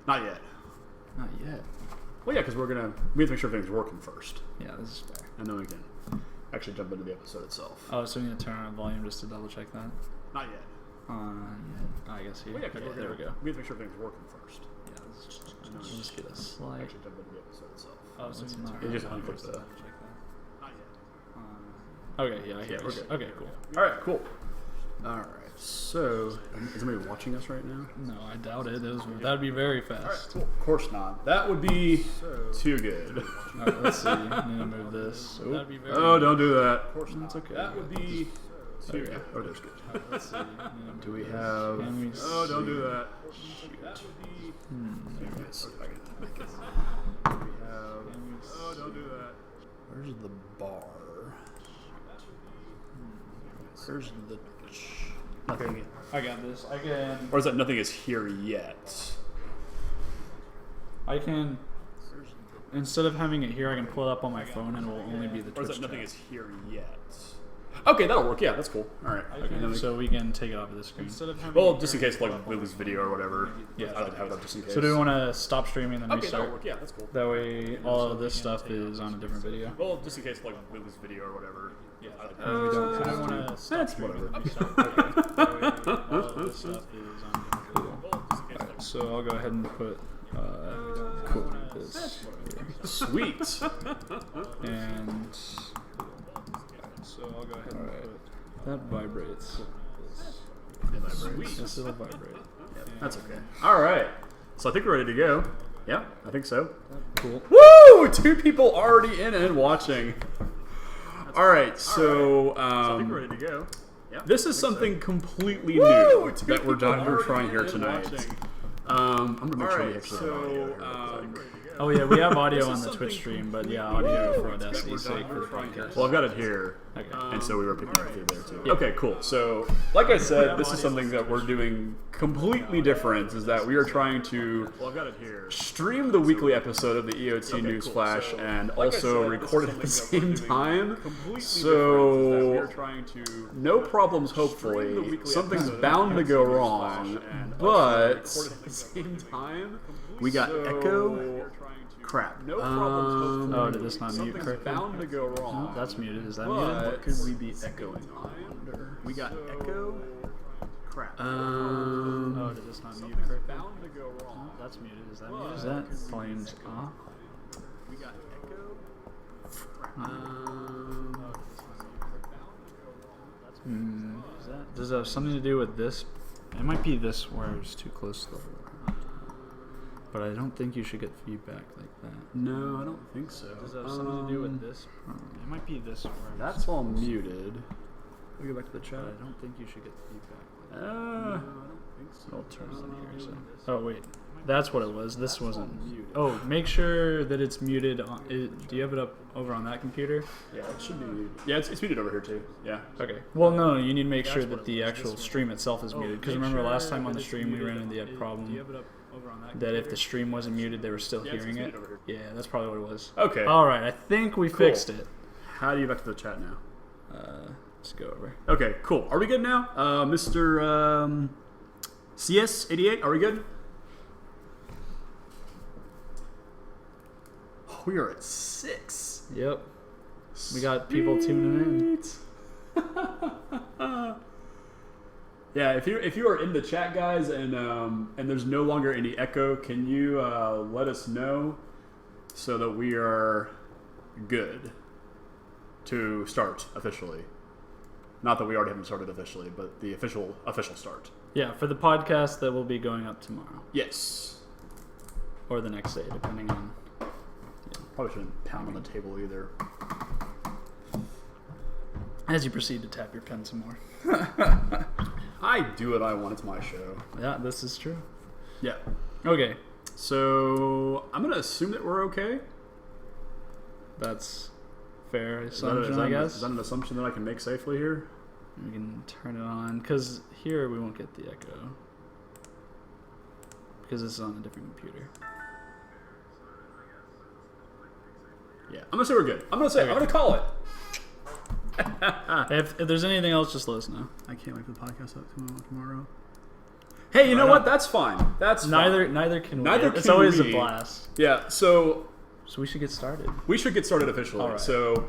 Not yet. Not yet. Well, yeah, because we have to make sure everything's working first. Yeah, this is fair. And then we can actually jump into the episode itself. Oh, so we need to turn on volume just to double check that? Not yet. I guess here. Well, yeah, because there we go. We have to make sure everything's working first. Yeah, let's just get a slight. Actually jump into the episode itself. Oh, so it's not. You just unclick the. Not yet. Okay, yeah, I hear it. Okay, cool. Alright, cool. Alright, so is anybody watching us right now? No, I doubt it. That'd be very fast. Alright, cool. Of course not. That would be too good. Alright, let's see. I need to move this. Oh, don't do that. Of course not. That's okay. That would be too good. Oh, that's good. Let's see. Do we have... Oh, don't do that. Shoot. That would be... Let's see if I can make it. Do we have... Oh, don't do that. Where's the bar? Where's the... Nothing. I got this. I can... Or is that nothing is here yet? I can... Instead of having it here, I can pull it up on my phone and it will only be the Or Twitch is that nothing chat. is here yet? Okay, that'll work. Yeah, that's cool. All right. So we can take it off of the screen. Well, just in case like we lose video or whatever. Yeah. I like to have that just in case. So do we want to stop streaming and then Okay, that'll restart? work. Yeah, that's cool. That way all of this stuff is on a different video. Well, just in case like we lose video or whatever. Yeah, I like to We don't. So do we want to stop That's streaming whatever. and restart? Okay. That way all of this stuff is on a different video. Alright, so I'll go ahead and put cool this here. Sweet. And so I'll go ahead and put that vibrates. Sweet. This will vibrate. Yeah, that's okay. All right. So I think we're ready to go. Yeah, I think so. Cool. Woo! 2 people already in and watching. All right, so I think we're ready to go. Yeah, this is something completely new that we're trying here tonight. I'm gonna make sure we actually have audio here. Oh yeah, we have audio on the Twitch stream, but yeah, audio for Audacity's sake for the podcast. Well, I've got it here, Okay. and so we were picking up through there too. Okay, cool. So, like I said, this is something that we're doing completely different. Is that we are trying to stream the weekly episode of the EOT News Flash and also record it at the same time. So, no problems. Hopefully, something's bound to go wrong, but at the same time, we got echo. Crap. No problems. Oh, did this not mute correctly? Bound to go wrong. No, that's muted. Is that But muted? what could we be echoing on? We got echo. Crap. Oh, did this not mute correctly? Bound to go wrong. No, that's muted. Is that muted? Is that volume's off? We got echo. Does that have something to do with this? It might be this where it's too close to the but I don't think you should get feedback like that. No, I don't think so. Does that have something to do with this? It might be this where That's all muted. Let me go back to the chat. But I don't think you should get feedback like that. No, I don't think so. I'll turn it on here. So. Oh wait, that's what it was. This wasn't. Oh, make sure that it's muted. Do you have it up over on that computer? Yeah, it should be muted. Yeah, it's muted over here too. Yeah. Okay. Well, no, you need to make sure that the actual stream itself is muted. Because remember last time on the stream we ran into the problem that if the stream wasn't muted, they were still hearing it. Yeah, that's probably what it was. Okay. All right, I think we fixed it. How do you back to the chat now? Let's go over. Okay, cool. Are we good now? Mr. CS88, are we good? Oh, we are at 6. Yep. We got people tuning in. Yeah, if you are in the chat, guys, and there's no longer any echo, can you let us know so that we are good to start officially? Not that we already haven't started officially, but the official start. Yeah, for the podcast that will be going up tomorrow. Yes. Or the next day, depending on... Probably shouldn't pound on the table either. As you proceed to tap your pen some more. I do what I want. It's my show. Yeah, this is true. Yeah. Okay. So I'm going to assume that we're okay. That's fair assumption, I guess. Is that an assumption that I can make safely here? We can turn it on, because here we won't get the echo. Because this is on a different computer. Yeah. I'm going to say we're good. I'm going to call it. If there's anything else, just let us know. I can't wait for the podcast up tomorrow. Hey, you know what? That's fine. That's fine. Neither can we. Neither It's can always we. a blast. Yeah, so we should get started. we should get started officially. All right. So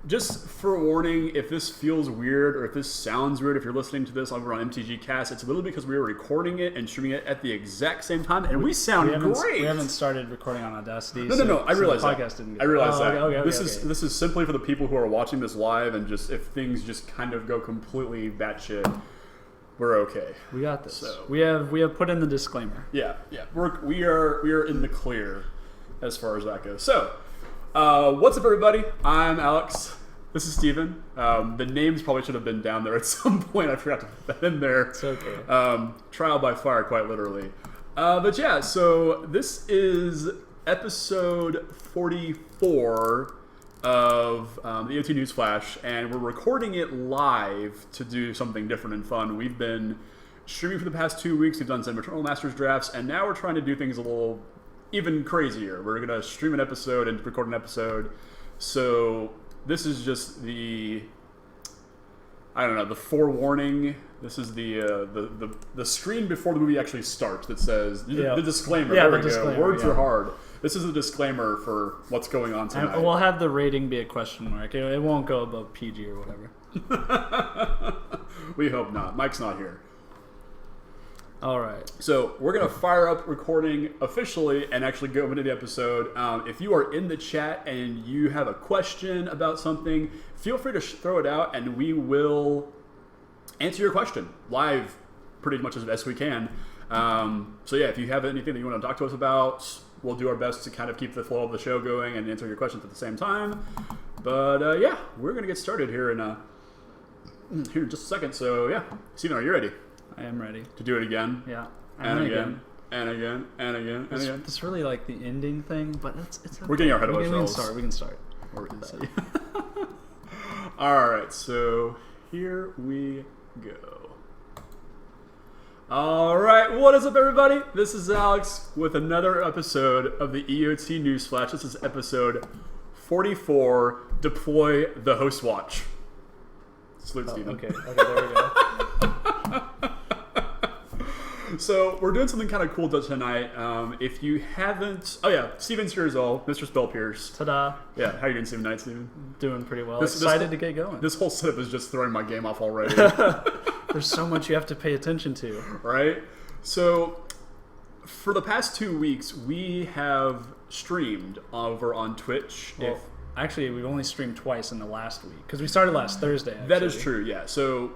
just for warning, if this feels weird or if this sounds weird, if you're listening to this over on MTG Cast, it's literally because we are recording it and streaming it at the exact same time, and we sound great. We haven't started recording on Audacity. No. I realize that. Podcast didn't get I realize that. Okay, This is simply for the people who are watching this live, and just if things just kind of go completely batshit, we're okay. We got this. So we have put in the disclaimer. Yeah. We are in the clear as far as that goes. So, what's up, everybody? I'm Alex. This is Steven. The names probably should have been down there at some point. I forgot to put that in there. It's okay. Trial by fire, quite literally. But yeah, so this is episode 44 of the EOT News Flash, and we're recording it live to do something different and fun. We've been streaming for the past 2 weeks. We've done some Eternal Masters drafts, and now we're trying to do things a little even crazier. We're going to stream an episode and record an episode. So this is just the forewarning. This is the screen before the movie actually starts that says the disclaimer. Yeah, there the we disclaimer, go. Words are hard. This is a disclaimer for what's going on tonight. And we'll have the rating be a question mark. It won't go above PG or whatever. We hope not. Mike's not here. All right. So we're going to fire up recording officially and actually go into the episode. If you are in the chat and you have a question about something, feel free to throw it out and we will answer your question live pretty much as best we can. So yeah, if you have anything that you want to talk to us about, we'll do our best to kind of keep the flow of the show going and answer your questions at the same time. But yeah, we're going to get started here in just a second. So yeah, Steven, are you ready? I am ready. To do it again? Yeah. And again. And again. And again. And again. It's really like the ending thing, but it's okay. We're getting ahead of ourselves. We can start. Alright, so here we go. Alright, what is up, everybody? This is Alex with another episode of the EOT News Flash. This is episode 44, Deploy the Hostwatch. Salute, Steven. Okay, there we go. So we're doing something kind of cool tonight. If you haven't, Steven's here as well, Mr. Spell Pierce. Ta-da! Yeah, how are you doing, Steven? Night, Steven? Doing pretty well. Excited to get going. This whole setup is just throwing my game off already. There's so much you have to pay attention to. Right? So for the past 2 weeks, we have streamed over on Twitch. Well, actually, we've only streamed twice in the last week because we started last Thursday. Actually. That is true. Yeah. So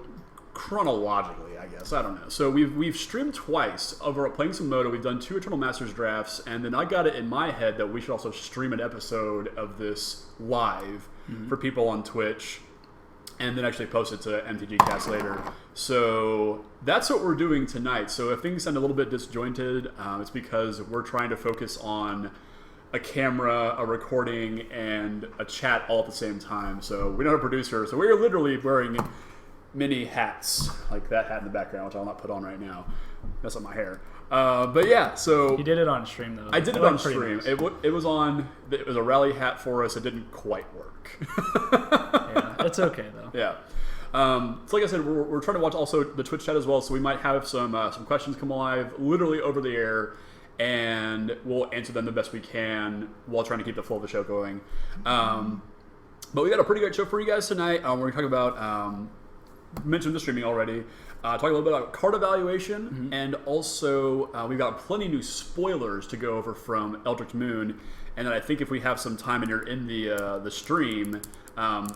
chronologically, I guess. I don't know. So we've streamed twice over playing some Moto. We've done 2 Eternal Masters drafts, and then I got it in my head that we should also stream an episode of this live for people on Twitch, and then actually post it to MTG Cast later. So that's what we're doing tonight. So if things sound a little bit disjointed, it's because we're trying to focus on a camera, a recording, and a chat all at the same time. So we don't have a producer, so we're literally wearing mini hats, like that hat in the background, which I'll not put on right now. That's on my hair. But yeah, so you did it on stream though. I did it on stream. Nice. It was a rally hat for us. It didn't quite work. Yeah, it's okay though. Yeah. So like I said, we're trying to watch also the Twitch chat as well. So we might have some questions come live, literally over the air, and we'll answer them the best we can while trying to keep the flow of the show going. But we got a pretty good show for you guys tonight. We're going to talk about. Mentioned the streaming already. Talk a little bit about card evaluation, and also we've got plenty new spoilers to go over from Eldritch Moon. And then I think if we have some time and you're in the stream,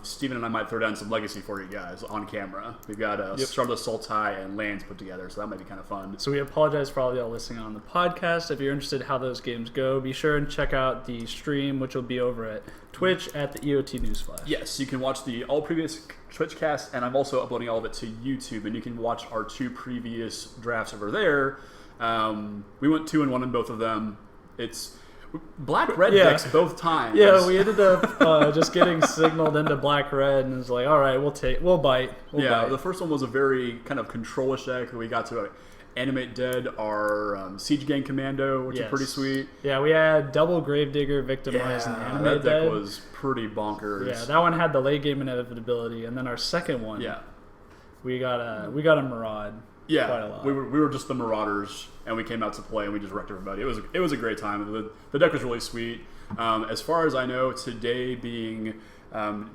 Steven and I might throw down some legacy for you guys on camera. We've got Starless Sultai and Lands put together, so that might be kind of fun. So we apologize for all y'all listening on the podcast. If you're interested in how those games go, be sure and check out the stream, which will be over at Twitch at the EOT News Flash. Yes, you can watch all previous Twitch casts, and I'm also uploading all of it to YouTube, and you can watch our 2 previous drafts over there. We went 2-1 in both of them. It's black-red decks both times. Yeah, we ended up just getting signaled into black-red, and it was like, all right, we'll bite. The first one was a very kind of control-ish deck. We got to Animate Dead, our Siege Gang Commando, which is pretty sweet. Yeah, we had double Gravedigger, Victimize, and Animate Dead. That deck was pretty bonkers. Yeah, that one had the late game inevitability, and then our second one, we got a Maraud. quite a lot. We were just the Marauders, and we came out to play, and we just wrecked everybody. It was a great time. The deck was really sweet. As far as I know, today being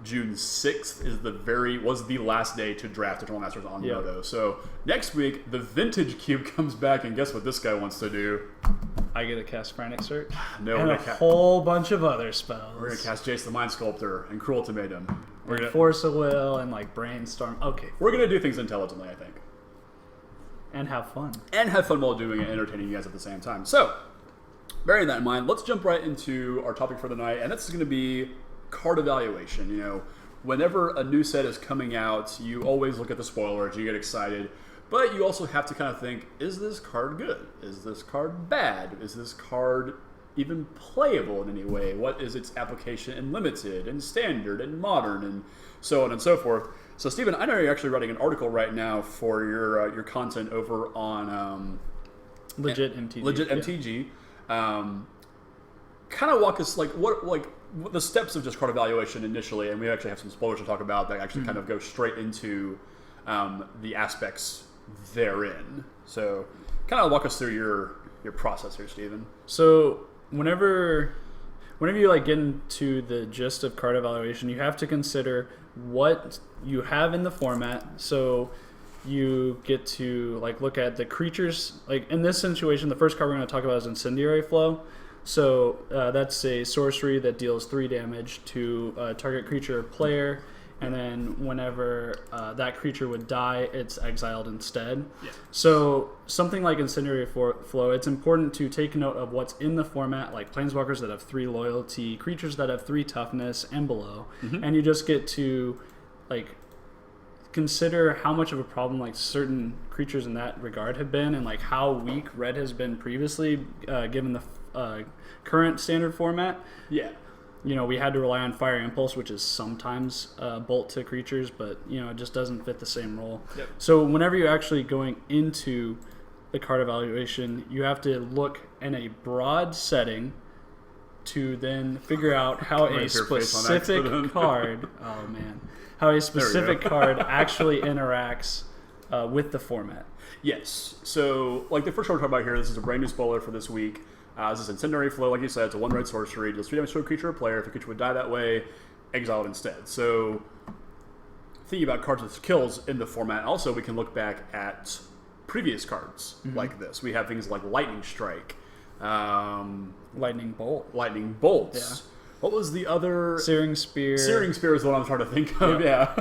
June 6th was the last day to draft Eternal Masters on Moto. So next week, the Vintage Cube comes back, and guess what this guy wants to do? I get to cast Frantic Search. No, and a whole bunch of other spells. We're going to cast Jace the Mind Sculptor and Cruel Ultimatum. We're gonna Force of Will and like Brainstorm. Okay. We're going to do things intelligently, I think. And have fun. And have fun while doing it, entertaining you guys at the same time. So, bearing that in mind, let's jump right into our topic for the night, and this is going to be card evaluation. You know, whenever a new set is coming out, you always look at the spoilers, you get excited, but you also have to kind of think, is this card good? Is this card bad? Is this card even playable in any way? What is its application in Limited, and Standard, and Modern, and so on and so forth? So, Steven, I know you're actually writing an article right now for your content over on Legit MTG. Legit MTG. Kind of walk us what the steps of just card evaluation initially, and we actually have some spoilers to talk about that actually kind of go straight into the aspects therein. So, kind of walk us through your process here, Steven. So, whenever you like get into the gist of card evaluation, you have to consider what you have in the format. So you get to like look at the creatures. Like in this situation, the first card we're going to talk about is Incendiary Flow. So that's a sorcery that deals 3 damage to a target creature or player, and then whenever that creature would die, it's exiled instead. Yeah. So something like Incendiary Flow, it's important to take note of what's in the format, like Planeswalkers that have 3 loyalty, creatures that have 3 toughness and below, and you just get to like consider how much of a problem like certain creatures in that regard have been, and like how weak red has been previously, given the current standard format. Yeah. You know, we had to rely on Fire Impulse, which is sometimes bolt to creatures, but, you know, it just doesn't fit the same role. Yep. So whenever you're actually going into the card evaluation, you have to look in a broad setting to then figure out how a specific card, how a specific card actually interacts with the format. Yes. So, like the first card we're talking about here, this is a brand new spoiler for this week. This is Incendiary Flow, like you said, it's a 1-red sorcery. It does 3 damage to a creature or player. If the creature would die that way, exile it instead. So, thinking about cards with kills in the format, also we can look back at previous cards like this. We have things like Lightning Strike, Lightning Bolt. Yeah. What was the other? Searing Spear. Searing Spear is what I'm trying to think of. Yeah.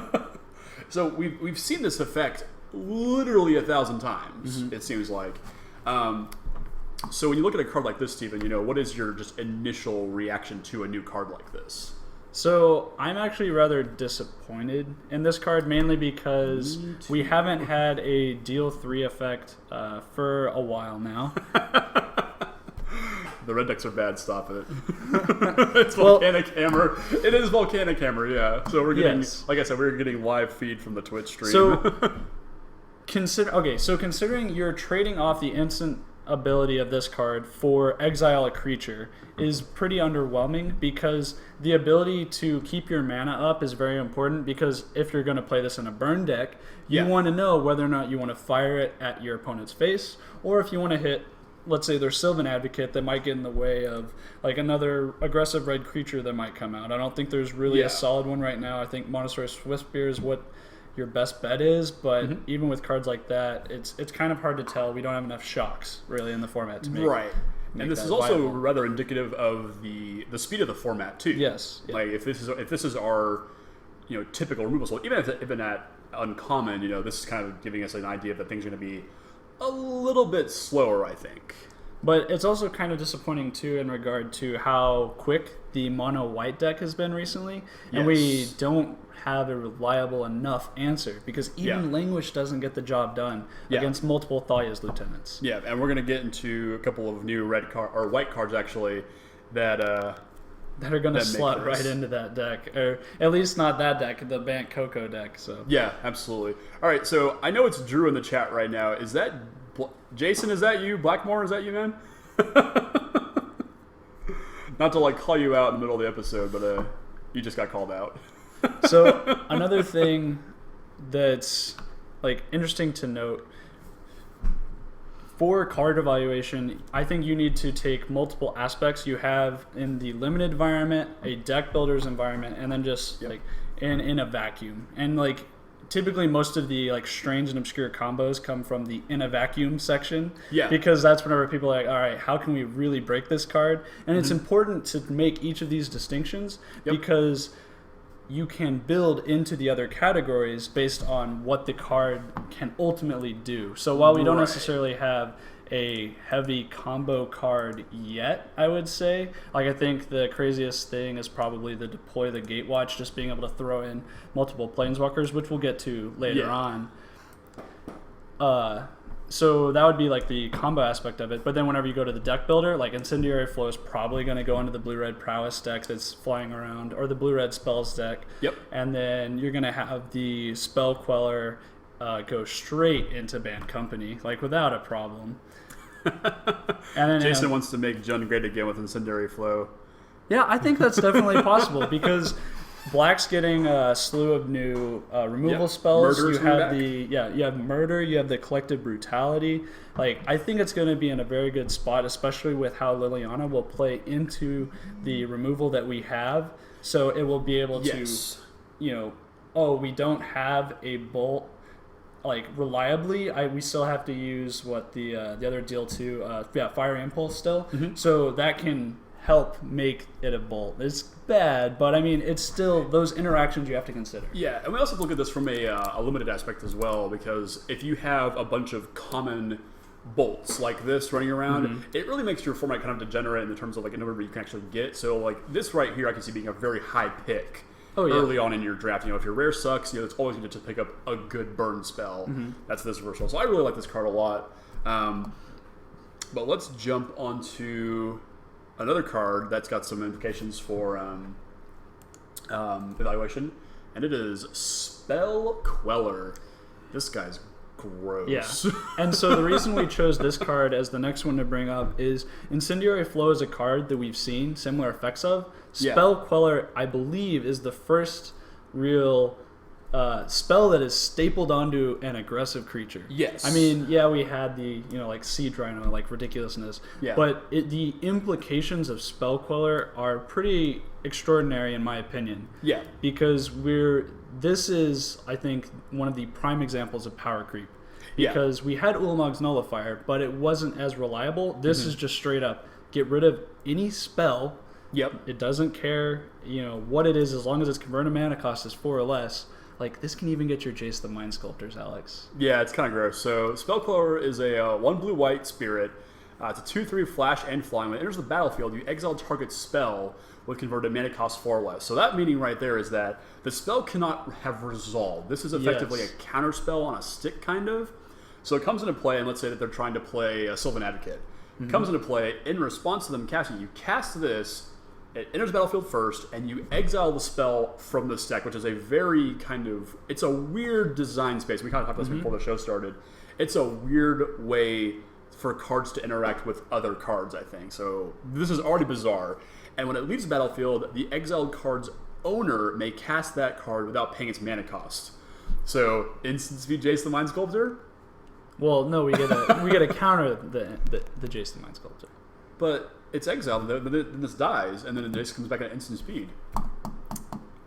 So we've seen this effect literally 1,000 times. It seems like. So when you look at a card like this, Steven, you know, what is your just initial reaction to a new card like this? So I'm actually rather disappointed in this card, mainly because we haven't had a deal 3 effect for a while now. The red decks are bad. Stop it. It's Volcanic Hammer. It is Volcanic Hammer. Yeah. So we're getting, like I said, we're getting live feed from the Twitch stream. So considering you're trading off the instant ability of this card for exile a creature is pretty underwhelming, because the ability to keep your mana up is very important, because if you're going to play this in a burn deck, you want to know whether or not you want to fire it at your opponent's face, or if you want to hit, let's say, their Sylvan Advocate that might get in the way of like another aggressive red creature that might come out. I don't think there's really a solid one right now. I think Monosaurus Swiftspear is what your best bet is, but even with cards like that, it's kind of hard to tell. We don't have enough shocks really in the format to make and this is also rather indicative of the speed of the format too. Yes. Like if this is our typical removal, so even at uncommon, this is kind of giving us an idea that things are going to be a little bit slower, I think. But it's also kind of disappointing too in regard to how quick the mono white deck has been recently, and we don't have a reliable enough answer, because even Languish doesn't get the job done against multiple Thalia's lieutenants. Yeah, and we're going to get into a couple of new white cards actually that are going to slot right into that deck, or at least not that deck, the Bant Coco deck. So yeah, absolutely. All right, so I know it's Drew in the chat right now. Is that Jason? Is that you? Blackmore? Is that you, man? Not to call you out in the middle of the episode, but you just got called out. So another thing that's interesting to note, for card evaluation, I think you need to take multiple aspects you have in the limited environment, a deck builder's environment, and then just like in a vacuum. And like typically most of the like strange and obscure combos come from the in a vacuum section. Yeah. Because that's whenever people are like, all right, how can we really break this card? And it's important to make each of these distinctions because you can build into the other categories based on what the card can ultimately do. So while we don't necessarily have a heavy combo card yet, I would say, like I think the craziest thing is probably the deploy the Gatewatch, just being able to throw in multiple planeswalkers, which we'll get to later on. So that would be like the combo aspect of it. But then whenever you go to the deck builder, like Incendiary Flow is probably going to go into the blue-red prowess deck that's flying around, or the blue-red spells deck. And then you're going to have the Spell Queller go straight into Bant Company, like without a problem. And then, Jason wants to make Jund great again with Incendiary Flow. Yeah, I think that's definitely possible because Black's getting a slew of new removal spells. Murder's you have you have Murder, you have the Collective Brutality. Like I think it's going to be in a very good spot, especially with how Liliana will play into the removal that we have. So it will be able to, we don't have a bolt like reliably. We still have to use what the other deal to Fire Impulse still. So that can help make it a bolt. It's bad, but I mean, it's still those interactions you have to consider. Yeah, and we also look at this from a limited aspect as well, because if you have a bunch of common bolts like this running around, it really makes your format kind of degenerate in the terms of like a number you can actually get. So like this right here, I can see being a very high pick early on in your draft. If your rare sucks, it's always good to pick up a good burn spell. That's this versatile. So I really like this card a lot. But let's jump onto another card that's got some implications for evaluation, and it is Spell Queller. This guy's gross. Yeah. And so the reason we chose this card as the next one to bring up is Incendiary Flow is a card that we've seen similar effects of. Spell Queller, I believe, is the first real spell that is stapled onto an aggressive creature. Yes. I mean, we had the, like Siege Rhino, like ridiculousness. Yeah. But the implications of Spell Queller are pretty extraordinary in my opinion. Yeah. Because this is, I think, one of the prime examples of power creep. Because we had Ulamog's Nullifier, but it wasn't as reliable. This is just straight up get rid of any spell. It doesn't care, what it is, as long as its converted mana cost is 4 or less. Like, this can even get your Jace the Mind Sculptors, Alex. Yeah, it's kind of gross. So, Spellclawer is a 1 blue-white spirit. It's a 2/3 flash and flying. When it enters the battlefield, you exile target spell with converted mana cost 4 or less. So that meaning right there is that the spell cannot have resolve. This is effectively a counter spell on a stick, kind of. So it comes into play, and let's say that they're trying to play a Sylvan Advocate. It comes into play, in response to them casting, you cast this, it enters the battlefield first, and you exile the spell from the deck, which is a very it's a weird design space. We kind of talked about this before the show started. It's a weird way for cards to interact with other cards, I think. So this is already bizarre. And when it leaves the battlefield, the exiled card's owner may cast that card without paying its mana cost. So, instant speed Jace the Mind Sculptor? Well, no, we get a counter the Jace the Mind Sculptor. But it's exiled, then this dies, and then it just comes back at instant speed.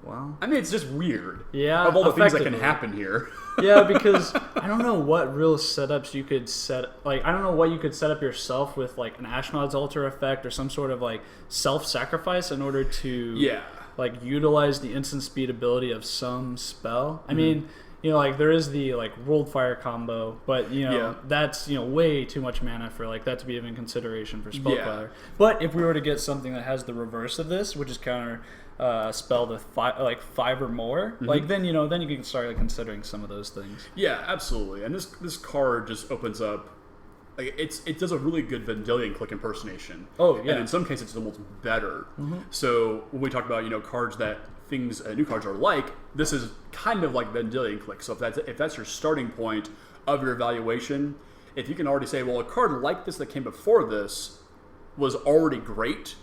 Wow. I mean, it's just weird. Yeah, of all the things that can happen here. Yeah, because I don't know what real setups you could set. Like, I don't know what you could set up yourself with, like, an Ashnod's Altar effect or some sort of, like, self-sacrifice in order to, like, utilize the instant speed ability of some spell. I mean, like, there is the, like, World Fire combo, but, that's, way too much mana for, like, that to be even consideration for Spellcaller. But if we were to get something that has the reverse of this, which is counter spell to 5 or more, like, then, then you can start, like, considering some of those things. Yeah, absolutely. And this card just opens up, like, it does a really good Vendilion Click impersonation. Oh, yeah. And in some cases, it's almost better. So when we talk about, cards that new cards are like, this is kind of like Vendilion Click. So if that's your starting point of your evaluation, if you can already say, well, a card like this that came before this was already great,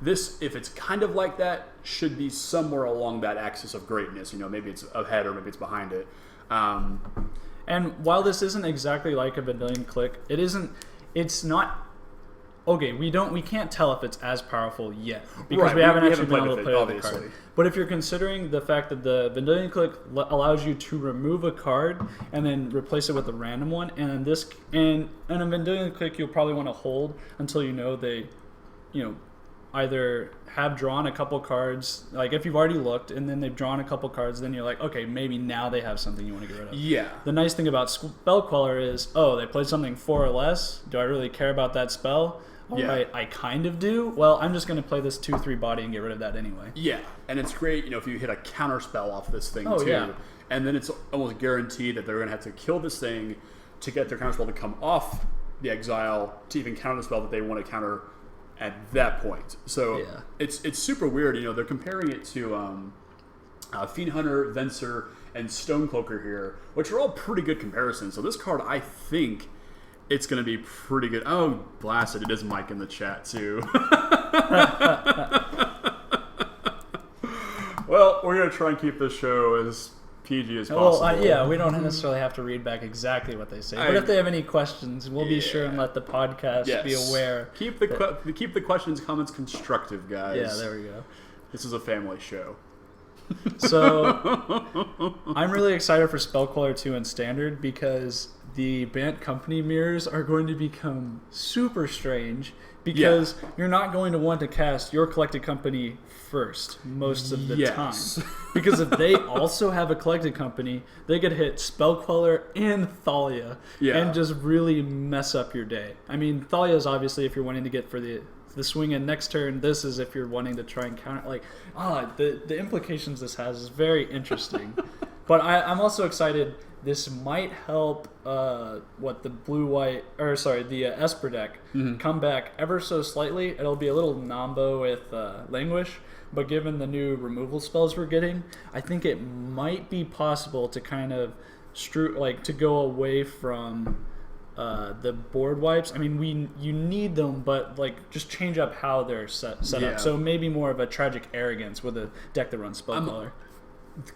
this, if it's kind of like that, should be somewhere along that axis of greatness. Maybe it's ahead or maybe it's behind it. And while this isn't exactly like a Vendilion Click, it's not. Okay, we can't tell if it's as powerful yet because we haven't actually been able to play with the card. But if you're considering the fact that the Vendilion Click allows you to remove a card and then replace it with a random one, and in a Vendilion Click you'll probably want to hold until you know they, either have drawn a couple cards, like if you've already looked and then they've drawn a couple cards, then you're like, okay, maybe now they have something you want to get rid of. Yeah. The nice thing about Spell Queller is, they played something 4 or less. Do I really care about that spell? Yeah. I kind of do. Well, I'm just going to play this 2/3 body and get rid of that anyway. Yeah, and it's great, if you hit a counter spell off this thing too. Yeah. And then it's almost guaranteed that they're going to have to kill this thing to get their counter spell to come off the exile to even counter the spell that they want to counter at that point. So it's super weird. They're comparing it to Fiend Hunter, Venser, and Stonecloaker here, which are all pretty good comparisons. So this card, I think, it's going to be pretty good. Oh, blasted. It is Mike in the chat, too. Well, we're going to try and keep this show as PG as possible. Well, we don't necessarily have to read back exactly what they say. But if they have any questions, we'll be sure and let the podcast be aware. Keep the questions, comments constructive, guys. Yeah, there we go. This is a family show. So, I'm really excited for Spell Queller 2 in Standard because the Bant Company mirrors are going to become super strange because you're not going to want to cast your Collected Company first most of the time. Because if they also have a Collected Company, they could hit Spell Queller and Thalia and just really mess up your day. I mean, Thalia is obviously if you're wanting to get for the swing in next turn. This is if you're wanting to try and counter. The implications this has is very interesting. But I'm also excited. This might help the Esper deck come back ever so slightly. It'll be a little Nambo with Languish, but given the new removal spells we're getting, I think it might be possible to kind of to go away from the board wipes. I mean, you need them, but just change up how they're set up. So maybe more of a Tragic Arrogance with a deck that runs Spell Queller.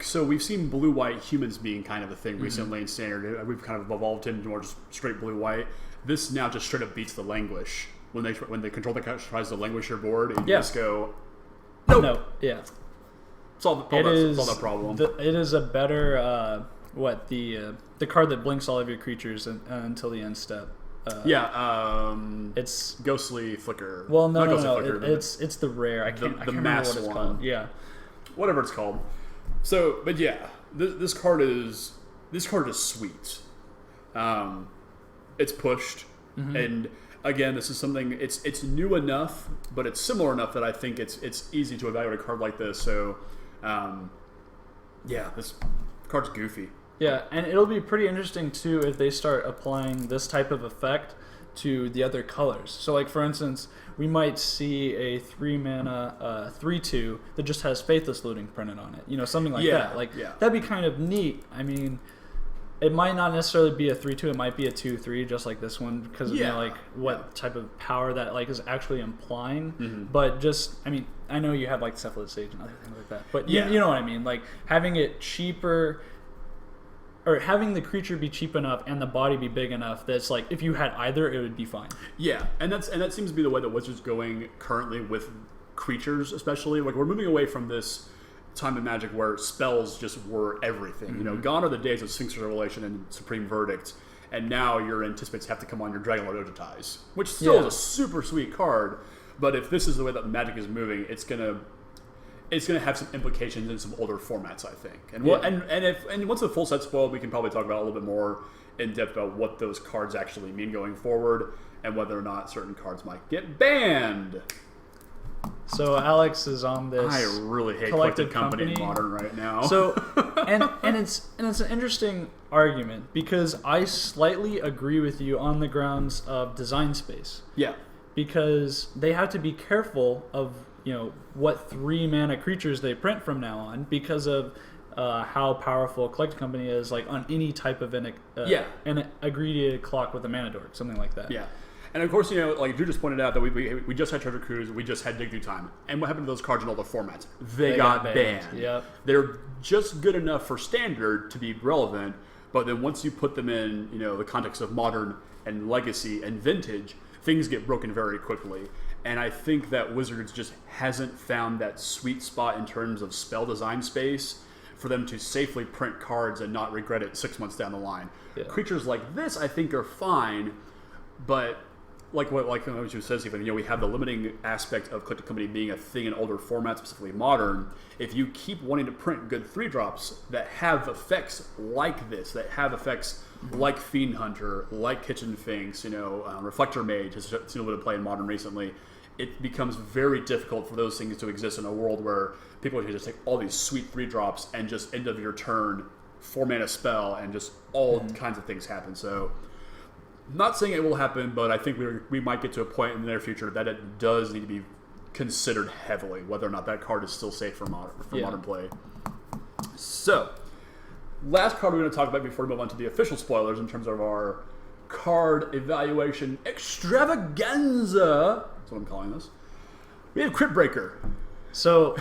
So we've seen blue-white humans being kind of a thing recently in Standard. We've kind of evolved into more just straight blue-white. This now just straight up beats the Languish. When the control deck tries to languish your board, and you just go, no. Yeah. Solve that problem. It is a better, the card that blinks all of your creatures until the end step. It's Ghostly Flicker. Well, no. It's the rare. I can't remember what it's called. Yeah. Whatever it's called. So, but this card is sweet. It's pushed, and again, this is something. It's new enough, but it's similar enough that I think it's easy to evaluate a card like this. So, this card's goofy. Yeah, and it'll be pretty interesting too if they start applying this type of effect to the other colors. So, for instance, we might see a 3-mana 3/2 that just has Faithless Looting printed on it. Something like that. That'd be kind of neat. I mean, it might not necessarily be a 3/2. It might be a 2/3, just like this one, because of what type of power that is actually implying. But just, I mean, I know you have Cephalid Sage and other things like that. But you know what I mean. Having it cheaper. Or having the creature be cheap enough and the body be big enough that's if you had either, it would be fine. Yeah, and that seems to be the way that Wizards going currently with creatures, especially. We're moving away from this time in Magic where spells just were everything. Gone are the days of Sphinx Revelation and Supreme Verdict, and now your anticipates have to come on your Dragonlord Ototais, which still is a super sweet card. But if this is the way that Magic is moving, it's gonna have some implications in some older formats, I think. And and once the full set's spoiled, we can probably talk about a little bit more in depth about what those cards actually mean going forward and whether or not certain cards might get banned. So Alex is on this. I really hate Collected Company in Modern right now. So and it's an interesting argument because I slightly agree with you on the grounds of design space. Yeah. Because they have to be careful of what 3-mana creatures they print from now on because of how powerful Collected Company is on any type of an aggregated clock with a mana dork, something like that. Yeah. And of course, Drew just pointed out that we just had Treasure Cruise, we just had Dig Through Time. And what happened to those cards in all the formats? They got banned. Yep. They're just good enough for Standard to be relevant, But then once you put them in, the context of modern and legacy and vintage, things get broken very quickly. And I think that Wizards just hasn't found that sweet spot in terms of spell design space for them to safely print cards and not regret it 6 months down the line. Yeah. Creatures like this, I think, are fine, but like you said, Stephen, we have the limiting aspect of Collected Company being a thing in older formats, specifically modern. If you keep wanting to print good 3-drops that have effects like this, that have effects like Fiend Hunter, like Kitchen Finks, Reflector Mage has seen a little bit of play in modern recently, it becomes very difficult for those things to exist in a world where people can just take all these sweet 3-drops and just end of your turn 4-mana spell and just all kinds of things happen. So, not saying it will happen, but I think we might get to a point in the near future that it does need to be considered heavily, whether or not that card is still safe for modern play. So, last card we're going to talk about before we move on to the official spoilers in terms of our card evaluation extravaganza. That's what I'm calling this. We have Crypt Breaker. So,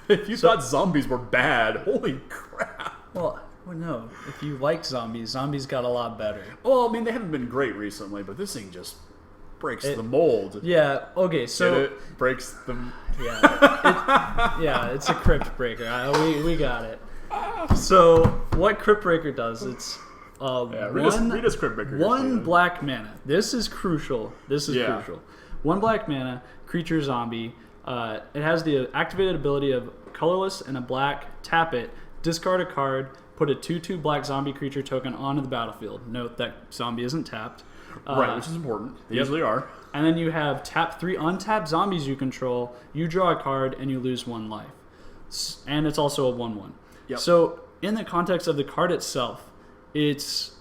if you thought zombies were bad, holy crap. Well, no. If you like zombies got a lot better. Well, I mean, they haven't been great recently, but this thing just breaks the mold. Yeah, okay, so... Get it? Breaks the... Yeah, it's a Crypt Breaker. We got it. So, what Crypt Breaker does, it's... read us Crypt Breaker. One black mana. This is crucial. Crucial. One black mana, creature zombie. It has the activated ability of colorless and a black, tap it, discard a card, put a 2/2 black zombie creature token onto the battlefield. Note that zombie isn't tapped. Right, which is important. They usually are. And then you have tap 3 untapped zombies you control, you draw a card, and you lose 1 life. And it's also a 1/1. Yep. So, in the context of the card itself, it's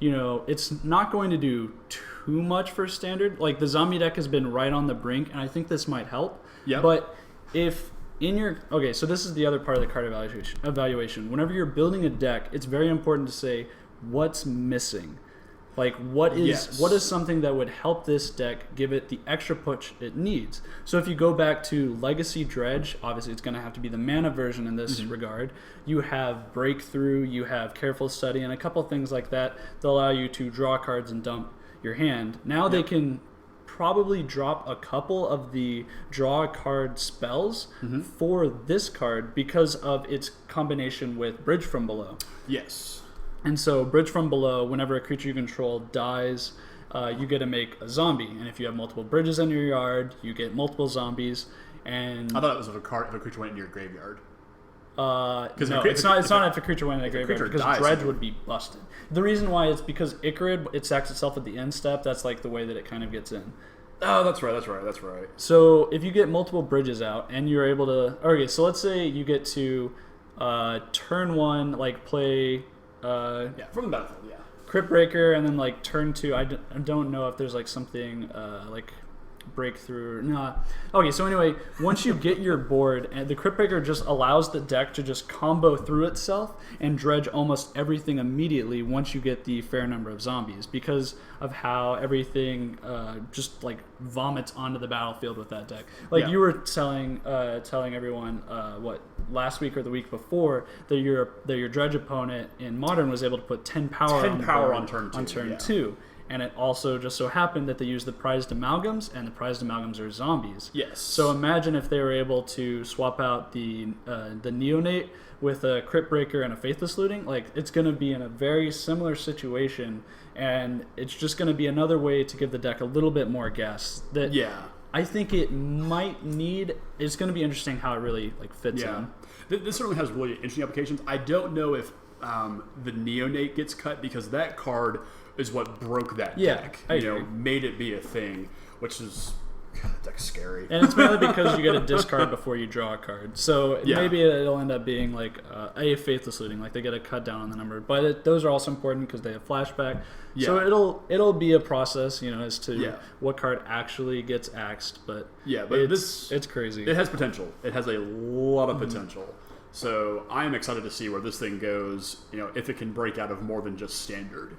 not going to do too much for standard. Like, the zombie deck has been right on the brink, and I think this might help. Yeah. But if in your... Okay, so this is the other part of the card evaluation. Whenever you're building a deck, it's very important to say what's missing. Like, what is something that would help this deck give it the extra push it needs? So if you go back to Legacy Dredge, obviously it's going to have to be the mana version in this regard. You have Breakthrough, you have Careful Study, and a couple things like that that allow you to draw cards and dump your hand. Now they can probably drop a couple of the draw card spells for this card because of its combination with Bridge from Below. Yes. And so, Bridge from Below, whenever a creature you control dies, you get to make a zombie. And if you have multiple bridges in your yard, you get multiple zombies. And I thought it was if a creature went into your graveyard. No, it's not if a creature went into a graveyard, because Dredge would be busted. The reason why is because Icarid, it sacks itself at the end step. That's like the way that it kind of gets in. Oh, that's right. So, if you get multiple bridges out, and you're able to... Okay, so let's say you get to turn 1, like, play... from the battlefield, Crypt Breaker, and then like turn 2. I don't know if there's like something like Breakthrough. No. Okay, so anyway, once you get your board, and the Crypt Breaker just allows the deck to just combo through itself and dredge almost everything immediately once you get the fair number of zombies, because of how everything just like vomits onto the battlefield with that deck. Like you were telling everyone last week or the week before that your dredge opponent in Modern was able to put 10 power on turn 2. And it also just so happened that they used the prized amalgams, and the prized amalgams are zombies. Yes. So imagine if they were able to swap out the neonate with a Crypt Breaker and a Faithless Looting. Like, it's going to be in a very similar situation, and it's just going to be another way to give the deck a little bit more gas. I think it might need... It's going to be interesting how it really fits in. This certainly has really interesting applications. I don't know if the neonate gets cut, because that card is what broke that deck. Made it be a thing, which is that's scary. And it's mainly because you get a discard before you draw a card. So maybe it'll end up being like a Faithless Looting, like they get a cut down on the number. But those are also important because they have flashback. Yeah. So it'll be a process, as to what card actually gets axed. But it's crazy. It has potential. It has a lot of potential. So I'm excited to see where this thing goes. If it can break out of more than just standard.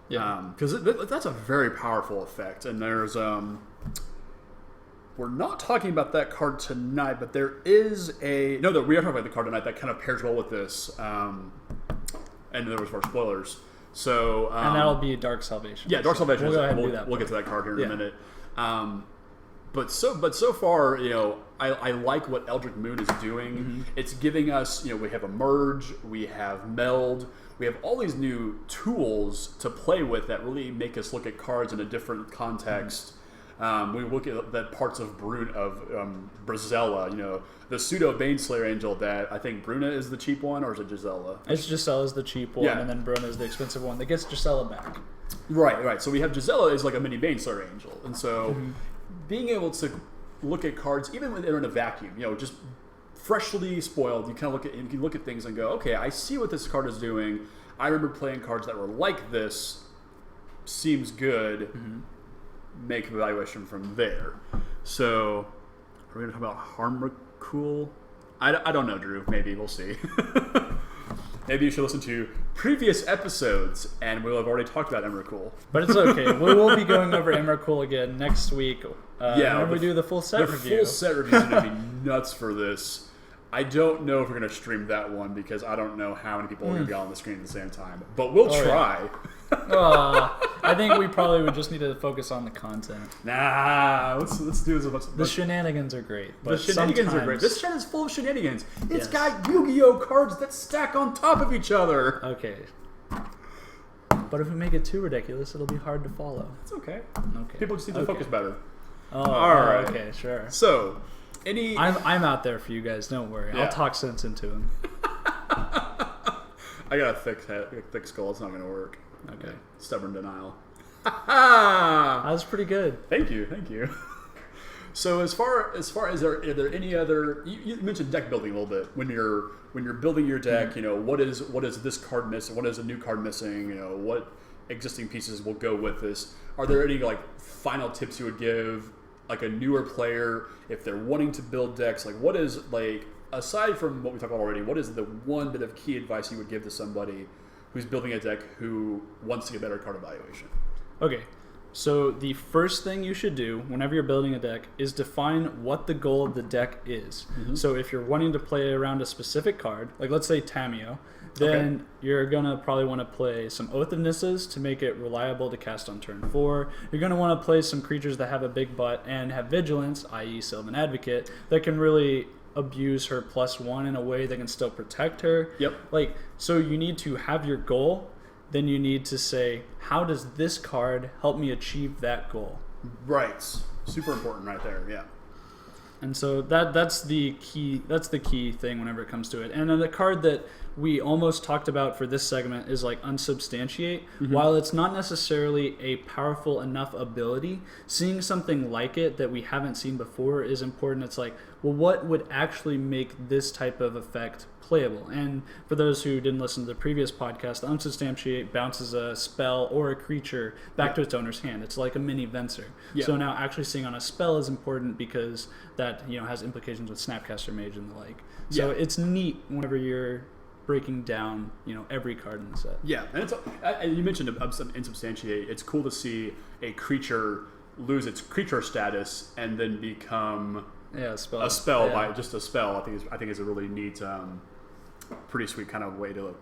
Because that's a very powerful effect. And there's we're not talking about that card tonight, but there is we are talking about the card tonight that kind of pairs well with this. And there was more spoilers. So and that'll be Dark Salvation. Yeah, Dark Salvation. We'll go ahead and do that. We'll get to that card here in a minute. But so far, I like what Eldritch Moon is doing. Mm-hmm. It's giving us, we have a merge, we have meld, we have all these new tools to play with that really make us look at cards in a different context. We look at the parts of Brazella, the pseudo Baneslayer Angel that I think Bruna is the cheap one, or is it Gisela? It's Gisella's the cheap one, and then Bruna is the expensive one that gets Gisela back. Right. So we have Gisela is like a mini Baneslayer Angel, and so being able to look at cards even when they're in a vacuum, just freshly spoiled, you kind of look at things and go, okay, I see what this card is doing. I remember playing cards that were like this. Seems good. Make evaluation from there. So, are we going to talk about Harmracool? I don't know, Drew. Maybe we'll see. Maybe you should listen to previous episodes, and we'll have already talked about Emrakul. But it's okay. We will be going over Emrakul again next week. When we do the full set review. The full set review is going to be nuts for this. I don't know if we're going to stream that one because I don't know how many people are going to be on the screen at the same time. But we'll try. I think we probably would just need to focus on the content. Nah, let's do as much. The shenanigans are great. But the shenanigans are great. This chat is full of shenanigans. It's got Yu-Gi-Oh cards that stack on top of each other. Okay. But if we make it too ridiculous, it'll be hard to follow. It's okay. Okay. People just need to focus better. Oh, all right. Okay, sure. So, I'm out there for you guys. Don't worry. I'll talk sense into him. I got a thick skull. It's not going to work. Okay. Stubborn denial. That was pretty good. Thank you. So as far as are there any other? You mentioned deck building a little bit when you're building your deck. What is this card missing? What is a new card missing? What existing pieces will go with this? Are there any final tips you would give a newer player if they're wanting to build decks? What is aside from what we talked about already? What is the one bit of key advice you would give to somebody who's building a deck who wants to get better card evaluation? Okay, so the first thing you should do whenever you're building a deck is define what the goal of the deck is. So if you're wanting to play around a specific card, let's say Tamiyo, then you're going to probably want to play some Oath of Nisses to make it reliable to cast on turn 4. You're going to want to play some creatures that have a big butt and have vigilance, i.e. Sylvan Advocate, that can really abuse her +1 in a way that can still protect her. Yep. So you need to have your goal, then you need to say, how does this card help me achieve that goal? Right. Super important right there, yeah. And so that's the key thing whenever it comes to it. And then the card that we almost talked about for this segment is unsubstantiate. While it's not necessarily a powerful enough ability, seeing something like it that we haven't seen before is important. It's what would actually make this type of effect playable? And for those who didn't listen to the previous podcast, the unsubstantiate bounces a spell or a creature back to its owner's hand. It's like a mini Venser. So now actually seeing on a spell is important because that has implications with Snapcaster Mage and the like. So it's neat whenever you're breaking down every card in the set. Yeah, and you mentioned insubstantiate. It's cool to see a creature lose its creature status and then become a spell by just a spell. I think is a really neat, pretty sweet kind of way to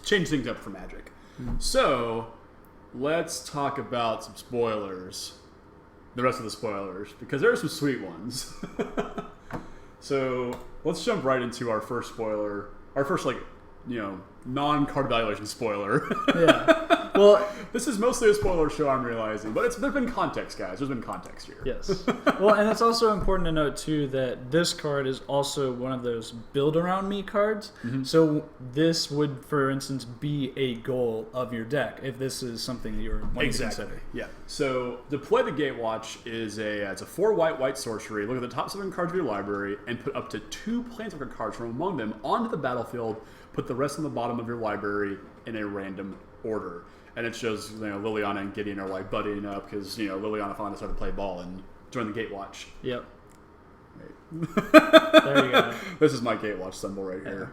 change things up for Magic. So let's talk about some spoilers. The rest of the spoilers, because there are some sweet ones. So let's jump right into our first spoiler. Our first, non-card evaluation spoiler. Yeah. Well, this is mostly a spoiler show, I'm realizing. But there's been context, guys. There's been context here. Yes. Well, and it's also important to note, too, that this card is also one of those build-around-me cards. So this would, for instance, be a goal of your deck, if this is something that you're wanting to consider. Yeah. So to play the Gatewatch it's a 4 white sorcery. Look at the top 7 cards of your library and put up to 2 Planeswalker cards from among them onto the battlefield. Put the rest on the bottom of your library in a random order. And it shows Liliana and Gideon are buddying up because Liliana finally decided to play ball and join the Gatewatch. Yep. Right. There you go. This is my Gatewatch symbol right here.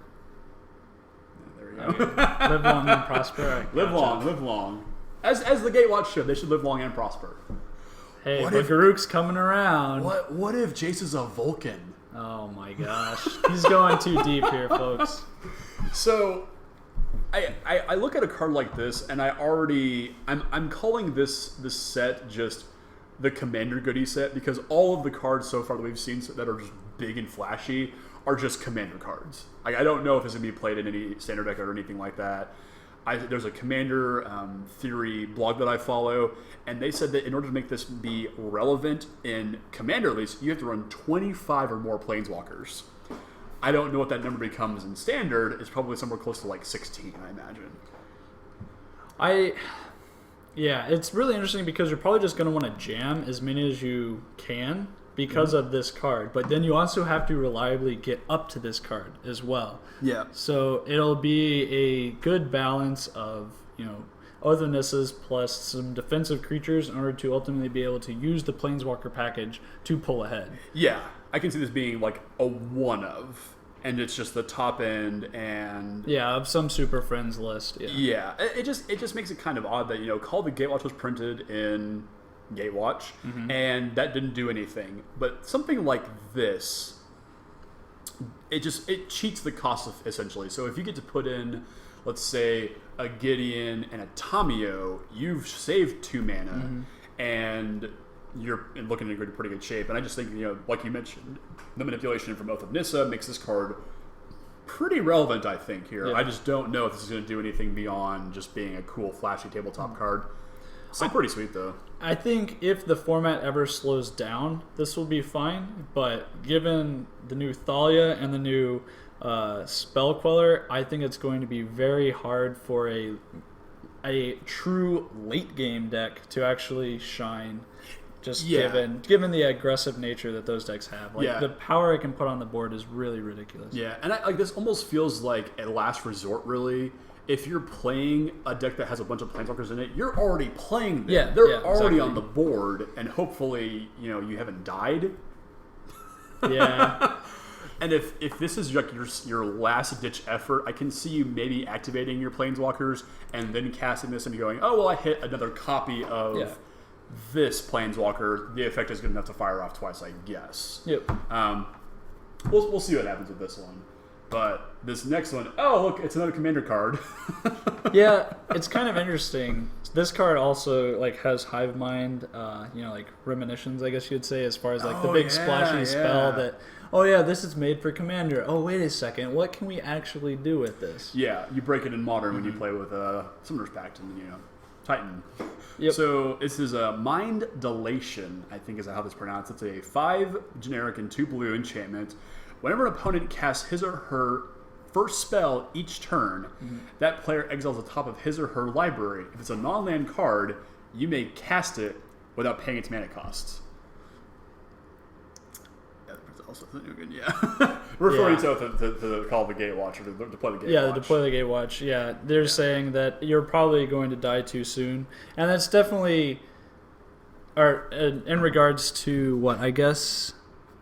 Yeah, there we go. Okay. Live long and prosper. Live long. As the Gatewatch should. They should live long and prosper. Hey, but Garuk's coming around. What if Jace is a Vulcan? Oh my gosh. He's going too deep here, folks. So, I look at a card like this, and I'm calling this set just the Commander Goodie set, because all of the cards so far that we've seen that are just big and flashy are just Commander cards. I don't know if this is going to be played in any standard deck or anything like that. There's a Commander theory blog that I follow, and they said that in order to make this be relevant in Commander, at least, you have to run 25 or more Planeswalkers. I don't know what that number becomes in Standard. It's probably somewhere close to like 16, I imagine. Yeah, it's really interesting because you're probably just going to want to jam as many as you can because of this card. But then you also have to reliably get up to this card as well. Yeah. So it'll be a good balance of, othernesses plus some defensive creatures in order to ultimately be able to use the Planeswalker package to pull ahead. Yeah, I can see this being like a one of. And it's just the top end, and of some Super Friends list. Yeah. It just makes it kind of odd that Call the Gatewatch was printed in Gatewatch, and that didn't do anything. But something like this, it cheats the cost essentially. So if you get to put in, let's say, a Gideon and a Tamiyo, you've saved 2 mana, and you're looking in pretty good shape. And I just think, like you mentioned, the manipulation from Oath of Nissa makes this card pretty relevant, I think, here. I just don't know if this is going to do anything beyond just being a cool, flashy tabletop card. Still pretty sweet, though. I think if the format ever slows down, this will be fine. But given the new Thalia and the new Spell Queller, I think it's going to be very hard for a true late-game deck to actually shine. Just given the aggressive nature that those decks have, the power it can put on the board is really ridiculous. Yeah, and this almost feels like a last resort. Really, if you're playing a deck that has a bunch of Planeswalkers in it, you're already playing them. Yeah, they're already on the board, and hopefully, you haven't died. Yeah. And if this is like your last ditch effort, I can see you maybe activating your Planeswalkers and then casting this and going, oh well, I hit another copy of. This Planeswalker, the effect is good enough to fire off twice, I guess. Yep. We'll see what happens with this one. But this next one, oh look, it's another Commander card. Yeah, it's kind of interesting. This card also has Hive Mind, Reminiscence, I guess you'd say, as far as the big splashy spell that. Oh yeah, this is made for Commander. Oh wait a second, what can we actually do with this? Yeah, you break it in Modern when you play with Summoner's Pact and Titan. Yep. So this is a Mind Dilation, I think is how this is pronounced. It's a 5 generic and 2 blue enchantment. Whenever an opponent casts his or her first spell each turn, that player exiles the top of his or her library. If it's a non-land card, you may cast it without paying its mana costs. Also good, referring to call the Gatewatch or to deploy the Gatewatch. Yeah, the deploy the Gatewatch. Yeah, they're saying that you're probably going to die too soon, and that's definitely, or in regards to what I guess,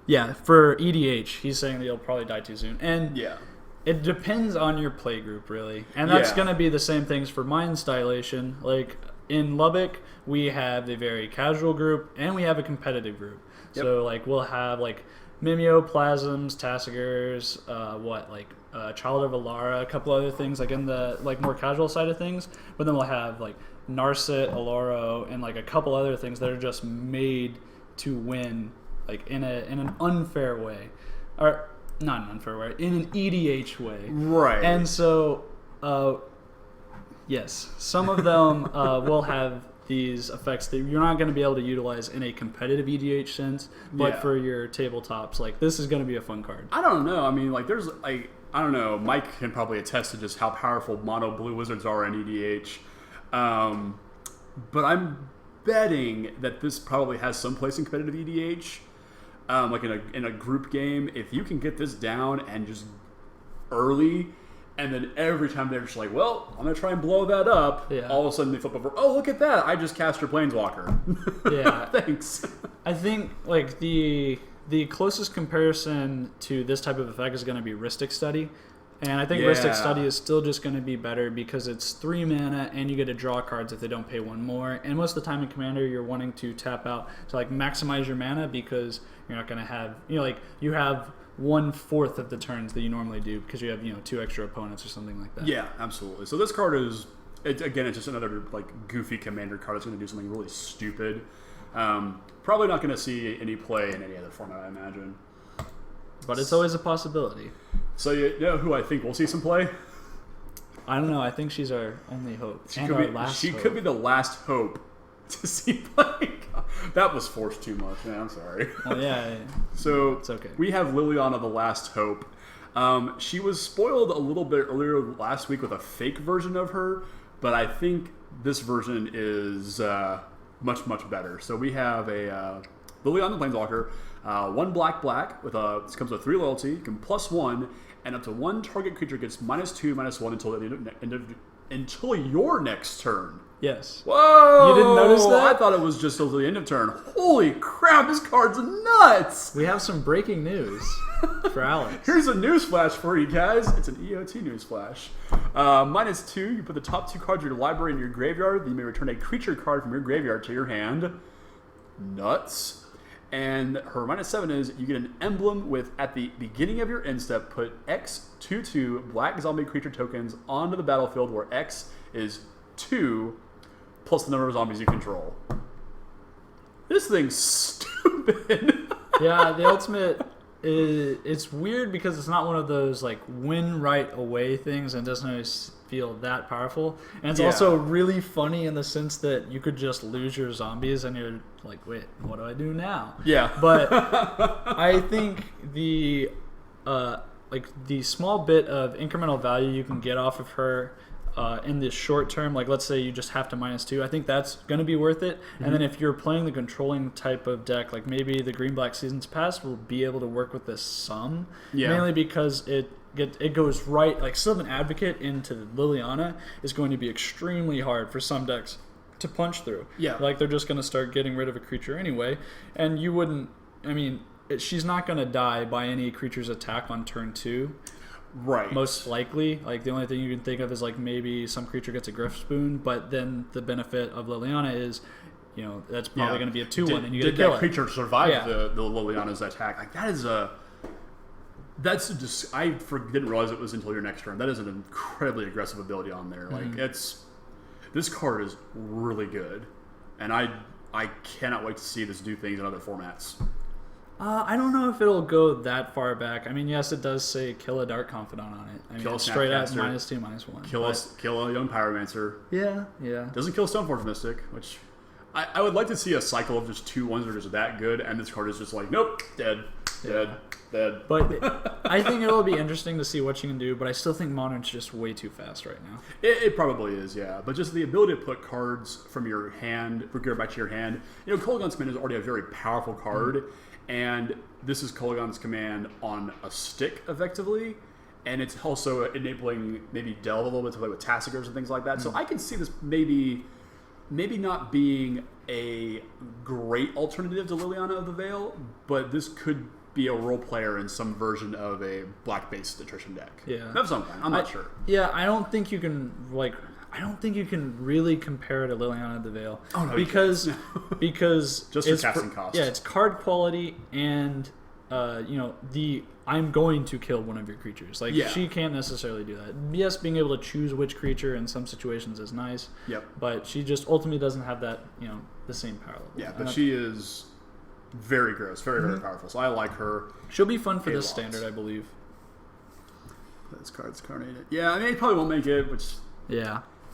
for EDH, he's saying that you'll probably die too soon, and it depends on your play group really, and that's going to be the same things for Mind Dilation. Like in Lubbock, we have a very casual group and we have a competitive group. Yep. So we'll have Mimeo, Plasms, Tassigers, Child of Alara, a couple other things in the more casual side of things. But then we'll have Narset, Aloro, and a couple other things that are just made to win in an unfair way, or not an unfair way, in an EDH way. Right. And so, yes, some of them will have these effects that you're not going to be able to utilize in a competitive EDH sense, but for your tabletops, this is going to be a fun card. I don't know. I mean, there's I don't know. Mike can probably attest to just how powerful mono blue wizards are in EDH. But I'm betting that this probably has some place in competitive EDH. In a group game, if you can get this down and just early. And then every time they're just well, I'm going to try and blow that up. Yeah. All of a sudden they flip over, oh, look at that. I just cast your Planeswalker. Yeah. Thanks. I think, the closest comparison to this type of effect is going to be Rhystic Study. And I think Rhystic Study is still just going to be better because it's 3 mana and you get to draw cards if they don't pay 1 more. And most of the time in Commander, you're wanting to tap out to maximize your mana because you're not going to have, like you have 1/4 of the turns that you normally do because you have 2 extra opponents or something like that. Yeah, absolutely. So this card is, it's just another like goofy commander card that's going to do something really stupid. Probably not going to see any play in any other format, I imagine. But it's always a possibility. So you know who I think will see some play? I don't know. I think she's our only hope. She could be the last hope to see play. That was forced too much, man. I'm sorry. Well, yeah. So it's okay. We have Liliana, the last hope. She was spoiled a little bit earlier last week with a fake version of her, but I think this version is much, much better. So we have a Liliana Planeswalker, 1 black with this comes with 3 loyalty. You can +1, and up to 1 target creature gets -2/-1 until the until your next turn. Yes. Whoa! You didn't notice that? I thought it was just until the end of turn. Holy crap! This card's nuts. We have some breaking news for Alex. Here's a news flash for you guys. It's an EOT news flash. -2. You put the top 2 cards of your library in your graveyard. Then you may return a creature card from your graveyard to your hand. Nuts. And her -7 is you get an emblem with, at the beginning of your end step, put X 2/2 black zombie creature tokens onto the battlefield where X is 2 plus the number of zombies you control. This thing's stupid. Yeah, the ultimate it's weird because it's not one of those like win right away things and doesn't always feel that powerful. And it's also really funny in the sense that you could just lose your zombies and you're like, wait, what do I do now? Yeah. But I think the the small bit of incremental value you can get off of her in the short term, like let's say you just have to -2, I think that's going to be worth it. Mm-hmm. And then if you're playing the controlling type of deck, like maybe the Green-Black Seasons Past will be able to work with this some, mainly because it goes right, like Sylvan Advocate into Liliana is going to be extremely hard for some decks to punch through. Yeah. Like they're just going to start getting rid of a creature anyway, and you wouldn't, she's not going to die by any creature's attack on turn 2. Right. Most likely. Like the only thing you can think of is like maybe some creature gets a Griff Spoon, but then the benefit of Liliana is, that's probably going to be a 2/1 and you get to kill it. Did that creature survive the Liliana's attack? Like that is that's just, I didn't realize it was until your next turn. That is an incredibly aggressive ability on there. Like this card is really good, and I cannot wait to see this do things in other formats. I don't know if it'll go that far back. Yes, it does say kill a Dark Confidant on it. Kill a straight up Snapcaster. -2/-1. Kill a Young Pyromancer. Yeah. Doesn't kill Stoneforge Mystic, which I would like to see a cycle of just 2/1s that are just that good, and this card is just like, nope, dead. But I think it'll be interesting to see what you can do, but I still think Modern's just way too fast right now. It probably is, yeah. But just the ability to put cards from your hand, go back to your hand. Kolaghan's Command is already a very powerful card, and this is Kolaghan's Command on a stick, effectively. And it's also enabling maybe Delve a little bit to play with Tassigers and things like that. So I can see this maybe not being a great alternative to Liliana of the Veil, but this could be a role player in some version of a black-based attrition deck. Yeah, that's something. I'm not sure. Yeah, I don't think you can really compare it to Liliana of the Veil. Oh no, because just for casting cost. Yeah, it's card quality and I'm going to kill one of your creatures. She can't necessarily do that. Yes, being able to choose which creature in some situations is nice. Yep. But she just ultimately doesn't have that, the same power level. Yeah, but she is very gross, very, very powerful. So I like her. She'll be fun for this standard, I believe. This card's carnated. Yeah, it probably won't make it, which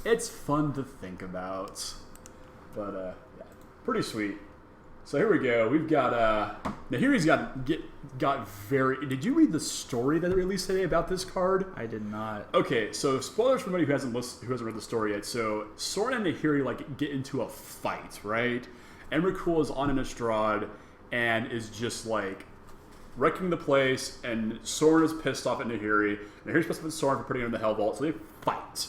it's fun to think about. But pretty sweet. So here we go. We've got Nahiri's got very. Did you read the story that they released today about this card? I did not. Okay, so spoilers for anybody who hasn't read the story yet. So Soren and Nahiri get into a fight, right? Emrakul is on an Innistrad and is just wrecking the place, and Soren is pissed off at Nahiri. Nahiri's pissed off at Soren for putting him in the Hell Vault, so they fight.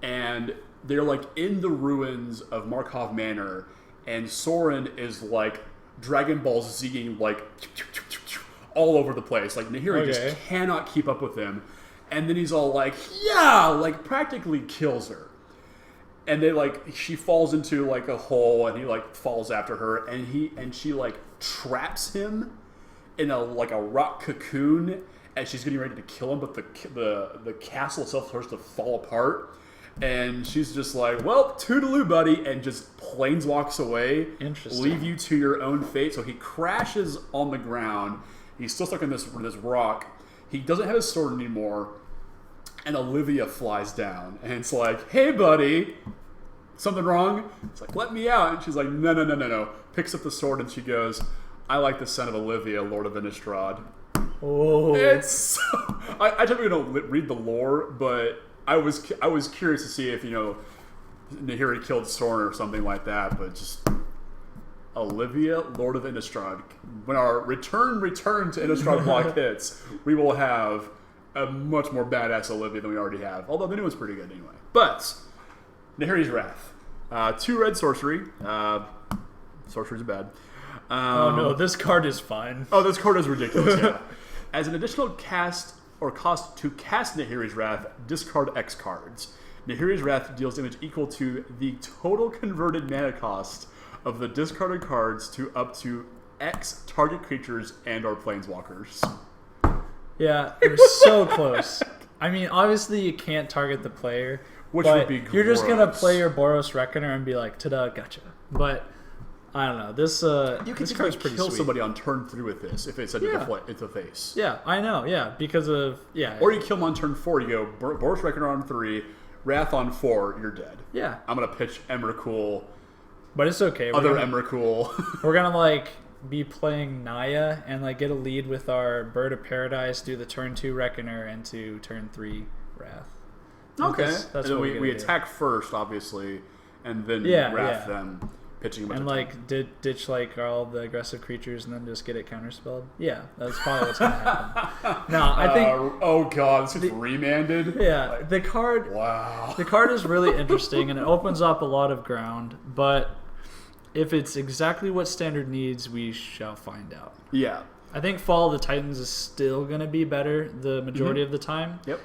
And they're in the ruins of Markov Manor, and Soren is Dragon Ball Z-ing all over the place. Nahiri just cannot keep up with him. And then he's all practically kills her. And they she falls into a hole, and he falls after her, and she traps him in a rock cocoon, and she's getting ready to kill him, but the castle itself starts to fall apart, and she's just like, well, toodaloo, buddy, and just planeswalks away. Interesting. Leave you to your own fate. So he crashes on the ground. He's still stuck in this rock. He doesn't have his sword anymore, and Olivia flies down, and it's like, hey, buddy, something wrong? It's like, let me out. And she's like, no. Picks up the sword, and she goes, I like the scent of Olivia, Lord of Innistrad. Oh. It's so, I typically don't read the lore, but I was curious to see if, Nahiri killed Sorn or something like that, but just Olivia, Lord of Innistrad. When our return to Innistrad block hits, we will have a much more badass Olivia than we already have. Although the new one's pretty good anyway. But Nahiri's Wrath. 2 red sorcery. Sorcery's bad. Oh no, this card is fine. Oh, this card is ridiculous, yeah. As an additional cast or cost to cast Nahiri's Wrath, discard X cards. Nahiri's Wrath deals damage equal to the total converted mana cost of the discarded cards to up to X target creatures and or planeswalkers. Yeah, it was so close. I mean, obviously you can't target the player, which but would be gross. You're just gonna play your Boros Reckoner and be like, ta-da, gotcha. But I don't know. This you can this card's pretty kill sweet. somebody on turn 3 with this if it's into face. Yeah, I know. Yeah, because of Or you kill them on turn 4. You go Boros Reckoner on 3, Wrath on 4. You're dead. Yeah, I'm gonna pitch Emrakul. But it's okay. Emrakul. We're gonna be playing Naya and get a lead with our Bird of Paradise, do the turn 2 Reckoner into turn 3 Wrath. Okay. That's and what we attack first, obviously, and then Wrath them, pitching them. And ditch all the aggressive creatures and then just get it counterspelled. Yeah, that's probably what's gonna happen. No, I think. Oh god, this is remanded. Yeah, the card. Wow. The card is really interesting and it opens up a lot of ground, but if it's exactly what Standard needs, we shall find out. Yeah. I think Fall of the Titans is still going to be better the majority of the time. Yep.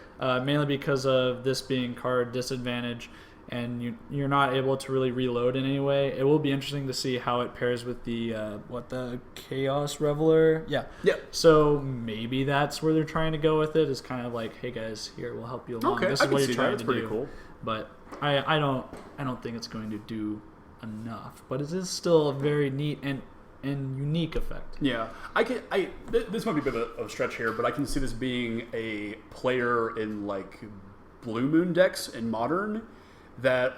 Mainly because of this being card disadvantage, and you're not able to really reload in any way. It will be interesting to see how it pairs with the Chaos Reveler. Yeah. Yep. So maybe that's where they're trying to go with it. Is kind of like, hey guys, here, we'll help you along. Okay, this I is can what see you're trying that. That's to pretty do. Cool. But I don't think it's going to do enough. But it is still a very neat and unique effect. Yeah, this might be a bit of a stretch here, but I can see this being a player in Blue Moon decks in Modern that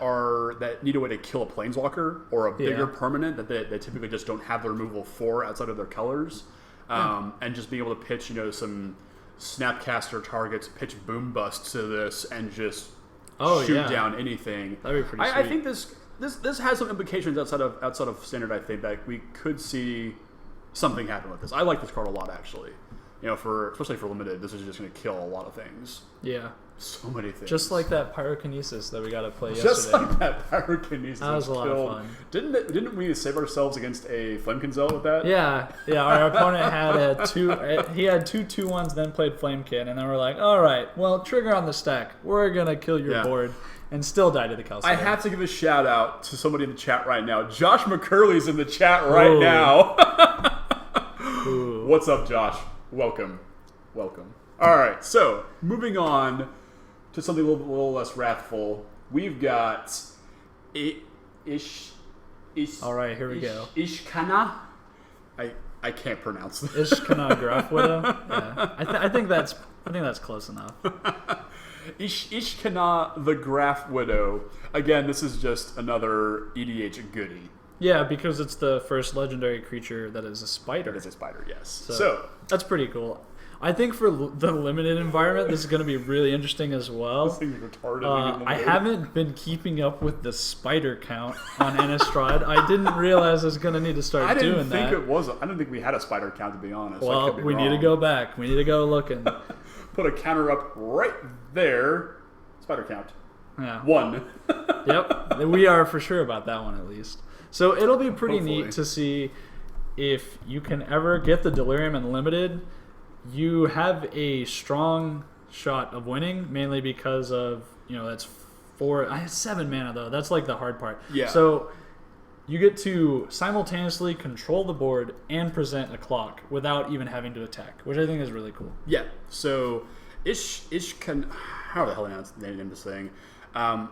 need a way to kill a planeswalker or a bigger permanent that they typically just don't have the removal for outside of their colors, and just being able to pitch some Snapcaster targets, pitch Boom Bust to this, and just shoot down anything. That'd be pretty sweet. I think this has some implications outside of Standard. I think that we could see something happen with this. I like this card a lot, actually. Especially for limited, this is just going to kill a lot of things. Yeah, so many things. Just like that Pyrokinesis that we got to play yesterday. Just like that Pyrokinesis. That was a lot of fun. Didn't we save ourselves against a Flamekinzel with that? Yeah. Our opponent had he had 2/2/1s, then played Flamekin, and then we're like, all right, well, trigger on the stack. We're gonna kill your board. And still died to the Calcite. I have to give a shout out to somebody in the chat right now. Josh McCurley's in the chat right now. What's up, Josh? Welcome. All right, so moving on to something a little less wrathful. We've got All right, here we go. Ishkana. I can't pronounce this. Ishkana Graf Widow. Yeah, I think that's close enough. Ishkana the Graf Widow. Again, this is just another EDH goodie. Yeah, because it's the first legendary creature that is a spider. It is a spider, yes. So that's pretty cool. I think for the limited environment, this is going to be really interesting as well. This thing's retarded. I haven't been keeping up with the spider count on Innistrad. I didn't realize I was going to need to start doing that. I didn't think we had a spider count, to be honest. Well, we need to go back. We need to go looking. Put a counter up right there. Spider count. Yeah. 1. Yep. We are for sure about that one, at least. So it'll be pretty neat to see if you can ever get the Delirium Unlimited. You have a strong shot of winning, mainly because of, that's 7 mana, though. That's the hard part. Yeah. So you get to simultaneously control the board and present a clock without even having to attack, which I think is really cool. Yeah. So how the hell do I name this thing?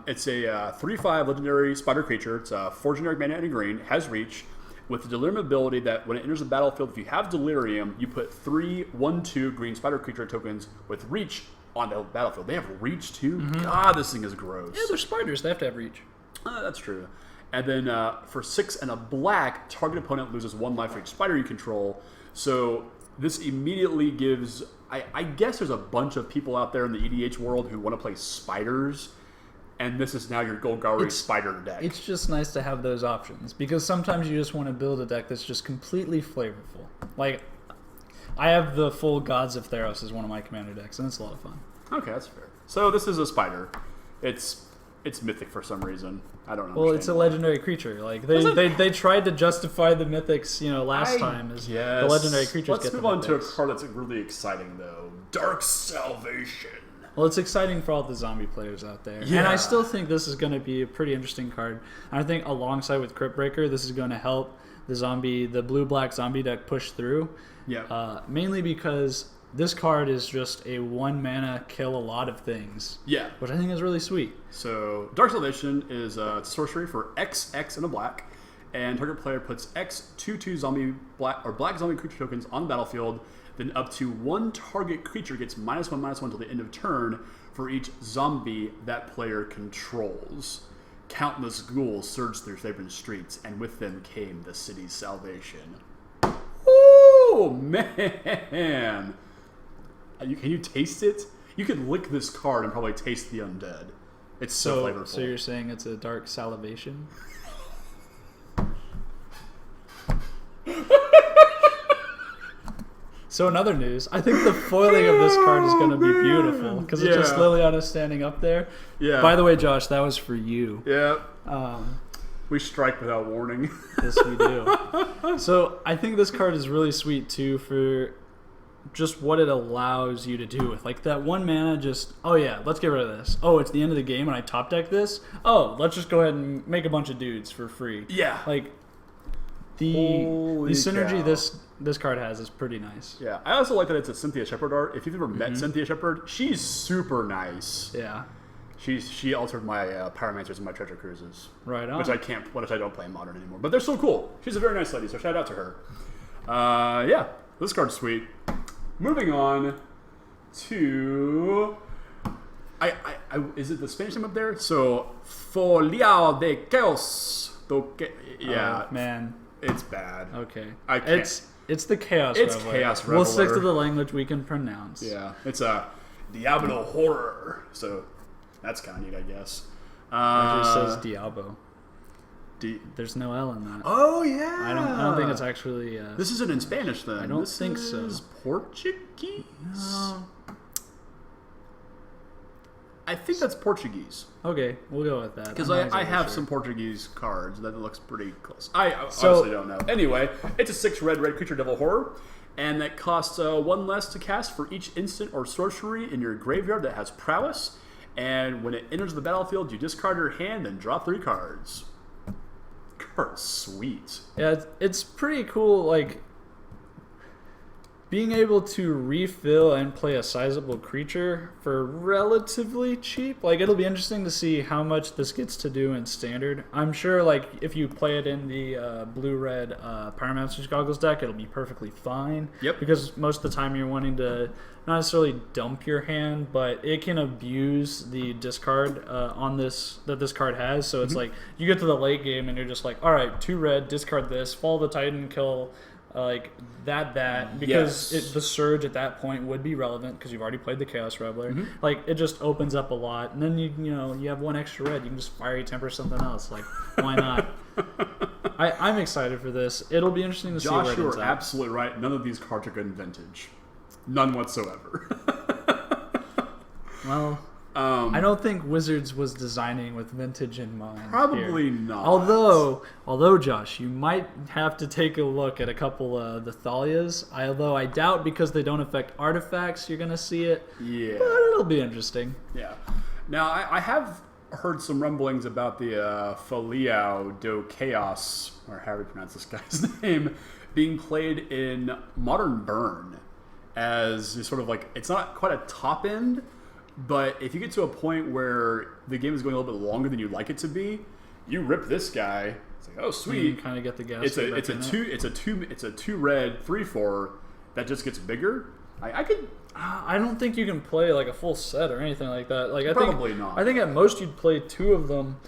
It's a 3/5 legendary spider creature. It's a 4 generic mana and a green. Has reach with the delirium ability that when it enters the battlefield, if you have delirium, you put 3 1/2 green spider creature tokens with reach on the battlefield. They have reach too. God, this thing is gross. Yeah, they're spiders. They have to have reach. That's true. And then for 6 and a black, target opponent loses 1 life for each spider you control. So this immediately gives. I guess there's a bunch of people out there in the EDH world who want to play spiders. And this is now your Golgari spider deck. It's just nice to have those options because sometimes you just want to build a deck that's just completely flavorful. Like, I have the full Gods of Theros as one of my commander decks, and it's a lot of fun. Okay, that's fair. So this is a spider. It's mythic for some reason. I don't know. Well, it's a legendary creature. Like they tried to justify the mythics, last time as the legendary creatures. Let's move on to a card that's really exciting though. Dark Salvation. Well, it's exciting for all the zombie players out there. Yeah. And I still think this is going to be a pretty interesting card. I think alongside with Crypt Breaker, this is going to help the blue-black zombie deck push through. Yeah. Mainly because this card is just a 1 mana kill a lot of things. Yeah. Which I think is really sweet. So Dark Salvation is a sorcery for X and a black. And target player puts X 2/2 zombie black zombie creature tokens on the battlefield. Then up to 1 target creature gets -1/-1 until the end of turn for each zombie that player controls. Countless ghouls surged through Sabrin streets, and with them came the city's salvation. Oh man! Can you taste it? You could lick this card and probably taste the undead. It's so flavorful. So you're saying it's a dark salivation? So in other news, I think the foiling of this card is going to be beautiful because it's just Liliana standing up there. Yeah. By the way, Josh, that was for you. Yeah. We strike without warning. Yes, we do. So I think this card is really sweet too for just what it allows you to do with like that 1 mana. Just let's get rid of this. Oh, it's the end of the game and I top deck this. Oh, let's just go ahead and make a bunch of dudes for free. Yeah. Like the synergy this card has is pretty nice. Yeah, I also like that it's a Cynthia Shepherd art. If you've ever met Cynthia Shepherd, she's super nice. Yeah. She altered my Pyromancers and my Treasure Cruises. Right on. Which I don't play in Modern anymore. But they're so cool. She's a very nice lady, so shout out to her. This card's sweet. Moving on to... is it the Spanish name up there? So, Folia de Chaos. Yeah. Oh, man. It's bad. Okay. I can't. It's the Chaos It's Reveler. Chaos Reveler. We'll stick to the language we can pronounce. Yeah. It's a Diablo horror. So that's kind of neat, I guess. It just says Diablo. There's no L in that. Oh, yeah. I don't think it's actually... this isn't in Spanish, then. I don't think so. This is Portuguese? No. I think that's Portuguese. Okay, we'll go with that. Because I have some Portuguese cards that looks pretty close. I honestly don't know. Anyway, it's a 6 red creature devil horror, and that costs 1 less to cast for each instant or sorcery in your graveyard that has prowess. And when it enters the battlefield, you discard your hand and draw 3 cards. Card's sweet. Yeah, it's pretty cool. Like being able to refill and play a sizable creature for relatively cheap. Like, it'll be interesting to see how much this gets to do in Standard. I'm sure, like, if you play it in the blue-red Pyromancer's Goggles deck, it'll be perfectly fine. Yep. Because most of the time you're wanting to not necessarily dump your hand, but it can abuse the discard that this card has. So it's like, you get to the late game and you're just like, all right, 2 red, discard this, follow the Titan, kill... because the surge at that point would be relevant because you've already played the Chaos Reveler. Like, it just opens up a lot, and then you have 1 extra red. You can just Fiery Temper something else. Like, why not? I'm excited for this. It'll be interesting to see where it ends up. Josh, you are absolutely right. None of these cards are good in Vintage. None whatsoever. Well, I don't think Wizards was designing with Vintage in mind. Probably not. Although, Josh, you might have to take a look at a couple of the Thalias. Although I doubt, because they don't affect artifacts, you're going to see it. Yeah. But it'll be interesting. Yeah. Now, I have heard some rumblings about the Foliao do Chaos, or however you pronounce this guy's name, being played in Modern Burn as sort of like, it's not quite a top end, but if you get to a point where the game is going a little bit longer than you'd like it to be, you rip this guy. It's like, oh sweet, you kind of get the gas. It's a two red 3/4 that just gets bigger. I could. I don't think you can play like a full set or anything like that. Like Probably not. I think at most you'd play 2 of them,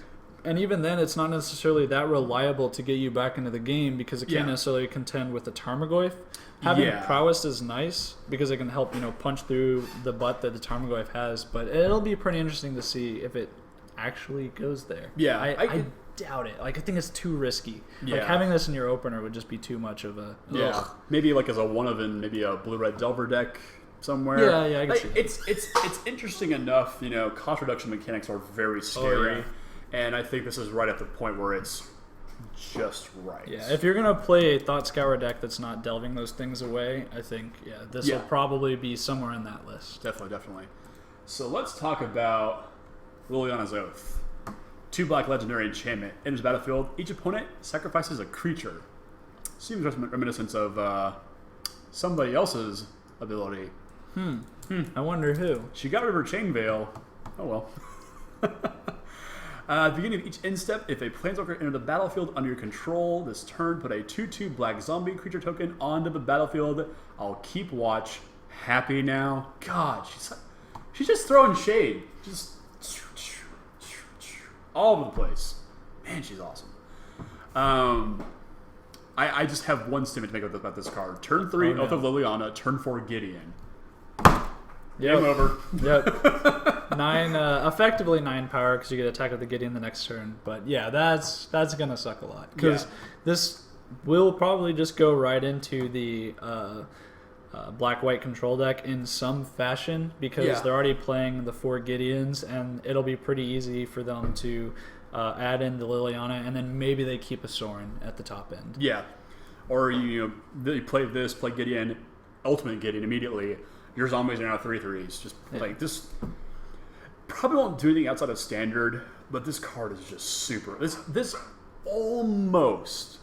and even then, it's not necessarily that reliable to get you back into the game because it can't necessarily contend with the Tarmogoyf. Having prowess is nice because it can help punch through the butt that the Tarmogoyf has, but it'll be pretty interesting to see if it actually goes there. Yeah, I doubt it. Like I think it's too risky. Yeah. Like having this in your opener would just be too much of a. Yeah, maybe like as a one of in maybe a blue-red Delver deck somewhere. Yeah, I can see that. It's interesting enough. Cost reduction mechanics are very scary, and I think this is right at the point where it's just right. Yeah, if you're gonna play a Thought Scour deck that's not delving those things away, I think this will probably be somewhere in that list. Definitely. So let's talk about Liliana's Oath. 2 black legendary enchantment enters battlefield. Each opponent sacrifices a creature. Seems reminiscent of somebody else's ability. I wonder who. She got rid of her Chain Veil. Oh well. At the beginning of each end step, if a planeswalker entered the battlefield under your control this turn, put a 2/2 black zombie creature token onto the battlefield. I'll keep watch. Happy now? God, she's just throwing shade. Just all over the place. Man, she's awesome. I just have one statement to make about this card. Turn 3, Oath of Liliana. Turn 4, Gideon. Game over. Yep. 9, effectively 9 power because you get attack with the Gideon the next turn. But yeah, that's gonna suck a lot because this will probably just go right into the black-white control deck in some fashion because they're already playing the 4 Gideons and it'll be pretty easy for them to add in the Liliana and then maybe they keep a Sorin at the top end. Yeah, or they play Gideon, Ultimate Gideon immediately. Your zombies are now 3/3s. Just like this, probably won't do anything outside of standard, but this card is just super. This almost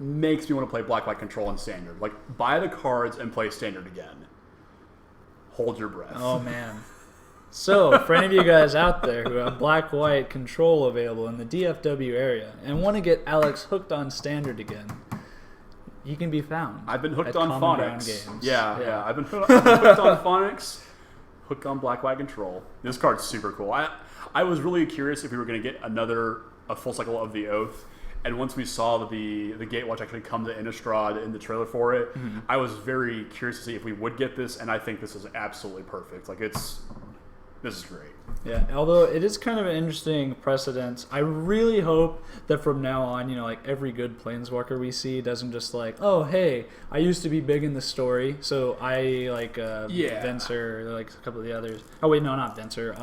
makes me want to play black-white control in standard. Like buy the cards and play standard again. Hold your breath. Oh man. So, for any of you guys out there who have black-white control available in the DFW area and want to get Alex hooked on standard again, you can be found. I've been hooked on Phonics. Games. Yeah. I've been hooked on Phonics, hooked on black-white control. This card's super cool. I was really curious if we were going to get a full cycle of the Oath. And once we saw the Gatewatch actually come to Innistrad in the trailer for it, I was very curious to see if we would get this, and I think this is absolutely perfect. Like this is great. Yeah, although it is kind of an interesting precedent. I really hope that from now on, like every good Planeswalker we see doesn't just like, oh hey, I used to be big in the story, so I like Venser, or like a couple of the others. Oh wait, no, not Venser.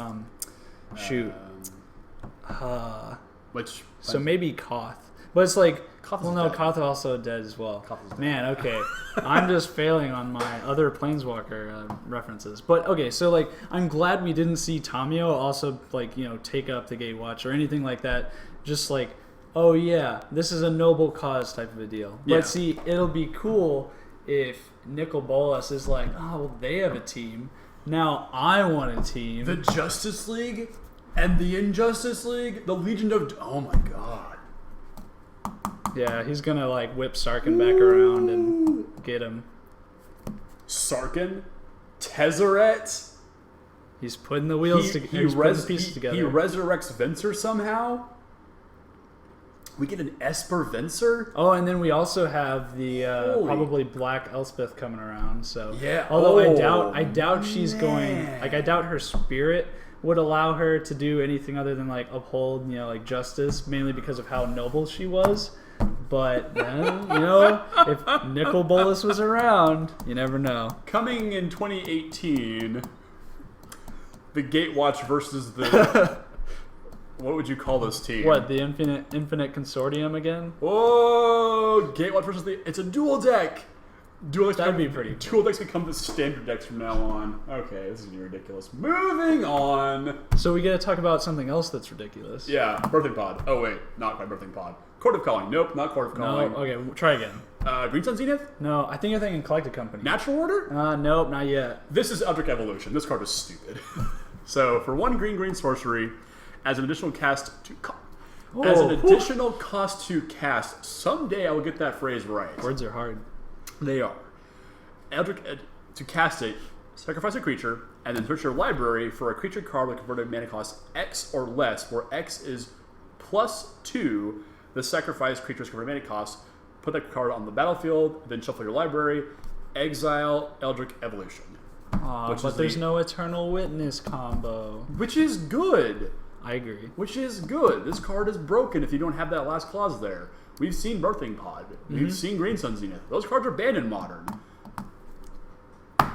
Which so maybe Koth. But it's like, Koth Koth is also dead as well. Man, okay. I'm just failing on my other Planeswalker references. But, okay, so, like, I'm glad we didn't see Tamiyo also, like, take up the Gatewatch or anything like that. Just like, oh, yeah, this is a noble cause type of a deal. Yeah. But, see, it'll be cool if Nicol Bolas is like, oh, well, they have a team. Now I want a team. The Justice League and the Injustice League, the Legion of... Oh, my God. Yeah, he's gonna like whip Sarkin back around and get him. Sarkin? Tezzeret? He's putting the wheels together. He's putting the pieces together. He resurrects Venser somehow? We get an Esper Venser? Oh, and then we also have the probably Black Elspeth coming around. So yeah. Although I doubt she's going. Like I doubt her spirit would allow her to do anything other than like uphold like justice, mainly because of how noble she was. But then, if Nicol Bolas was around, you never know. Coming in 2018, the Gatewatch versus the... what would you call this team? What, the Infinite Consortium again? Oh, Gatewatch versus the... It's a dual deck. That'd be pretty cool. Dual decks become the standard decks from now on. Okay, this is getting ridiculous. Moving on. So we get to talk about something else that's ridiculous. Yeah, Birthing Pod. Oh wait, not quite Birthing Pod. Court of Calling. Nope, not Court of Calling. No, okay, try again. Green Sun Zenith? No, I think you're thinking Collected Company. Natural Order? Nope, not yet. This is Eldritch Evolution. This card is stupid. So for 1 green sorcery, as an additional cost to cast, someday I will get that phrase right. Words are hard. They are. Eldritch, to cast it, sacrifice a creature, and then search your library for a creature card with converted mana cost X or less, where X is +2 the sacrifice creature's converted mana cost. Put that card on the battlefield, then shuffle your library, exile Eldritch Evolution. But there's no Eternal Witness combo. Which is good. I agree. Which is good. This card is broken if you don't have that last clause there. We've seen Birthing Pod. We've seen Green Sun Zenith. Those cards are banned in Modern.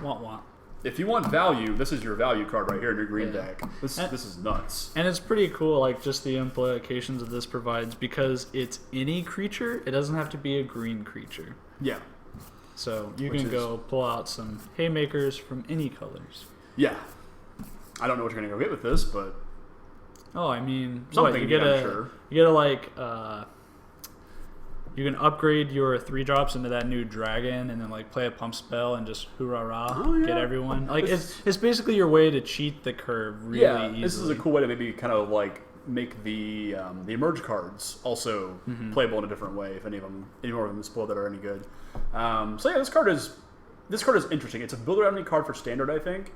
Want. If you want value, this is your value card right here in your green deck. This is nuts. And it's pretty cool, like, just the implications of this provides, because it's any creature. It doesn't have to be a green creature. Yeah. So you can go pull out some haymakers from any colors. Yeah. I don't know what you're going to go get with this, but... Oh, I mean, something, you get sure. You get like... you can upgrade your 3-drops into that new dragon, and then like play a pump spell and just hoorah get everyone. Like it's basically your way to cheat the curve really easily. This is a cool way to maybe kind of like make the emerge cards also playable in a different way. If any more of them spoiled that are any good. So yeah, this card is interesting. It's a builder enemy card for standard, I think,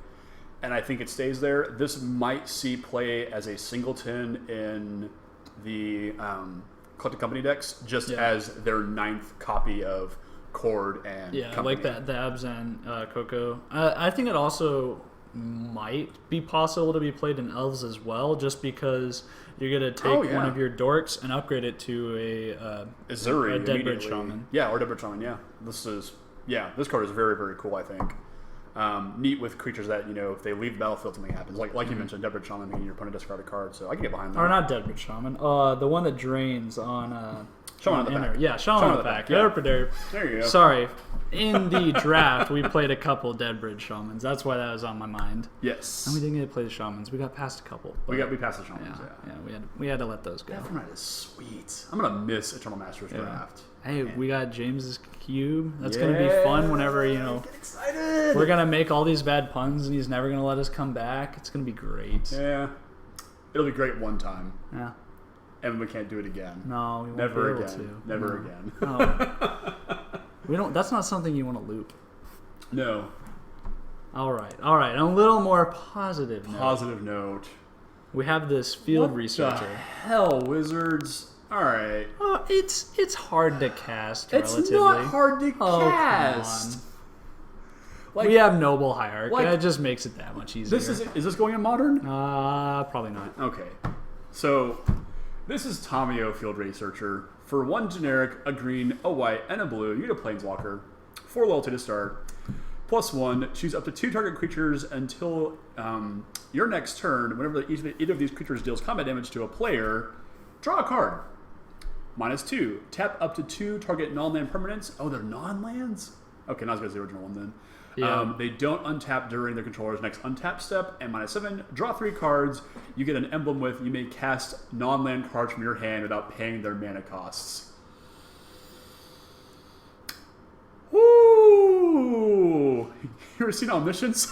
and I think it stays there. This might see play as a singleton in the Collected Company decks, just as their 9th copy of Cord and Company. Like the Abs and Coco. I think it also might be possible to be played in Elves as well, just because you're going to take one of your dorks and upgrade it to a Deadbridge Shaman. Yeah, or Deadbridge Shaman, yeah. This card is very, very cool, I think. Neat with creatures that, if they leave the battlefield, something happens. Like you mentioned, Deadbridge Shaman, making your opponent discard a card, so I can get behind that. Or not Deadbridge Shaman, the one that drains on... Shaman on the back. Yeah, Shaman on the back. Yeah. There you go. Sorry. In the draft, we played a couple Deadbridge Shamans. That's why that was on my mind. Yes. And we didn't get to play the Shamans. We got past a couple. We passed the Shamans, we had to let those go. That format is sweet. I'm going to miss Eternal Masters draft. Hey, we got James's Cube. That's going to be fun whenever, Get excited! We're going to make all these bad puns and he's never going to let us come back. It's going to be great. Yeah. It'll be great one time. Yeah. And we can't do it again. No, we won't Never be able again. to. Never again. No. We don't. That's not something you want to loop. No. All right. On a little more positive note. We have this field researcher. The hell, Wizards. All right. It's hard to cast. It's not hard to cast. Come on. We have noble hierarchy. That just makes it that much easier. Is this going in Modern? Probably not. Okay. So this is Tamiyo Field Researcher. For 1 generic, a green, a white, and a blue, you get a Planeswalker. 4 loyalty to start. +1, choose up to 2 target creatures until your next turn. Whenever either of these creatures deals combat damage to a player, draw a card. -2, tap up to 2 target non-land permanents. Oh, they're non-lands? Okay, not as good as the original one then. Yeah. They don't untap during their controller's next untap step. And -7, draw 3 cards. You get an emblem with you may cast non-land cards from your hand without paying their mana costs. Woo! You ever seen Omniscience?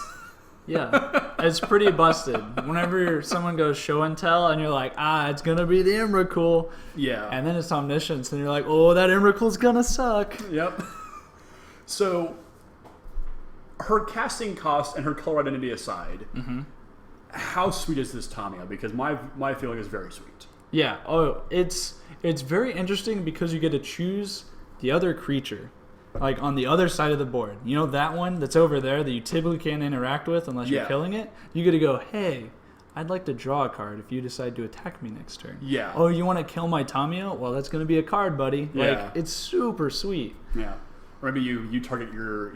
Yeah, it's pretty busted. Whenever someone goes show and tell, and you're like, it's gonna be the Emrakul. Yeah. And then it's Omniscience, and you're like, oh, that Emrakul's gonna suck. Yep. So, her casting cost and her color identity aside, how sweet is this Tamiyo? Because my feeling is very sweet. Yeah. Oh, it's very interesting because you get to choose the other creature, like on the other side of the board. You know that one that's over there that you typically can't interact with unless you're killing it? You get to go, hey, I'd like to draw a card if you decide to attack me next turn. Yeah. Oh, you want to kill my Tamiyo? Well, that's going to be a card, buddy. Yeah. Like, it's super sweet. Yeah. Or maybe you target your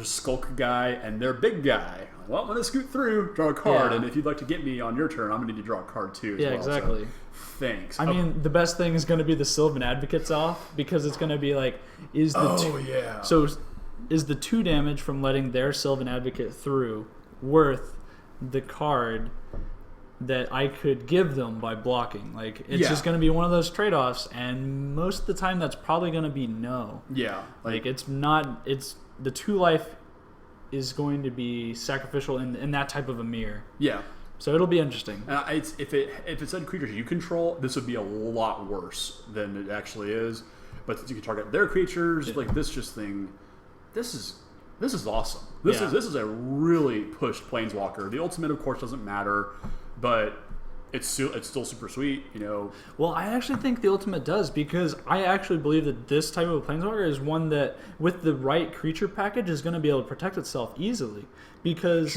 skulk guy and their big guy. Well, I'm going to scoot through, draw a card, and if you'd like to get me on your turn, I'm going to need to draw a card too. Yeah, exactly. So, thanks. I mean, the best thing is going to be the Sylvan Advocates off because it's going to be like, So is the 2 damage from letting their Sylvan Advocate through worth the card that I could give them by blocking? Like, it's just going to be one of those trade-offs, and most of the time that's probably going to be no. Yeah. Like, it's not... It's... The 2 life is going to be sacrificial in that type of a mirror. Yeah. So it'll be interesting. If it said creatures you control, this would be a lot worse than it actually is. But since you can target their creatures, like this thing, this is awesome. This is a really pushed Planeswalker. The ultimate, of course, doesn't matter, but it's still super sweet, you know. Well, I actually think the ultimate does, because I actually believe that this type of Planeswalker is one that, with the right creature package, is going to be able to protect itself easily. Because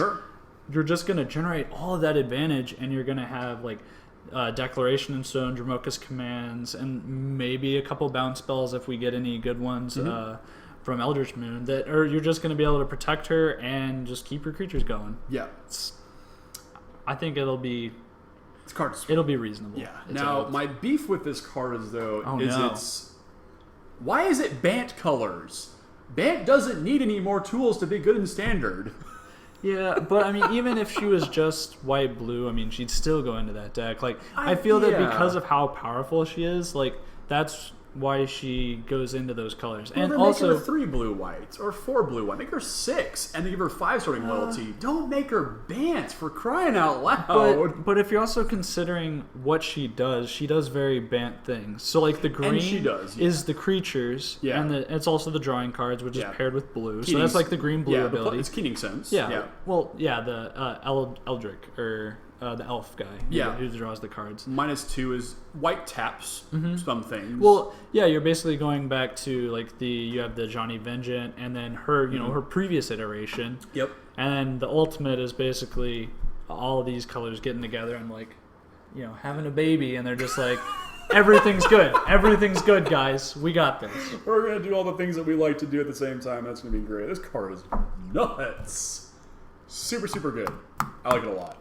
you're just going to generate all of that advantage, and you're going to have, like, Declaration in Stone, Dromoka's Commands, and maybe a couple bounce spells if we get any good ones from Eldritch Moon, or you're just going to be able to protect her and just keep your creatures going. Yeah. I think it'll be... It'll be reasonable. Yeah. Now, my beef with this card is why is it Bant colors? Bant doesn't need any more tools to be good in Standard. Yeah, but I mean, even if she was just white-blue, I mean, she'd still go into that deck. Like, I feel that because of how powerful she is, like, that's why she goes into those colors. Well, and then also, make her 3 blue whites or 4 blue white. Make her 6 and then give her 5 sorting loyalty. Don't make her Bant, for crying out loud. But if you're also considering what she does very Bant things. So like the green is the creatures, and it's also the drawing cards, which is paired with blue. So that's like the green-blue ability. It's Keening Sense. Yeah. Well, the Eldritch, or the elf guy who draws the cards. -2 is white taps some things. Well, yeah, you're basically going back to like you have the Johnny Vengeant, and then her, her previous iteration. Yep. And then the ultimate is basically all of these colors getting together and like, having a baby, and they're just like, everything's good, guys. We got this. We're gonna do all the things that we like to do at the same time. That's gonna be great. This card is nuts. Super, super good. I like it a lot.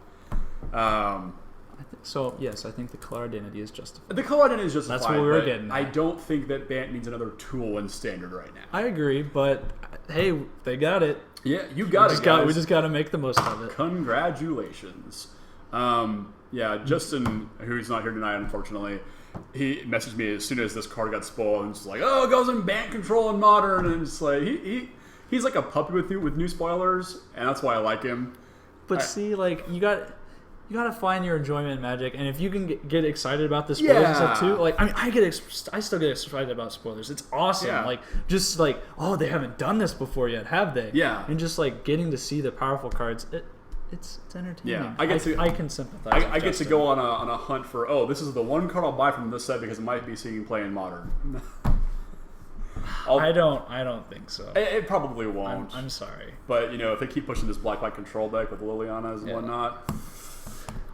Yes, I think the color identity is justified. The color identity is justified. That's what we were getting at. I don't think that Bant needs another tool in Standard right now. I agree, but hey, they got it. Yeah, you got it, guys. We just got to make the most of it. Congratulations. Justin, who's not here tonight, unfortunately, he messaged me as soon as this card got spoiled, and just like, oh, it goes in Bant control in Modern, and it's like he's like a puppy with new spoilers, and that's why I like him. But see, like you got to find your enjoyment in Magic, and if you can get excited about the spoilers and stuff too, like I mean, I still get excited about spoilers. It's awesome. Yeah. Like just like, oh, they haven't done this before yet, have they? Yeah. And just like getting to see the powerful cards, it's entertaining. Yeah, I can sympathize. I get to go on a hunt for this is the one card I'll buy from this set because it might be seeing play in Modern. I don't think so. It probably won't. I'm sorry, but if they keep pushing this black-white control deck with Lilianas and whatnot,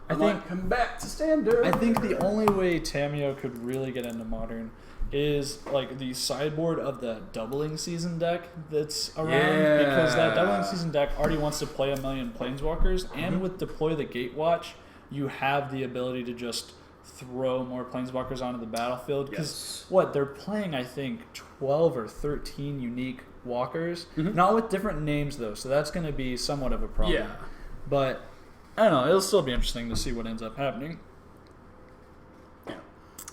I think come back to Standard. I think the only way Tamiyo could really get into Modern is like the sideboard of the Doubling Season deck that's around, because that Doubling Season deck already wants to play 1 million Planeswalkers, and with Deploy the Gatewatch, you have the ability to just throw more Planeswalkers onto the battlefield, because they're playing, I think, 12 or 13 unique walkers, not with different names though, so that's going to be somewhat of a problem. But I don't know, it'll still be interesting to see what ends up happening.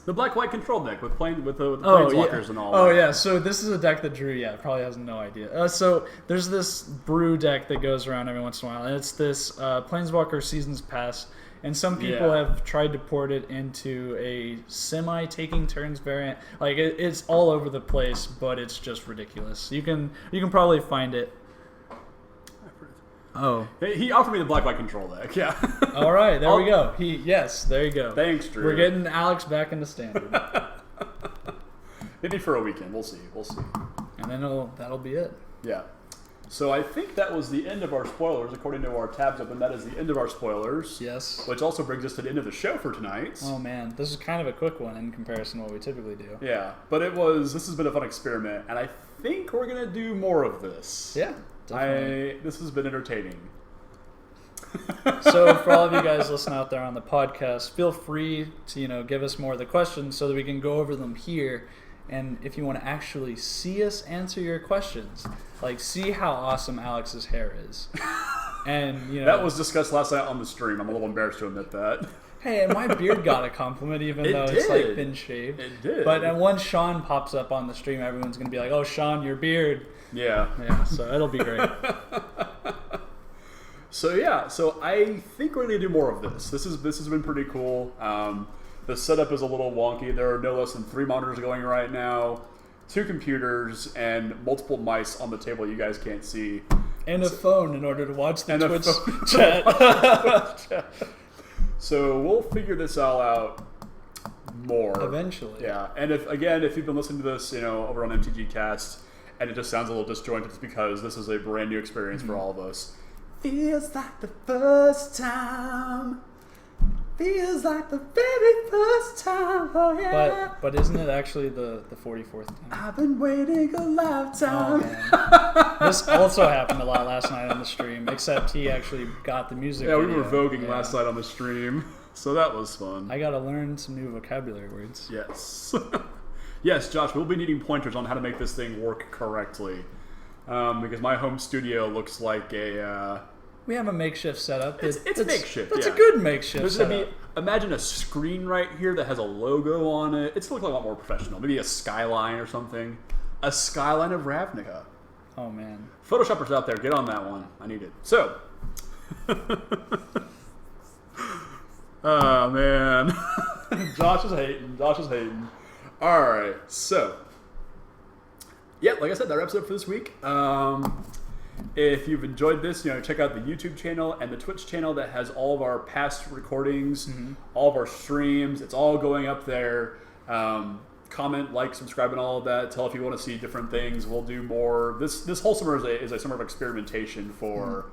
The black-white control deck with Planeswalkers and all that. Oh, yeah. So this is a deck that Drew, probably has no idea. So there's this brew deck that goes around every once in a while, and it's this Planeswalker Seasons Pass, and some people have tried to port it into a semi-taking turns variant. Like, it's all over the place, but it's just ridiculous. You can probably find it. Oh. He offered me the black-white control deck, All right, there we go. There you go. Thanks, Drew. We're getting Alex back into Standard. Maybe for a weekend. We'll see. And then that'll be it. Yeah. So I think that was the end of our spoilers. According to our tabs open, that is the end of our spoilers. Yes. Which also brings us to the end of the show for tonight. Oh, man. This is kind of a quick one in comparison to what we typically do. Yeah. But this has been a fun experiment, and I think we're going to do more of this. Yeah. Definitely. This has been entertaining. So for all of you guys listening out there on the podcast, feel free to give us more of the questions so that we can go over them here And if you want to actually see us answer your questions, like see how awesome Alex's hair is. And that was discussed last night on the stream. I'm a little embarrassed to admit that. Hey, and my beard got a compliment even though it's like been shaved. It did. But once Sean pops up on the stream, everyone's going to be like, oh, Sean, your beard. Yeah. So it'll be great. So I think we're going to do more of this. This has been pretty cool. The setup is a little wonky. There are no less than 3 monitors going right now, 2 computers, and multiple mice on the table you guys can't see. And a phone in order to watch the Twitch chat. So we'll figure this all out more. Eventually. Yeah. And if you've been listening to this, over on MTG Cast, and it just sounds a little disjointed, it's because this is a brand new experience for all of us. Feels like the first time. Feels like the very first time. Oh yeah. But isn't it actually the 44th time? I've been waiting a lifetime. Oh, man. This also happened a lot last night on the stream, except he actually got the music. Yeah, video. we were voguing last night on the stream, so that was fun. I got to learn some new vocabulary words. Yes. Yes, Josh, we'll be needing pointers on how to make this thing work correctly. Because my home studio looks like a... We have a makeshift setup. It's makeshift, That's a good makeshift setup. Imagine a screen right here that has a logo on it. It's looking a lot more professional. Maybe a skyline or something. A skyline of Ravnica. Oh, man. Photoshoppers out there, get on that one. I need it. So. Oh, man. Josh is hating. All right, so. Yeah, like I said, that wraps it up for this week. If you've enjoyed this, check out the YouTube channel and the Twitch channel that has all of our past recordings, all of our streams. It's all going up there. Comment, like, subscribe, and all of that. Tell if you want to see different things. We'll do more. This whole summer is a summer of experimentation for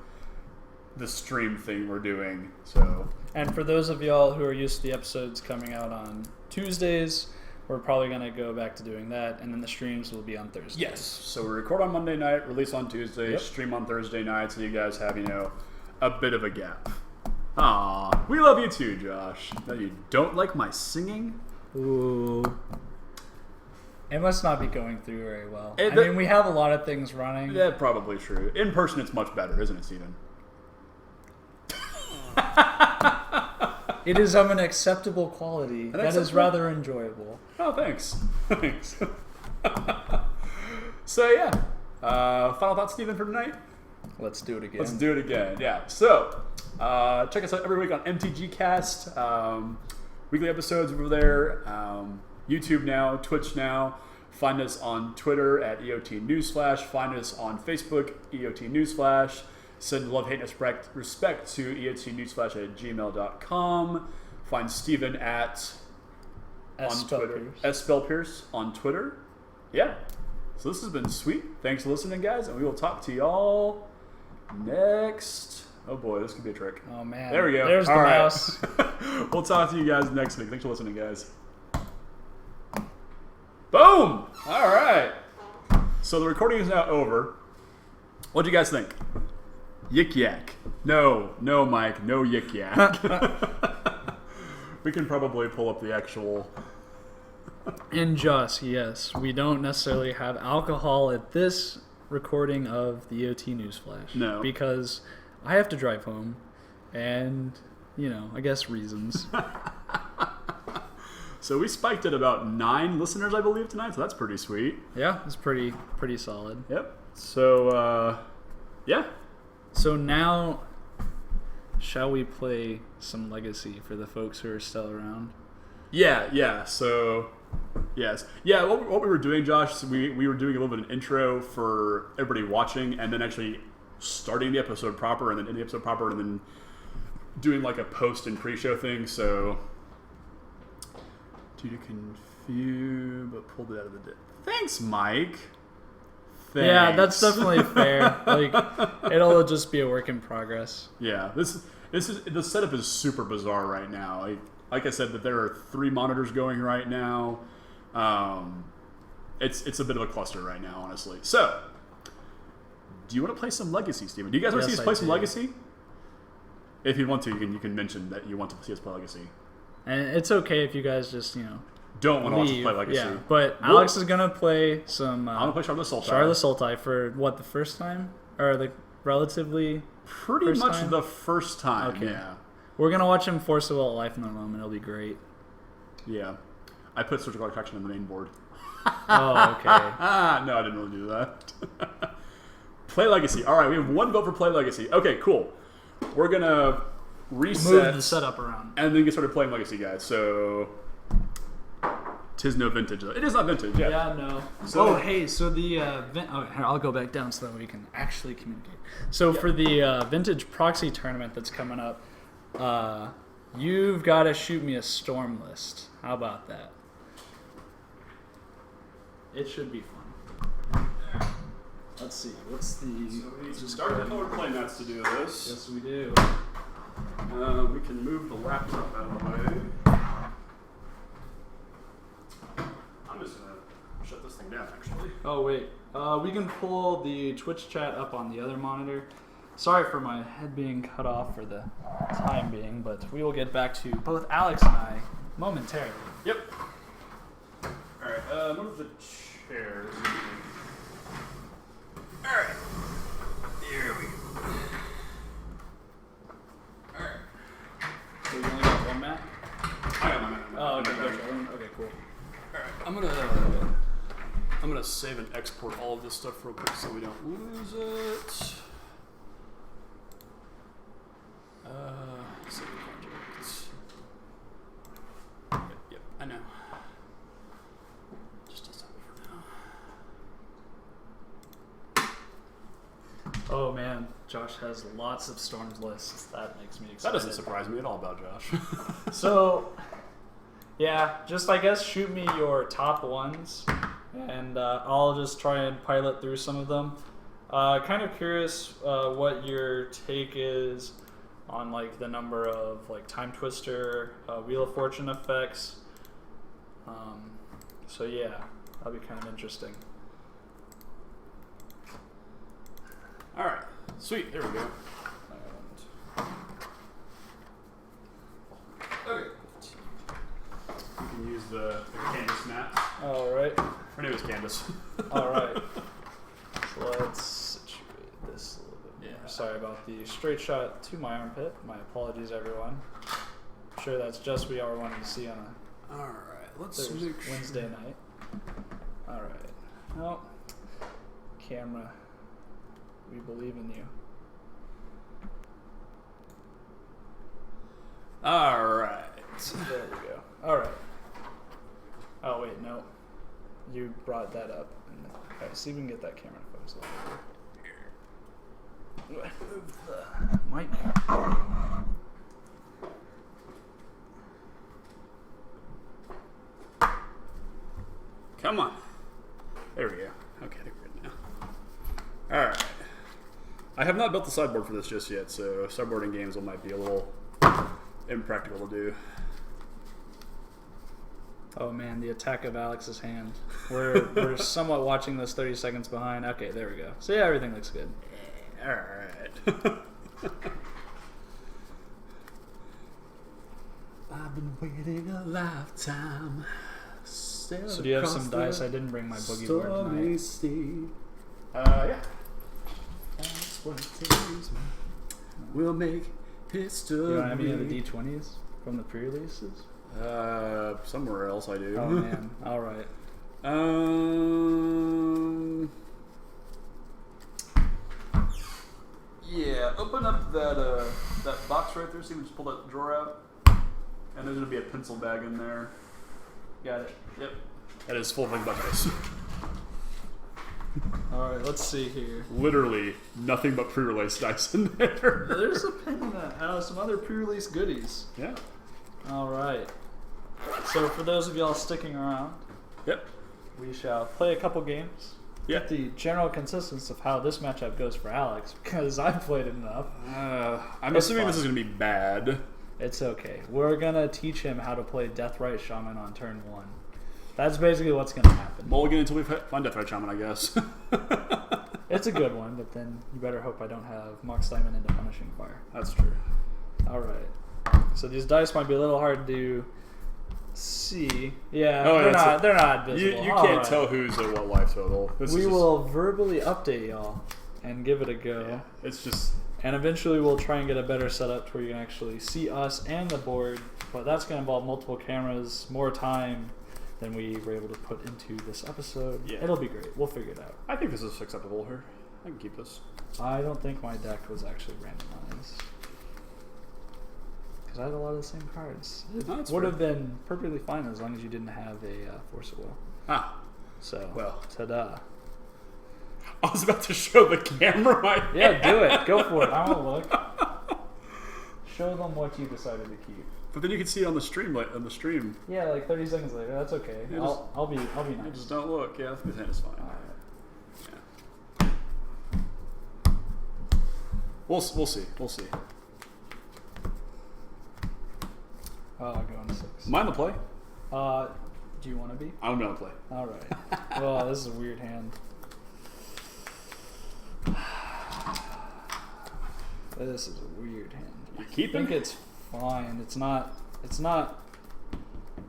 the stream thing we're doing. So, and for those of y'all who are used to the episodes coming out on Tuesdays, we're probably going to go back to doing that, and then the streams will be on Thursday. Yes. So we record on Monday night, release on Tuesday, stream on Thursday night, so you guys have, a bit of a gap. Aw, we love you too, Josh. No, you don't like my singing? Ooh. It must not be going through very well. I mean, we have a lot of things running. Yeah, probably true. In person, it's much better, isn't it, Steven? It is of an acceptable quality. That is rather enjoyable. Oh, thanks. Thanks. So, yeah. Final thoughts, Steven, for tonight? Let's do it again. Let's do it again, yeah. So, check us out every week on MTG Cast. Weekly episodes over there. YouTube now, Twitch now. Find us on Twitter at EOT Newsflash. Find us on Facebook, EOT Newsflash. Send love, hate, and respect to eotnewsflash@gmail.com. Find Steven at on Twitter. @SpellPierce on Twitter. Yeah. So this has been sweet. Thanks for listening, guys, and we will talk to y'all next. Oh boy, this could be a trick. Oh man. There we go. There's the mouse. We'll talk to you guys next week. Thanks for listening, guys. Boom! All right. So the recording is now over. What do you guys think? Yik yak. No, Mike. No yik yak. We can probably pull up the actual... And Joss, yes, we don't necessarily have alcohol at this recording of the EOT Newsflash. No. Because I have to drive home, and, I guess reasons. So we spiked at about 9 listeners, I believe, tonight, so that's pretty sweet. Yeah, it's pretty solid. Yep. So, yeah. So now, shall we play some Legacy for the folks who are still around? Yeah. So, yes. Yeah, what we were doing, Josh, we were doing a little bit of an intro for everybody watching, and then actually starting the episode proper, and then ending the episode proper, and then doing like a post and pre-show thing, so... Due to confuse, but pulled it out of the... Thanks, Mike. Thanks. Yeah, that's definitely fair. It'll just be a work in progress. Yeah, the setup is super bizarre right now. Like I said, that there are 3 monitors going right now. It's a bit of a cluster right now, honestly. So, do you want to play some Legacy, Steven? Do you guys want to see us play some Legacy? If you want to, you can mention that you want to see us play Legacy. And it's okay if you guys just, don't want to watch us play Legacy. Yeah, but Alex is gonna play some. I'm gonna play Charlotte Sultai. Charlotte Sultai for what, the first time, or the relatively pretty first much time? The first time. Okay. Yeah. We're gonna watch him force a will at life in the moment. It'll be great. Yeah. I put surgical attraction on the main board. Oh, okay. No, I didn't really do that. Play Legacy. All right, we have one vote for Play Legacy. Okay, cool. We're gonna reset, Move the setup around, and then get started playing Legacy, guys. So, tis no vintage. It is not vintage. Yeah. Yeah, no. So, hey, so the here, I'll go back down so that we can actually communicate. So for the vintage proxy tournament that's coming up, you've got to shoot me a storm list. How about that? It should be fun. Let's see. What's the? So we need to start the colored playmats to do this. Yes, we do. We can move the laptop out of the way. I'm just gonna shut this thing down, actually. Oh wait, we can pull the Twitch chat up on the other monitor. Sorry for my head being cut off for the time being, but we will get back to both Alex and I momentarily. Yep. All right. Move the chairs. All right. Here we go. All right. So you only got one map? I got my map. Oh, okay, gotcha. Okay, cool. All right. I'm gonna save and export all of this stuff real quick so we don't lose it. Save project. Yep, I know. Just does that for now. Oh man, Josh has lots of storms lists. That makes me excited. That doesn't surprise me at all about Josh. So, yeah, just I guess shoot me your top ones, and I'll just try and pilot through some of them. Kind of curious what your take is on like the number of like Time Twister, Wheel of Fortune effects. So yeah, that'll be kind of interesting. All right, sweet. There we go. Okay. You can use the Candace mat. All right. Her name is Candace. All right. So let's situate this a little bit more. Yeah. Sorry about the straight shot to my armpit. My apologies, everyone. I'm sure that's just what y'all were wanting to see on a All right, let's make sure. Wednesday night. All right. Well, camera, we believe in you. All right. There we go. All right. Oh wait, no. You brought that up. Okay, see if we can get that camera to focus a little bit. Move the mic. Come on. There we go. Okay, they're good now. All right. I have not built the sideboard for this just yet, so sideboarding games might be a little impractical to do. Oh man, the attack of Alex's hand. We're somewhat watching this 30 seconds behind. Okay, there we go. So yeah, everything looks good. All right. I've been waiting a lifetime. So do you have some dice? I didn't bring my boogie board tonight. Yeah. That's what it is. We'll make history. You don't have any of the D20s from the pre-releases? Somewhere else I do. Oh man, all right. Yeah, open up that that box right there. So you can just pull that drawer out, and there's gonna be a pencil bag in there. Got it. Yep. That is full of dice. All right, let's see here. Literally nothing but pre-release dice in there. There's a pen in that. Some other pre-release goodies. Yeah. All right. So for those of y'all sticking around, Yep. we shall play a couple games. Yeah. Get the general consistency of how this matchup goes for Alex, because I've played it enough. I'm It's assuming fine. this is gonna be bad. It's okay. We're gonna teach him how to play Deathrite Shaman on turn 1. That's basically what's gonna happen. Mulligan until we find Deathrite Shaman, I guess. It's a good one, but then you better hope I don't have Mox Diamond into Punishing Fire. That's true. All right. So these dice might be a little hard to see. Yeah, Oh, they're not visible. You can't tell who's at what life total. We will verbally update y'all and give it a go. Yeah, it's just... And eventually we'll try and get a better setup to where you can actually see us and the board, but that's going to involve multiple cameras, more time than we were able to put into this episode. Yeah. It'll be great. We'll figure it out. I think this is acceptable here. I can keep this. I don't think my deck was actually randomized. Because I had a lot of the same cards. It would have been perfectly fine as long as you didn't have a Force of Will. Ah. So, well. Ta-da. I was about to show the camera my hand. Yeah, do it. Go for it. I want to look. Show them what you decided to keep. But then you can see it on the stream, Yeah, like 30 seconds later. That's okay. Yeah, I'll be nice. Just don't look. Yeah, his hand is fine. All right. We'll see. We'll see. Oh, I'll go into 6. Mind the play? Do you want to be? I'm gonna play. All right. Oh, this is a weird hand. This is a weird hand. You keep I think it's fine. It's not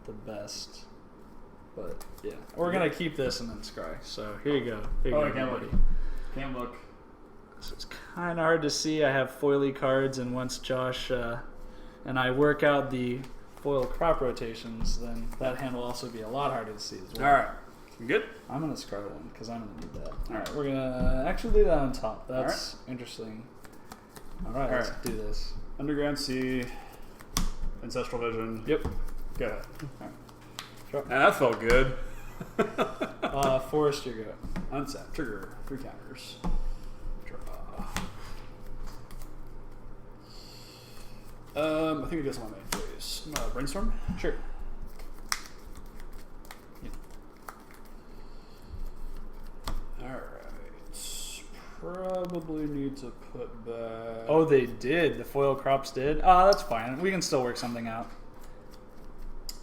the best. But yeah. We're gonna keep this and then scry. So here you go. Here you go, I can't everybody. look. Can't look. So it's kinda hard to see. I have foily cards, and once Josh and I work out the foil crop rotations, then that hand will also be a lot harder to see as well. Alright. You good? I'm gonna scry one because I'm gonna need that. Alright. We're gonna actually leave that on top. That's interesting. Alright, let's do this. Underground Sea, Ancestral Vision. Yep. Go ahead. Sure. And that felt good. Forest, your go. Unsap. Trigger. 3 counters. Draw. I think we get some on main phase. Brainstorm? Sure. Alright. Probably need to put back... Oh, they did. The foil crops did? Oh, that's fine. We can still work something out.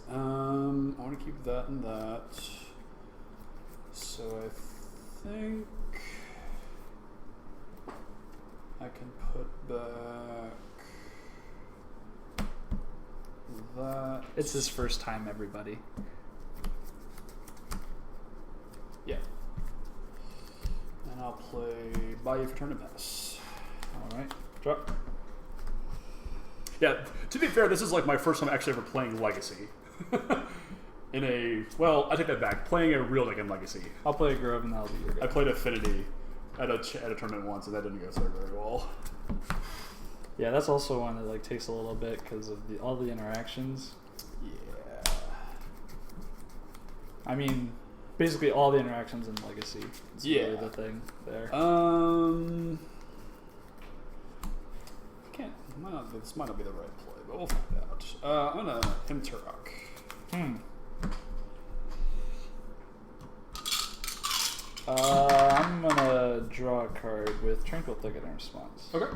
I want to keep that and that. So I think I can put back that. It's his first time, everybody. Yeah. And I'll play Bayou for turn and pass. Alright. Drop. Yeah, to be fair, this is like my first time actually ever playing Legacy. In a, well, I take that back. Playing a real deck in Legacy. I'll play a Grove and that'll be your go. I played Affinity at a tournament once, and that didn't go so very well. Yeah, that's also one that like takes a little bit because of all the interactions. Yeah. I mean, basically all the interactions in Legacy. It's really the thing there. This might not be the right play, but we'll find out. I'm gonna him Turok. I'm gonna draw a card with Tranquil Thicket in response. Okay.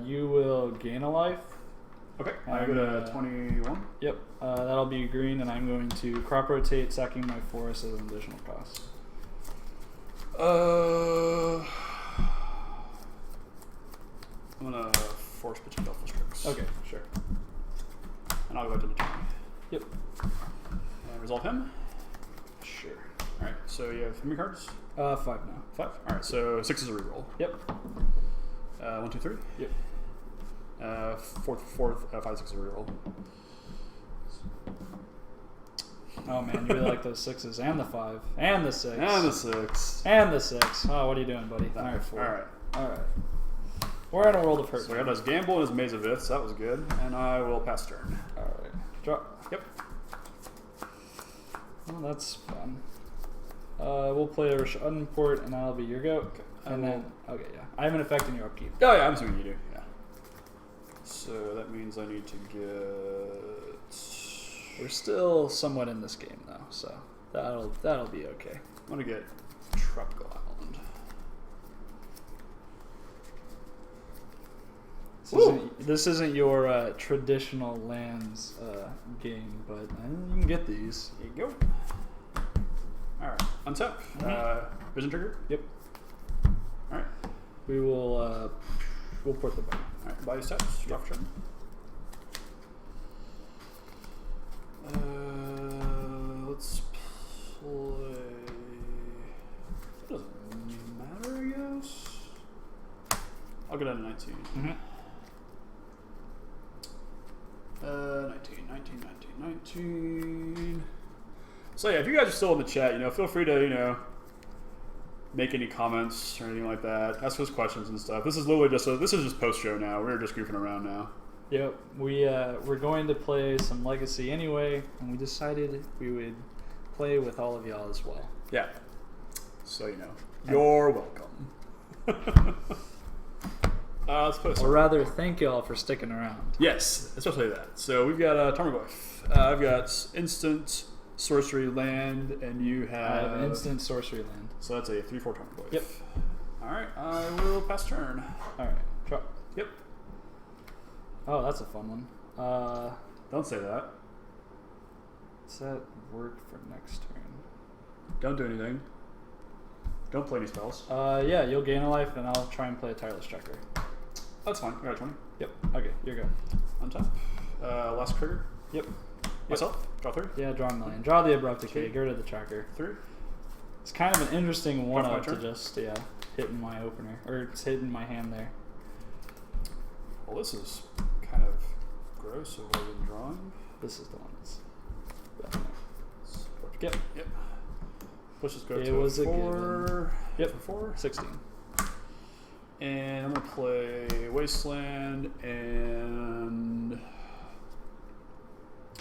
You will gain a life. Okay. I go to 21. Yep. That'll be green, and I'm going to crop rotate, sacking my forest as an additional cost. I'm gonna force pitch Delphi Strix. Okay, sure. And I'll go to the 20. Yep. And resolve him. Sure. Alright, so you have how many cards? 5 now. 5? Alright, so 6 is a reroll. Yep. 1, 2, 3? Yep. Fourth, 5, 6 is a reroll. Oh man, you really like those 6s and the 5 and the 6 and the 6 and the 6. Oh, what are you doing, buddy? Alright, 4. Alright. We're in a world of hurt. So I got his Gamble and his Maze of Iths. That was good. And I will pass turn. Alright. Drop. Yep. Well, that's fun. We'll play a Rashadun port, and that'll be your go. Okay. And then, okay, yeah. I have an effect in your upkeep. Oh, yeah, I'm assuming you do. Yeah. So that means I need to get... We're still somewhat in this game, though, so that'll be okay. I'm going to get Tropical Island. This isn't your traditional lands game, but you can get these. There you go. Alright, untap. Vision trigger? Yep. Alright. We will we'll port the button. Alright, buy your steps. Drop turn. I'll go down to 19. Mm-hmm. 19. So yeah, if you guys are still in the chat, feel free to, make any comments or anything like that. Ask us questions and stuff. This is literally just post-show now. We're just goofing around now. Yep. We're going to play some Legacy anyway, and we decided we would play with all of y'all as well. Yeah. So, you're welcome. Let's put or rather, thank y'all for sticking around. Yes, especially that. So we've got Tarmogoyf. I've got instant sorcery land, and you have... I have instant sorcery land. So that's a 3/4 Tarmogoyf. Yep. Alright, I will pass turn. Alright, drop. Yep. Oh, that's a fun one. Don't say that. Does that work for next turn? Don't do anything. Don't play any spells. Yeah, you'll gain a life, and I'll try and play a Tireless Tracker. That's fine. You got 20. Yep. Okay, you're good. Untap. Last trigger. Yep. Myself. Draw 3. Yeah, draw a million. Draw the Abrupt Decay. Get rid of the Tracker. 3. It's kind of an interesting one-up to turn? just, hit in my opener. Or it's hit in my hand there. Well, this is kind of gross of what I've been drawing. This is the one that's... Yep. Pushes go it to was 4. Yep. For 4. 16. And I'm going to play Wasteland, and I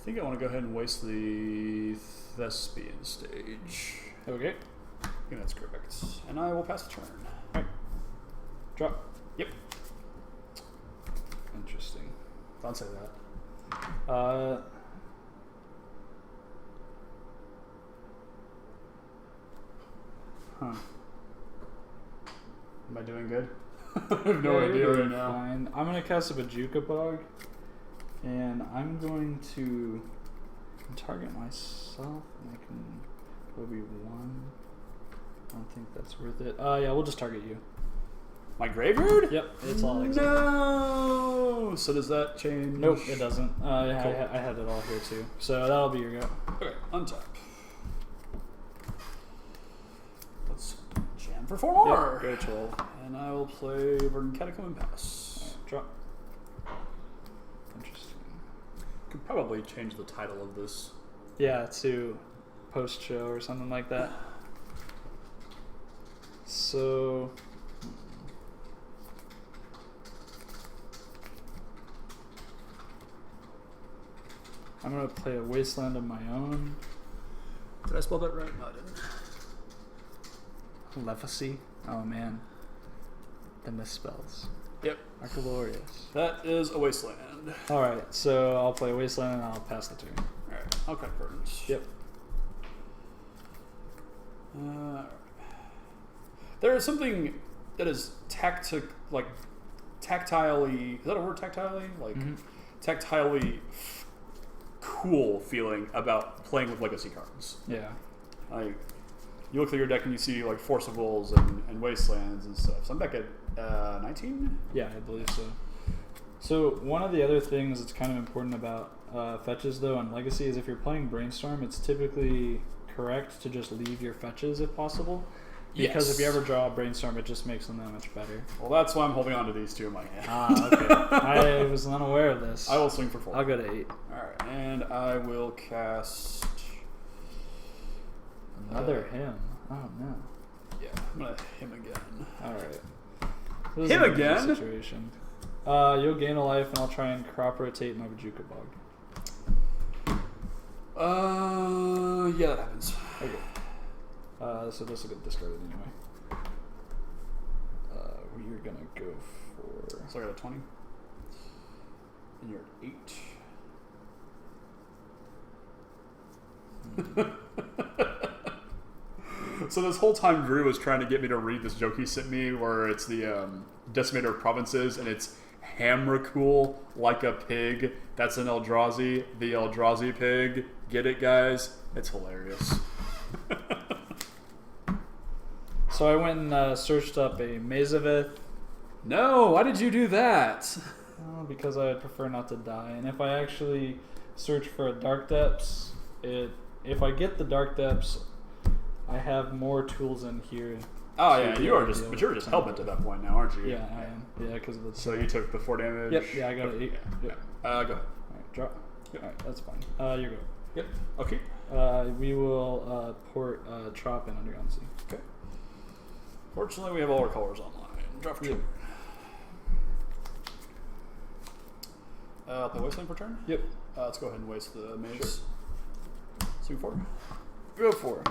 think I want to go ahead and waste the Thespian stage. Okay. I think that's correct. And I will pass the turn. Alright. Drop. Yep. Interesting. Don't say that. Huh. Am I doing good? I have no idea right now. Fine. I'm going to cast a Bajuka Bog, and I'm going to target myself, and I can probably 1. I don't think that's worth it. Yeah, we'll just target you. My graveyard? Yep, it's all exiled. No! So does that change? Nope, it doesn't. Cool. I had it all here too. So that'll be your go. Okay, untap. Let's jam for 4 more. Yep, go 12. And I will play Verdant Catacomb and pass. Right, drop. Interesting. Could probably change the title of this. Yeah, to post show or something like that. So I'm gonna play a Wasteland of my own. Did I spell that right? No, I didn't. Lefacy. Oh man, the misspells Yep. are glorious. That is a Wasteland. All right, so I'll play Wasteland and I'll pass the turn. Alright, I'll cut curtains. Yep. There is something that is tactilely, is that a word, tactilely? Tactilely cool feeling about playing with legacy cards. Yeah. Like, you look at your deck and you see like Forcibles and Wastelands and stuff. So I'm back at 19? Yeah, I believe so. So one of the other things that's kind of important about fetches though on Legacy is if you're playing Brainstorm, it's typically correct to just leave your fetches if possible. Because Yes. if you ever draw a Brainstorm, it just makes them that much better. Well, that's why I'm holding on to these two in my hand. Okay. I was unaware of this. I will swing for 4. I'll go to 8. Alright, and I will cast... Another him. Oh no. Yeah, I'm going to him again. Alright. Him again? Situation. You'll gain a life and I'll try and crop rotate my Bajuka Bog. Yeah, that happens. Okay. So this will get discarded anyway. We're gonna go for... So I got a 20. And you're at 8. So this whole time Drew was trying to get me to read this joke he sent me where it's the Decimator of Provinces and it's Hamracool like a pig. That's an Eldrazi. The Eldrazi pig. Get it, guys? It's hilarious. So I went and searched up a Mazavith. No, why did you do that? Because I would prefer not to die. And if I actually search for a Dark Depths, if I get the Dark Depths, I have more tools in here Oh yeah, you are just, but you're just hellbent at that point now, aren't you? Yeah, I am. Yeah, because of the. So you took the 4 damage. Yep. Yeah, I got an 8. Yep. Go ahead. All right, draw. Yep. All right, that's fine. You go. Yep. Okay. We will port Trop in Underground Sea. Okay. Fortunately, we have all our colors online. Drop for 2. Play Wasteland for turn? Yep. Let's go ahead and waste the maze. Sure. Swing 4. Go for.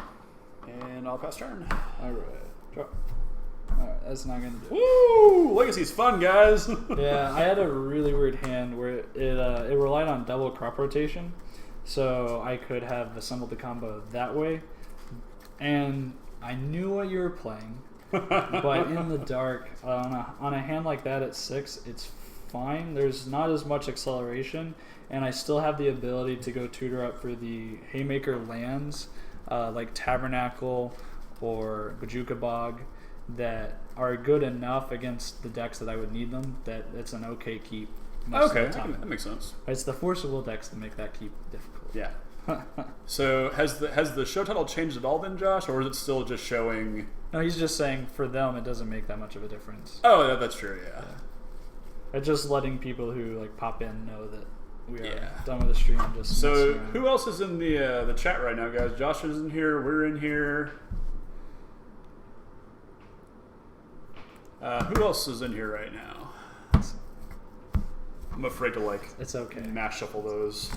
And I'll pass turn. All right. Draw. All right, that's not gonna do it. Woo! Legacy's fun, guys. Yeah, I had a really weird hand where it relied on double crop rotation, so I could have assembled the combo that way, and I knew what you were playing, but in the dark, on a hand like that at 6, it's fine. There's not as much acceleration, and I still have the ability to go tutor up for the Haymaker lands, like Tabernacle or Bajuka Bog, that are good enough against the decks that I would need them, that it's an okay keep most of the time. That makes sense. It's the Force of Will decks that make that keep difficult. Yeah. So has the show title changed at all then, Josh, or is it still just showing? No, he's just saying for them it doesn't make that much of a difference. Oh, that's true. Yeah. It's just letting people who like pop in know that we are done with the stream. Just so who else is in the chat right now, guys? Josh is in here. We're in here. Who else is in here right now? I'm afraid to it's okay. mass shuffle those.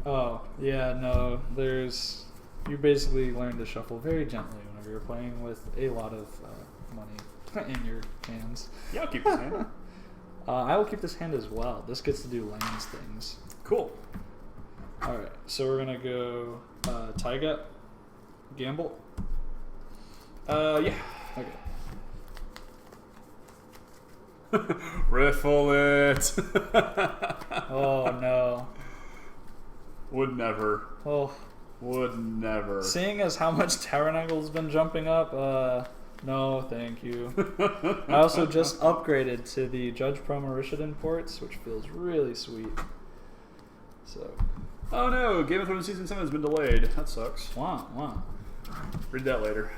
Oh yeah, no. You basically learn to shuffle very gently whenever you're playing with a lot of money in your hands. Yeah, I'll keep this hand. I will keep this hand as well. This gets to do lands things. Cool. All right, so we're gonna go Taiga, Gamble. Yeah. Okay. Riffle it. Oh no. Would never. Oh. Would never. Seeing as how much Tabernacle's been jumping up, no, thank you. I also just upgraded to the Judge Pro Mauritian ports, which feels really sweet. So. Oh no, Game of Thrones Season 7 has been delayed. That sucks. Wow. Read that later.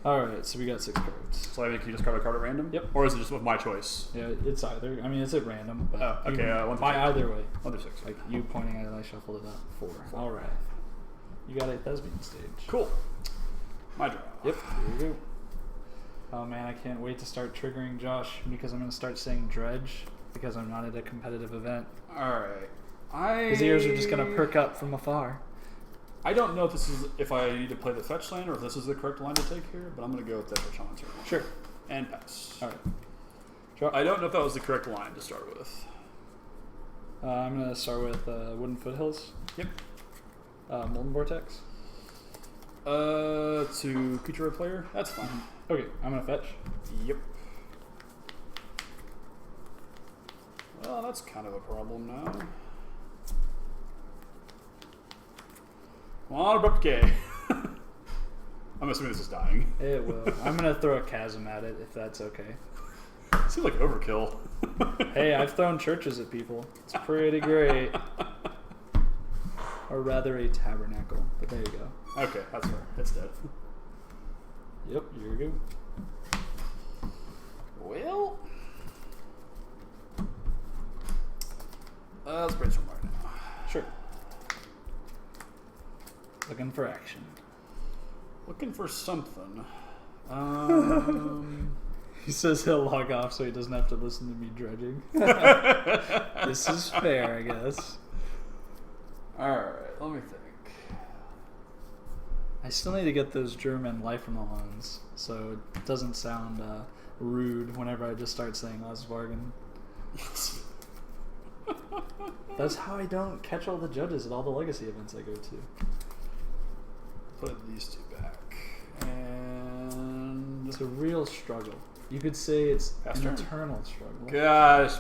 Alright, so we got 6 cards. So I think you just grab a card at random? Yep. Or is it just with my choice? Yeah, it's either. I mean, it's at random. But oh, okay. 1 by 6. either way. 1 through 6. Like you pointing at it, I shuffled it up. 4. Alright. You got a Thespian stage. Cool. My draw. Yep, here we go. Oh man, I can't wait to start triggering Josh because I'm going to start saying Dredge because I'm not at a competitive event. Alright. His ears are just going to perk up from afar. I don't know if I need to play the fetch lane or if this is the correct line to take here, but I'm going to go with the fetch lane. Sure. And pass. Alright. I don't know if that was the correct line to start with. I'm going to start with Wooden Foothills. Yep. Molten Vortex. To creature a player? That's fine. Okay, I'm going to fetch. Yep. Well, that's kind of a problem now. Come on, Abrupt K. I'm assuming this is dying. It will. I'm going to throw a chasm at it if that's okay. Seems like overkill. Hey, I've thrown churches at people. It's pretty great. Or rather a tabernacle. But there you go. Okay, that's fair. It's dead. Yep, here we go. Well, let's brainstorm right now. Sure. Looking for action. Looking for something. He says he'll log off so he doesn't have to listen to me dredging. This is fair, I guess. Alright, let me think. I still need to get those German life loans so it doesn't sound rude whenever I just start saying last bargain. That's how I don't catch all the judges at all the legacy events I go to. Put these 2 back. And it's a real struggle. You could say it's Pass an turn. eternal struggle. Gosh.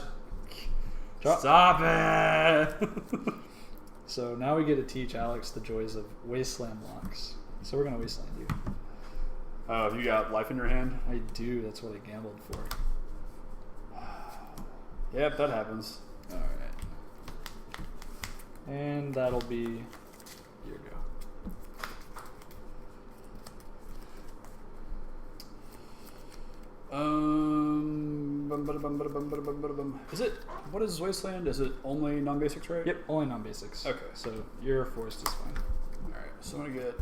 Drop. Stop it! So now we get to teach Alex the joys of Wasteland blocks. So we're going to Wasteland you. Oh, you got life in your hand? I do. That's what I gambled for. Yep, that happens. Alright. And that'll be... Here we go. Is it? What is Wasteland? Is it only non-basics, right? Yep, only non-basics. Okay. So your forest is fine. All right. So I'm gonna get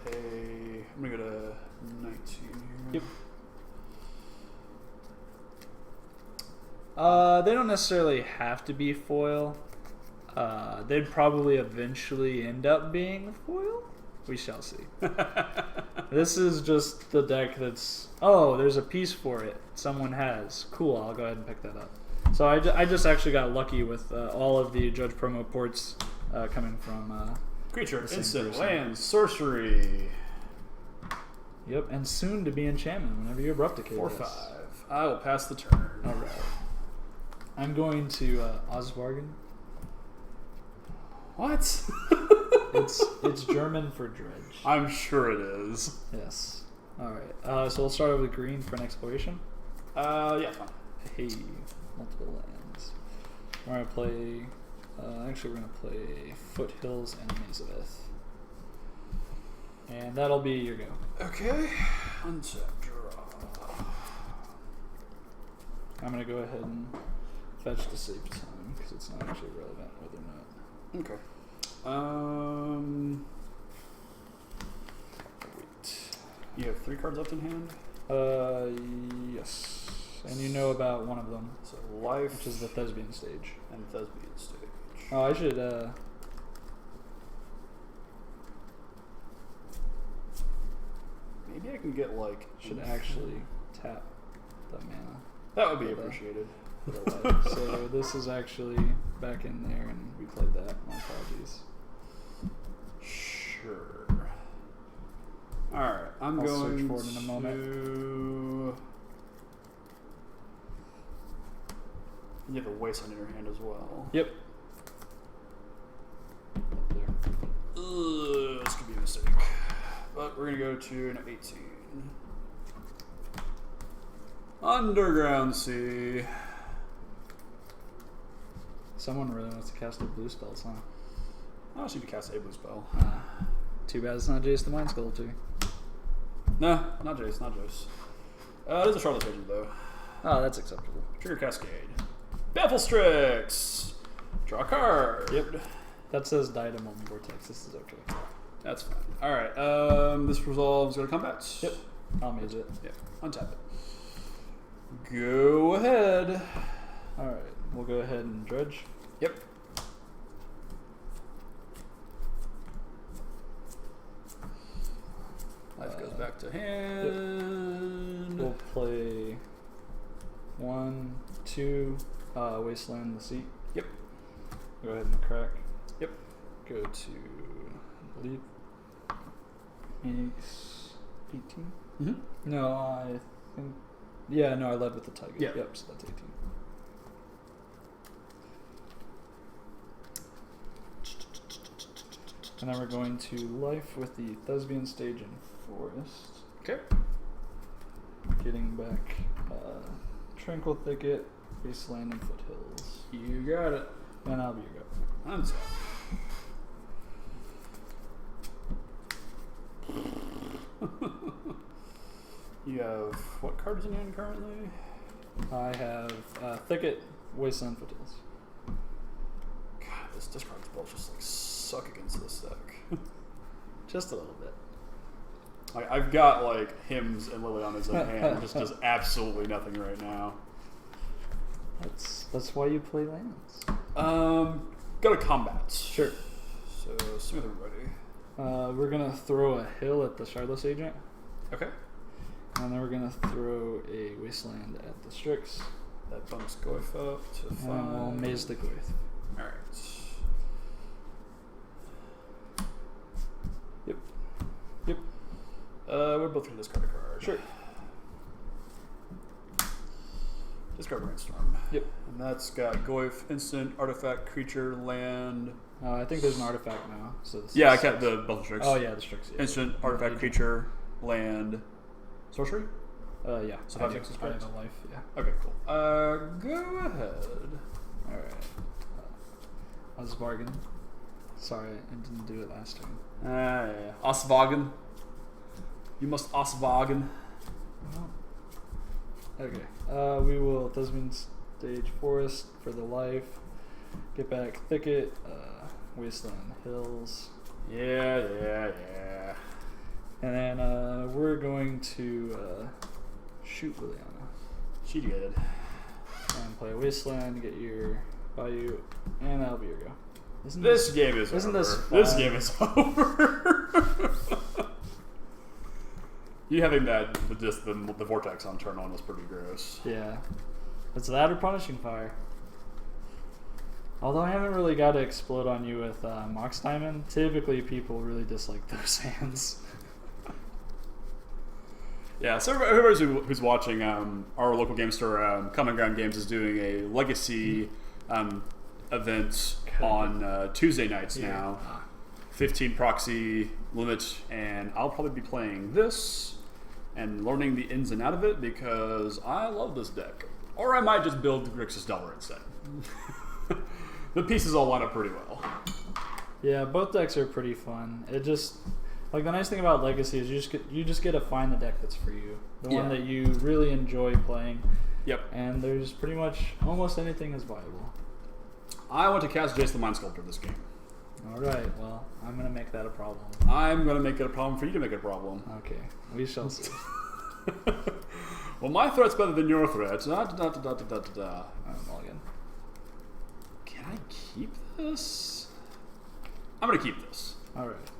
I'm gonna go to 19 here. Yep. They don't necessarily have to be foil. They'd probably eventually end up being foil. We shall see. This is just the deck that's... Oh, there's a piece for it. Someone has. Cool, I'll go ahead and pick that up. So I just actually got lucky with all of the Judge promo ports coming from... Creature, instant, land, sorcery. Yep, and soon to be enchantment whenever you abrupt-decay. 4/5. I will pass the turn. Alright. I'm going to Osbargen. What? It's German for dredge. I'm sure it is. Yes. Alright. So we'll start over with green for an exploration. Yeah, fine. Hey, multiple lands. We're gonna play. Actually, we're gonna play Foothills and Mazaveth. And that'll be your go. Okay. Untap, draw. I'm gonna go ahead and fetch to save time because it's not actually relevant whether or not. Okay. Wait. You have 3 cards left in hand? Yes. And you know about one of them. So life, which is the Thespian stage. And Thespian stage. Oh, I should. Maybe I can get like. Should actually tap the mana. That would be appreciated. So this is actually back in there, and we played that. My apologies. Sure. All right, I'll going search for it in a moment. You have a Wasteland in your hand as well. Yep. This could be a mistake. But we're going to go to an 18. Underground Sea. Someone really wants to cast a blue spells, huh? I don't need to cast a blue spell. Too bad it's not Jace the Mind Sculptor. No, not Jace, not Jace. It is a Charlotte Agent, though. Oh, that's acceptable. Trigger Cascade. Baffle Strix. Draw a card. Yep. That says Diadem on Vortex. This is okay. That's fine. Alright, this resolves go to combat. Yep. I'll mage it. Yep. Untap it. Go ahead. Alright. We'll go ahead and dredge. Yep. Life goes back to hand. Yep. We'll play 1, 2, Wasteland the Sea. Yep. Go ahead and crack. Yep. Go to, I believe, Phoenix 18? Mm-hmm. No, I think, yeah, no, I led with the Tiger. Yeah. Yep, so that's 18. And then we're going to life with the Thespian stage and forest. Okay. Getting back Tranquil Thicket, Wasteland, and Foothills. You got it. And I'll be your go. Untap. You have what cards in hand currently? I have Thicket, Wasteland, Foothills. God, this discard spells just like suck against this deck. Just a little bit. Like I've got like hymns and Liliana's in hand, just does absolutely nothing right now. That's why you play lands. Go to combat. Sure. So smooth everybody. We're gonna throw a hill at the Shardless Agent. Okay. And then we're gonna throw a Wasteland at the Strix. That bumps Goyf up to 5. And we'll maze the Goyf. Alright. Yep. Yep. We're both gonna discard a card. Sure. Discard Brainstorm. Yep. And that's got Goyf, instant, artifact, creature, land. I think there's an artifact now. So Yeah, I kept the Bubble Strix. Oh yeah, the Strix. Yeah. Instant, artifact, creature, land, sorcery? Yeah. So I 5, do. 6 is I have correct? a life. Yeah. Okay, cool. Go ahead. All right. That was a bargain. Sorry, I didn't do it last time. Yeah. Osvagen. You must Osvagen. Well, Okay. We will Thespian Stage Forest for the life. Get back Thicket. Wasteland Hills. Yeah. And then we're going to shoot Liliana. She did. And play Wasteland, get your Bayou, and that'll be your go. This game is over. This game is over. You having that, just the vortex on turn on was pretty gross. Yeah. It's that or Punishing Fire. Although I haven't really got to explode on you with Mox Diamond, typically people really dislike those hands. Yeah, so everybody who's watching, our local game store, Common Ground Games, is doing a Legacy event on Tuesday nights now. 15 proxy limit, and I'll probably be playing this and learning the ins and out of it because I love this deck. Or I might just build Grixis Delver instead. The pieces all line up pretty well. Yeah, both decks are pretty fun. It just, like, the nice thing about Legacy is you just get to find the deck that's for you, the one that you really enjoy playing. Yep. And there's pretty much almost anything is viable. I want to cast Jace the Mind Sculptor this game. All right. Well, I'm gonna make that a problem. I'm gonna make it a problem for you to make it a problem. Okay. We shall see. Well, my threat's better than your threat. Mulligan. Can I keep this? I'm gonna keep this. All right.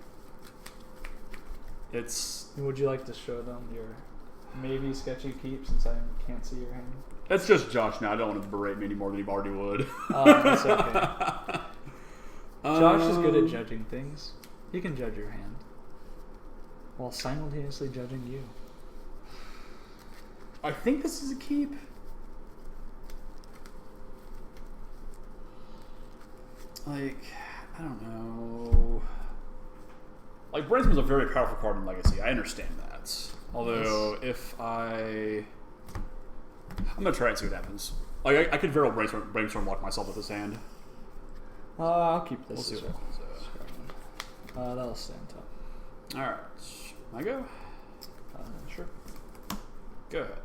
It's. Would you like to show them your maybe sketchy keep since I can't see your hand? It's just Josh now. I don't want him to berate me any more than he already would. Oh, that's okay. Josh is good at judging things. He can judge your hand while simultaneously judging you. I think this is a keep. Like, I don't know. Like, Brainstorm's a very powerful card in Legacy. I understand that. Although, if I'm going to try and see what happens. Like, I could very well brainstorm lock myself with this hand. I'll keep this. We'll see what happens. That'll stand top. Alright. I go? Sure. Go ahead.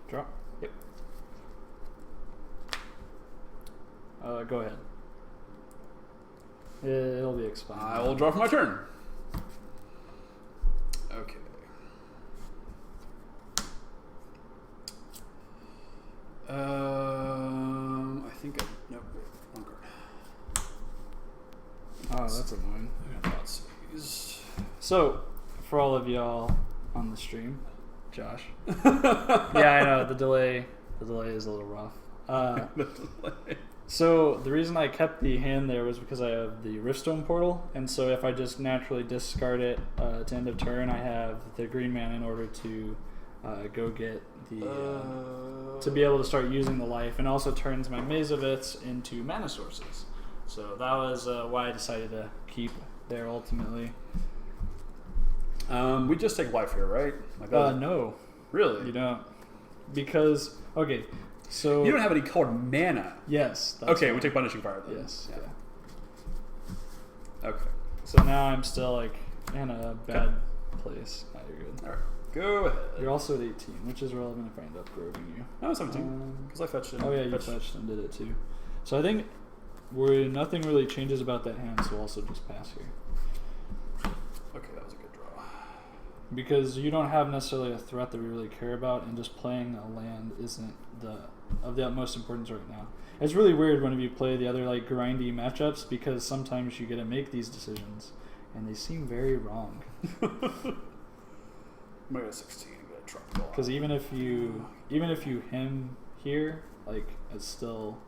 Drop. Yep. Go ahead. It'll be expired. I will draw for my turn. Okay. I think nope, wrong card. Oh, that's annoying. Thoughtseize. So, for all of y'all on the stream, Josh. Yeah, I know the delay is a little rough. So the reason I kept the hand there was because I have the Riftstone portal, and so if I just naturally discard it to end of turn, I have the green mana in order to go get the to be able to start using the life, and also turns my Maze of Iths into mana sources. So that was why I decided to keep there ultimately. We just take life here, right? Like that no. Really? You don't. Because, okay, so... You don't have any colored mana. Yes. Okay, we take Punishing Fire then. Yes, yeah. Okay. So now I'm still, like, in a bad place. Now you're good. Alright, go ahead. You're also at 18, which is relevant if I end up groving you. No, 17, because I fetched it. Oh yeah, you fetched and did it too. So I think nothing really changes about that hand, so we'll also just pass here. Okay, that was a good draw. Because you don't have necessarily a threat that we really care about, and just playing a land isn't of the utmost importance right now. It's really weird whenever you play the other like grindy matchups, because sometimes you get to make these decisions, and they seem very wrong. Maybe a 16, but a truck ball. Because even if you him here, like it's still,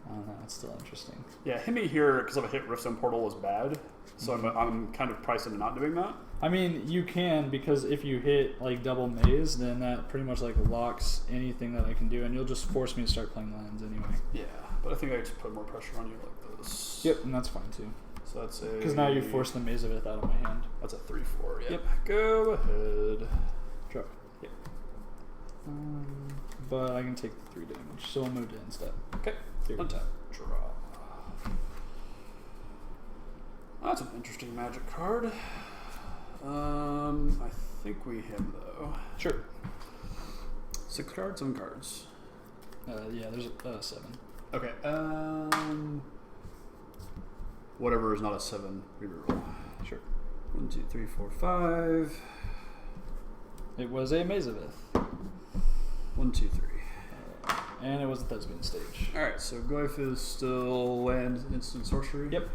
I don't know, it's still interesting. Yeah, him here because of a hit Riftstone Portal is bad, so I'm kind of priced into not doing that. I mean, you can, because if you hit like double maze, then that pretty much like locks anything that I can do, and you'll just force me to start playing lands anyway. Yeah, but I think I just put more pressure on you like this. Yep, and that's fine too. So that's a... Because now you force the Maze of Ith out of my hand. That's a 3/4, yeah. Yep. Go ahead. Drop. Yep. But I can take the 3 damage, so I'll move to instead. Okay. Untap. Draw. That's an interesting magic card. I think we him though. Sure. 6 cards, 7 cards. Yeah, there's 7. Okay. Whatever is not a 7, we reroll. Sure. 1, 2, 3, 4, 5. It was a Mazavith. 1, 2, 3. And it was a Thespian stage. Alright, so Glyph is still land instant sorcery? Yep.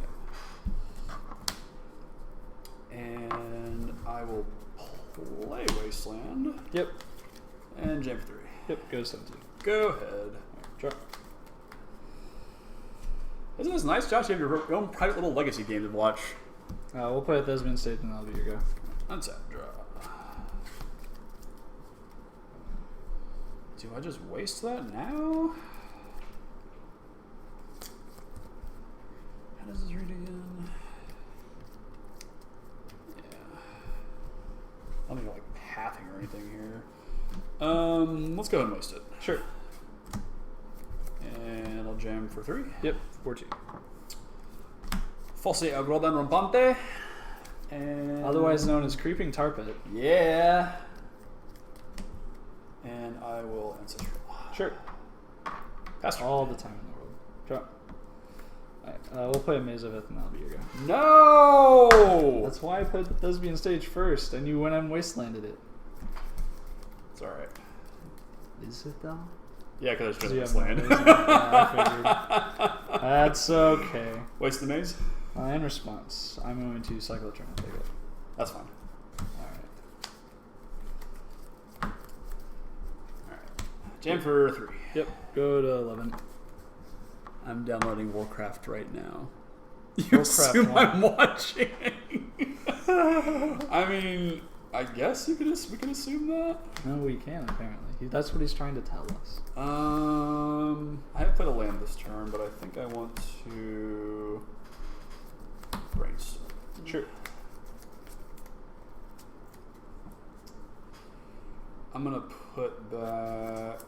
And I will play Wasteland. Yep. And jam for 3. Yep, go to 17. Go ahead. Draw. Isn't this nice, Josh? You have your own private little legacy game to watch. We'll play a Thespian stage and that'll be your go. Untap, draw. Do I just waste that now? How does this read again? Yeah. I don't think like pathing or anything here. Let's go ahead and waste it. Sure. And I'll jam for 3. Yep, 14. Fosse Agrodan Rampante. And Otherwise known as Creeping Tar Pit. yeah. And I will ancestral. Sure. Pass turn. All the time in the world. Draw. Alright, we'll play a Mazavith and that'll be your go. No! That's why I put the Thespian stage first, and you went and wastelanded it. It's alright. Is it though? Yeah, because it's You just have land. no reason. Yeah, I figured. That's okay. Waste the maze? In response, I'm going to cycle a turn and take it. That's fine. Alright. Alright. Jam for 3. Yep, go to 11. I'm downloading Warcraft right now. You Warcraft assume 1. I'm watching. I mean, I guess we can assume that. No, we can apparently. That's what he's trying to tell us. I haven't played a land this turn, but I think I want to brainstorm. Sure. I'm gonna put back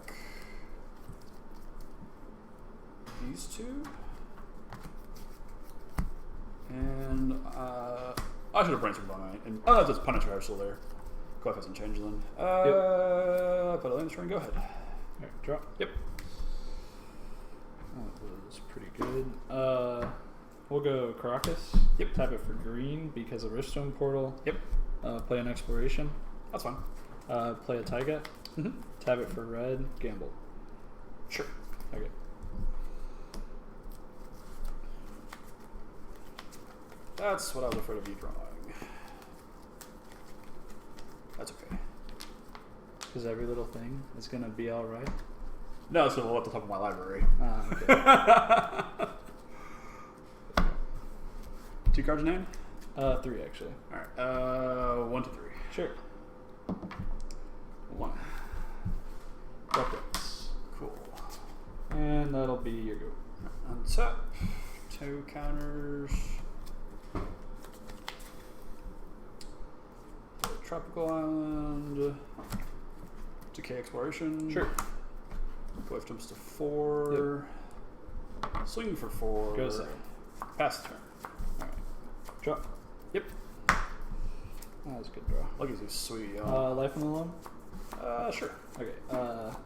these 2, and I should have brainstormed on it. And that's just Punisher are still there. Cliff hasn't changed then. Put a land turn. Go ahead. Alright, draw. Yep. That was pretty good. We'll go Caracas. Yep. Tap it for green because of Riftstone Portal. Yep. Play an Exploration. That's fine. Play a Taiga. Tap it for red. Gamble. Sure. Okay. That's what I was afraid of you drawing. That's okay. Because every little thing is going to be alright. No, it's at the top of my library. Okay. 2 cards in hand? 3 actually. Alright. 1 to 3. Sure. 1. Buckets. Cool. And that'll be your go. Untap. 2 counters. Tropical Island. Decay Exploration. Sure. Glyph jumps to 4. Yep. Swing for 4. Go second. Pass the turn. Alright. Draw. Yep. That was a good draw. Look at these sweet. Life on the loan? Sure. Okay.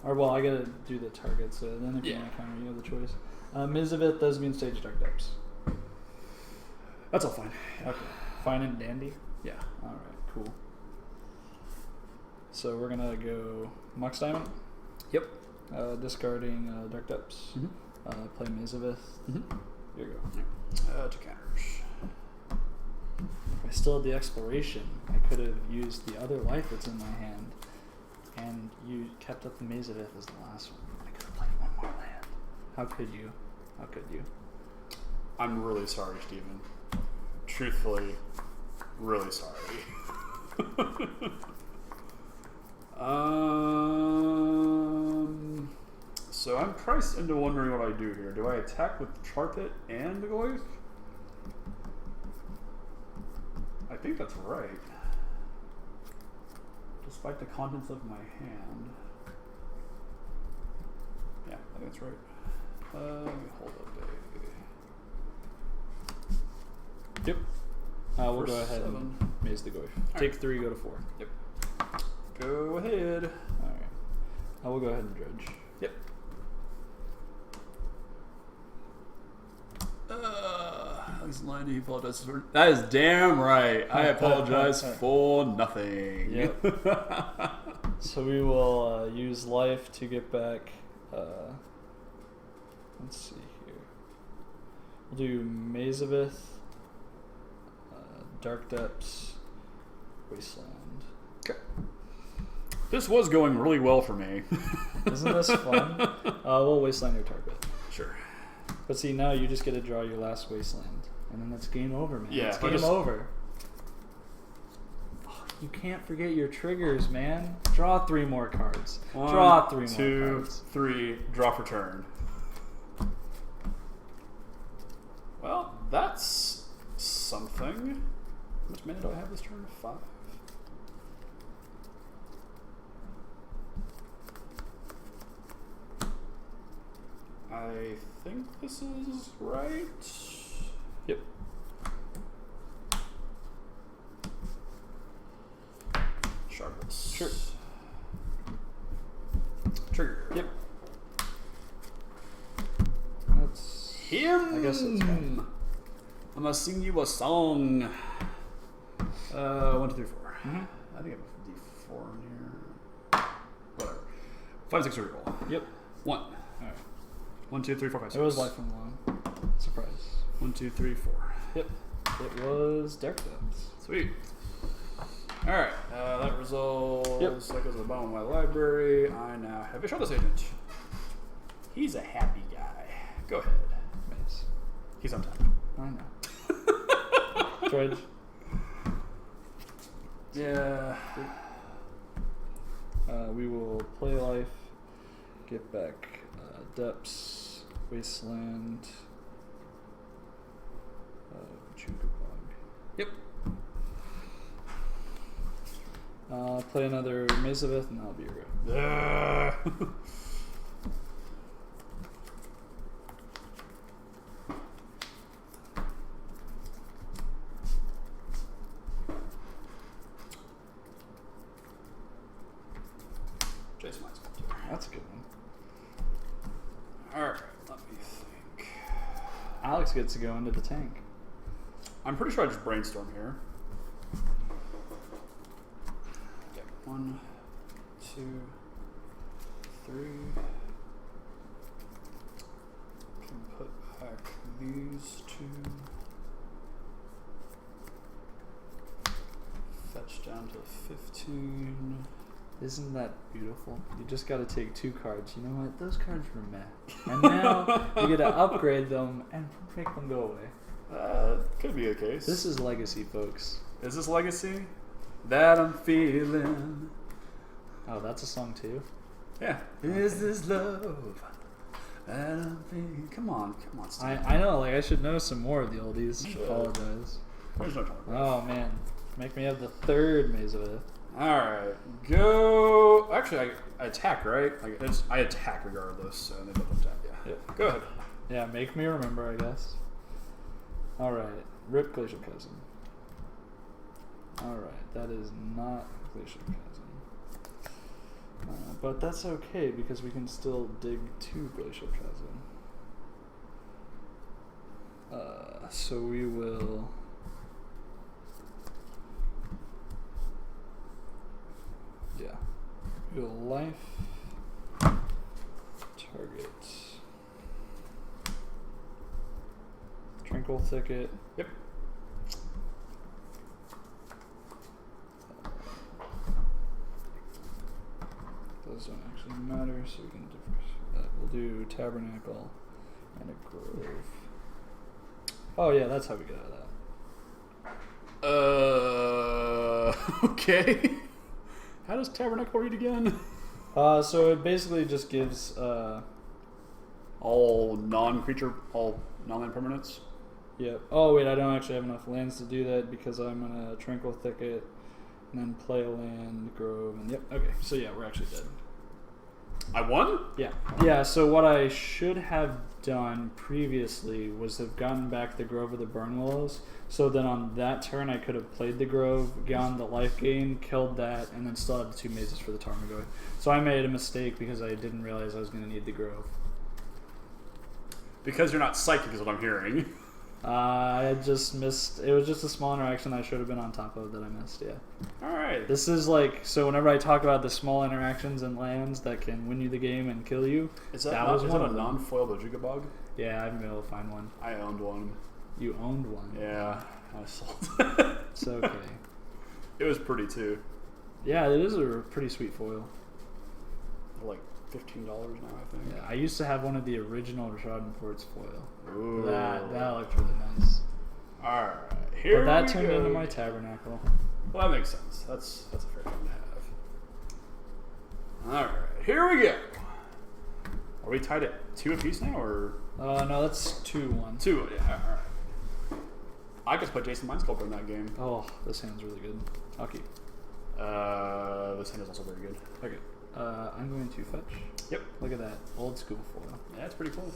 Or well, I gotta do the target, so then if you want to counter, you have the choice. Mizavith does mean stage Dark Depths. That's all fine. Okay. Fine and dandy? Yeah. Alright, cool. So we're gonna go Mox Diamond. Yep. Discarding Dark Depths. Play Mizavith. Here you go. 2 counters. If I still had the Exploration, I could have used the other life that's in my hand. And you kept up the Mazavith as the last one. I could have played 1 more land. How could you? How could you? I'm really sorry, Steven. Truthfully, really sorry. So I'm priced into wondering what I do here. Do I attack with Charpit and the Glyph? I think that's right. Despite the contents of my hand. Yeah, I think that's right. Let me hold up, baby. Yep. We'll For go ahead 7. and maze the Goy. Take 3, go to 4. Yep. Go ahead. Alright. I will go ahead and dredge. Yep. Alex lying to you, apologizes for. That is damn right. I apologize for nothing. Yep. So we will use life to get back. Let's see here. We'll do Mazavith, Dark Depths, Wasteland. Okay. This was going really well for me. Isn't this fun? We'll Wasteland your target. Sure. But see, now you just get to draw your last Wasteland. And then that's game over, man. Yeah, it's game over. You can't forget your triggers, man. Draw 3 more cards. Draw 3 more cards. 2, 3, draw for turn. Well, that's something. How much mana do I have this turn? 5. I think this is right. Yep. Sharpless. Sure. Trigger. Yep. That's Him. I guess that's fine. I'm gonna sing you a song. 1, 2, 3, 4. Mm-hmm. I think I have a D4 in here. Whatever. 5, 6 roll. Yep. 1. All right. 1, 2, 3, 4, 5, 6. It was life from long. Surprise. 1, 2, 3, 4. Yep. It was Dark Depths. Sweet. All right. That resolves. Yep. That goes to the bottom of my library. I now have a Shardless Agent. He's a happy guy. Go ahead. Nice. He's on top. I know. Dredge. Yeah. We will play life. Get back Depths, Wasteland, Chukabog. Yep. Play another Mazavith and that'll be your go. Jason Mine's good too. That's a good one. Alright, let me think. Alex gets to go into the tank. I'm pretty sure I just brainstorm here. Okay, 1, 2, 3. Can put back these 2. Fetch down to 15. Isn't that beautiful? You just got to take 2 cards. You know what? Those cards were meh. And now you get to upgrade them and make them go away. Could be the case. This is Legacy, folks. Is this Legacy? That I'm feeling. Oh, that's a song too? Yeah. Is this love? That I'm feeling. Come on, Steve. I know, like I should know some more of the oldies. Sure. Apologize. There's no time. Oh man. Make me have the 3rd Mazavith. Alright, go. Actually, I attack, right? I attack regardless, so they both attack, yeah. Yep. Go ahead. Yeah, make me remember, I guess. Alright, Rip Glacial Chasm. Alright, that is not Glacial Chasm. But that's okay, because we can still dig to Glacial Chasm. So we will... Yeah. We'll life. Target. Tranquil Thicket. Yep. Those don't actually matter, so we can differentiate that. We'll do Tabernacle and a Grove. Oh yeah, that's how we get out of that. Okay. How does Tabernacle read again? So it basically just gives All non-land permanents? Yep. Oh wait, I don't actually have enough lands to do that because I'm gonna Tranquil Thicket and then play a land, Grove, and yep. Okay, so yeah, we're actually dead. I won? Yeah. Yeah, so what I should have done previously was have gotten back the Grove of the Burnwillows. So then on that turn, I could have played the Grove, gotten the life gain, killed that, and then still had the 2 mazes for the Tarmogoyf. So I made a mistake because I didn't realize I was going to need the Grove. Because you're not psychic is what I'm hearing. I just missed. It was just a small interaction I should have been on top of that I missed, yeah. Alright. This is like, so whenever I talk about the small interactions and lands that can win you the game and kill you, Is that a non-foil Bajigabog? Yeah, I've been able to find one. I owned one. You owned one? Yeah, I sold It's okay. It was pretty too. Yeah, it is a pretty sweet foil. Like $15 now, I think. Yeah, I used to have one of the original Schadenport's foil. Ooh. That looked really nice. Alright, here But that we turned go. into my tabernacle. Well, that makes sense. That's a fair thing to have. Alright, here we go. Are we tied at 2 apiece now, or? No, that's 2-1. 2, yeah, alright. I could put Jason Mindsculptor in that game. Oh, this hand's really good. I'll keep. This hand is also very good. Okay. I'm going to fetch. Yep. Look at that. Old school foil. Yeah, it's pretty cool.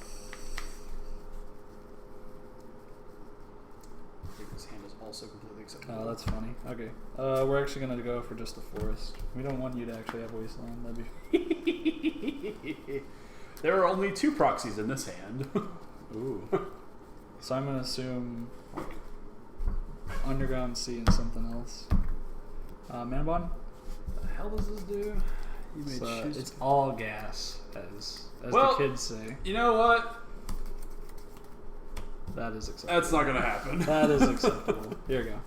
I think this hand is also completely acceptable. Oh, that's funny. Okay. We're actually going to go for just the forest. We don't want you to actually have wasteland. That'd be... There are only 2 proxies in this hand. Ooh. So I'm going to assume like Underground Sea and something else. Mana Bond? What the hell does this do? You may choose it's all gas, as well, the kids say. You know what? That is acceptable. That's not going to happen. That is acceptable. Here we go.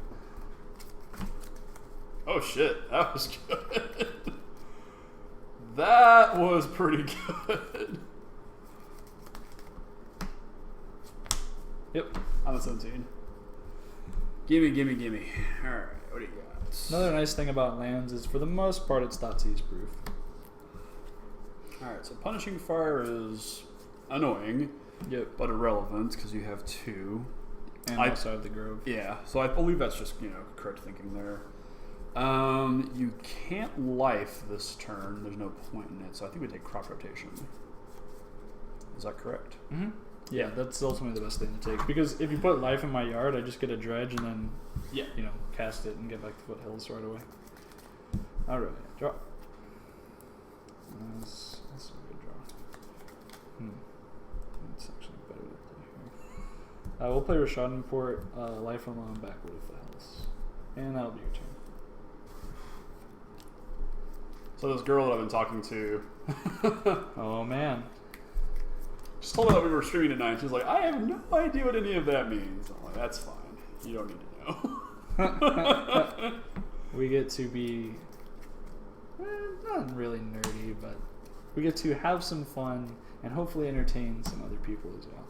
Oh shit, that was good. That was pretty good. Yep. I'm at 17. Gimme. Alright, what do you got? Another nice thing about lands is, for the most part, it's Thoughtseize proof. Alright, so Punishing Fire is annoying, Yep. but irrelevant because you have 2. And also have the Grove. Yeah, so I believe that's just, correct thinking there. You can't life this turn. There's no point in it, so I think we take Crop Rotation. Is that correct? Mm-hmm. Yeah, that's ultimately the best thing to take. Because if you put life in my yard, I just get a dredge and then, cast it and get back to foothills right away. Alright, draw. That's a good draw. That's actually better to play here. We'll play Rishadenport, life alone, backward of foothills. And that'll be your turn. So this girl that I've been talking to, Oh man. just told her that we were streaming tonight. She's like, I have no idea what any of that means. I'm like, that's fine. You don't need to know. We get to be not really nerdy, but we get to have some fun and hopefully entertain some other people as well.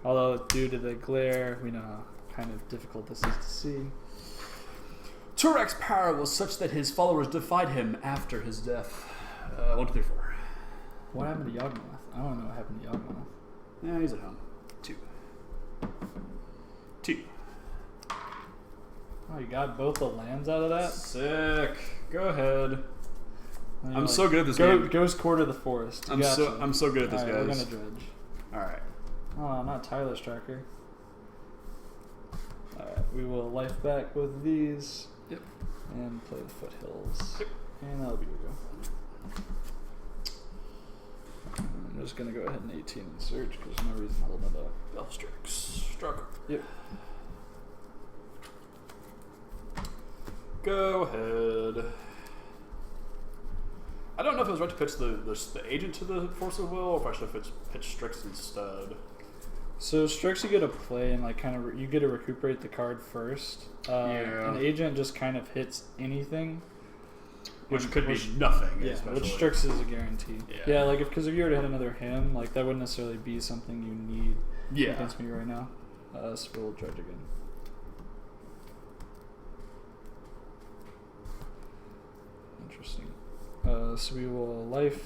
Although due to the glare, we know how kind of difficult this is to see. Turak's power was such that his followers defied him after his death. 1, 2, 3, 4. What happened to Yawgmoth? I don't know what happened to Yawgmoth. Yeah, he's at home. 2. Oh, you got both the lands out of that? Sick. Go ahead. And I'm you're so good at this game. Ghost Court of the Forest. I'm so good at this, Alright, guys. we're gonna dredge. Alright. Oh, not Tyler's Tracker. Alright, we will life back with these. Yep. And play the foothills. Yep. And that'll be your go. I'm just gonna go ahead and 18 and search because there's no reason holding it up. Belstrix. Struck. Yep. Go ahead. I don't know if it was right to pitch the agent to the Force of Will, or if I should have pitched Strix instead. So Strix you get to play and like kind of you get to recuperate the card first. Yeah. An agent just kind of hits anything, Which could be nothing. Yeah, especially. which Strix is a guarantee. Yeah. Like because if you were to hit another him, like that wouldn't necessarily be something you need against me right now. So we'll dredge again. Interesting. So we will life,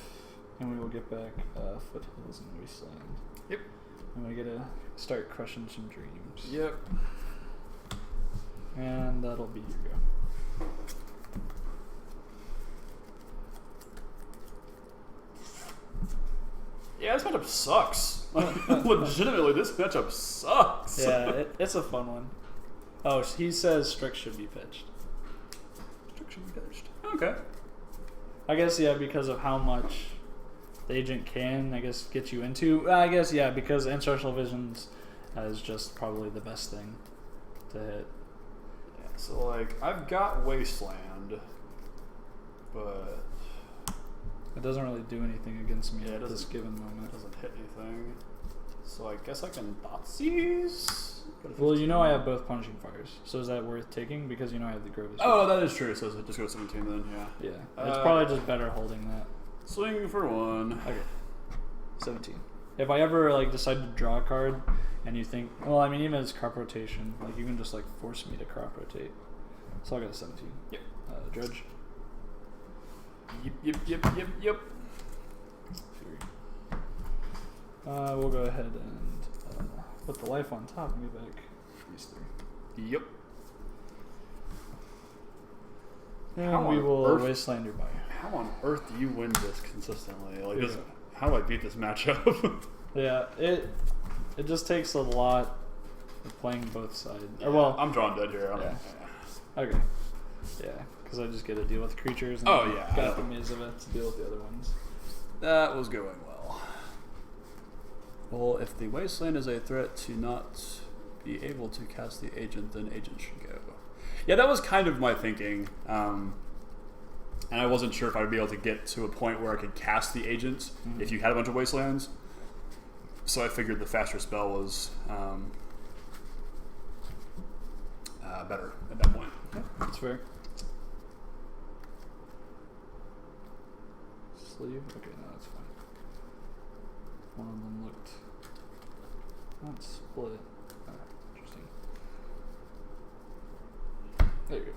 and we will get back foothills and wasteland. Yep. And we get to start crushing some dreams. Yep. And that'll be your go. Yeah, this matchup sucks. Legitimately, this matchup sucks. Yeah, it's a fun one. Oh, he says Strix should be pitched. Strix should be pitched. Okay. I guess, yeah, because of how much the agent can, I guess, get you into. I guess, yeah, because Ancestral Visions is just probably the best thing to hit. Yeah, so, like, I've got Wasteland, but it doesn't really do anything against me at this given moment. It doesn't hit anything. So I guess I can Thoughtseize? Well, you know I have both Punishing Fires, so is that worth taking? Because you know I have the Grove. Oh, that is true. So it just goes 17 then, yeah. Yeah, it's probably just better holding that. Swing for 1. Okay, 17. If I ever like decide to draw a card, and you think, well, I mean, even as crop rotation, like you can just like force me to crop rotate. So I'll go 17. Yep. Dredge. Yep. We'll go ahead and put the life on top and get back these 3. Yep. And we will Wasteland your buy. How on earth do you win this consistently? Like, how do I beat this matchup? Yeah, it just takes a lot of playing both sides. Yeah, well, I'm drawing dead here. Yeah. Okay. Yeah, because I just get to deal with creatures. And got the Mizzava to deal with the other ones. That was going well. Well, if the Wasteland is a threat to not be able to cast the agent, then agent should go. Yeah, that was kind of my thinking. And I wasn't sure if I would be able to get to a point where I could cast the agent if you had a bunch of Wastelands. So I figured the faster spell was better at that point. Yeah, that's fair. Sleeve? Okay, no, that's fine. One of them looked not split. Interesting. There you go.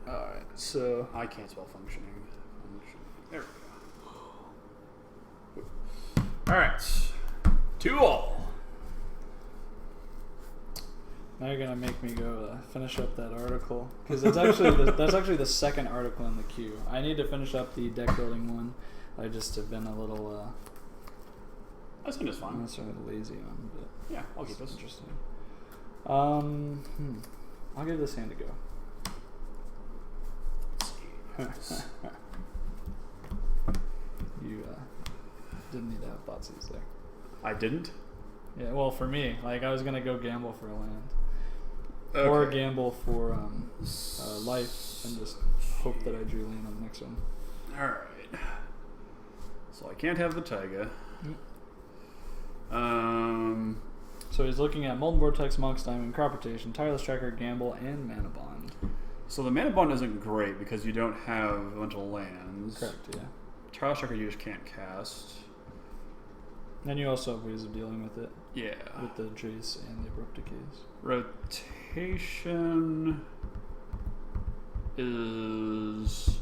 Alright, so I can't spell functioning. There we go. Alright. 2-all. now you're gonna make me go finish up that article because it's actually that's actually the second article in the queue. I need to finish up the deck building one. I just have been a little That's just fine. I'm sort of lazy on, but Yeah, I'll keep this. Interesting. I'll give this hand a go. You didn't need to have Thoughtseize there. I didn't? Yeah, well, for me, like I was gonna go gamble for a land, Okay. or gamble for life, and just hope that I drew land on the next one. All right. So I can't have the Taiga. So he's looking at Molten Vortex, Monk's Diamond, Crop Rotation, Tireless Tracker, Gamble, and Mana Bond. So the Mana Bond isn't great because you don't have a bunch of lands. Correct, yeah. Tireless Tracker you just can't cast. And you also have ways of dealing with it. Yeah. With the Jace and the Abrupt Decays. Rotation is...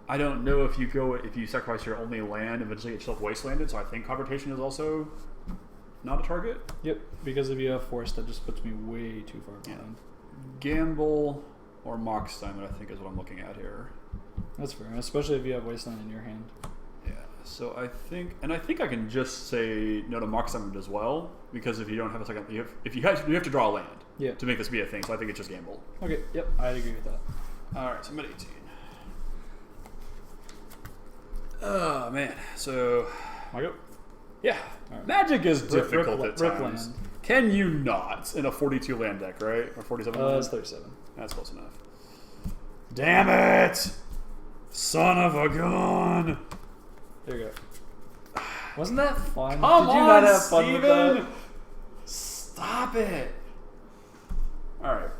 I don't know if you sacrifice your only land, eventually it's self-wastelanded, so I think Rotation is also not a target. Yep, because if you have Force, that just puts me way too far behind. Gamble or Mox Diamond, I think, is what I'm looking at here. That's fair, especially if you have Wasteland in your hand. Yeah, so I think I can just say no to Mox Diamond as well, because if you don't have a second, you have to draw a land to make this be a thing, so I think it's just Gamble. Okay, yep, I'd agree with that. Alright, so I'm at 18. Oh, man. So... I go? Yeah. Right. Magic is difficult at rip times. land. Can you not? In a 42 land deck, right? Or 47 land? It's 37. That's close enough. Damn it! Son of a gun! There you go. Wasn't that fun? Come Did you on, not have fun Steven! with that? Stop it! Alright.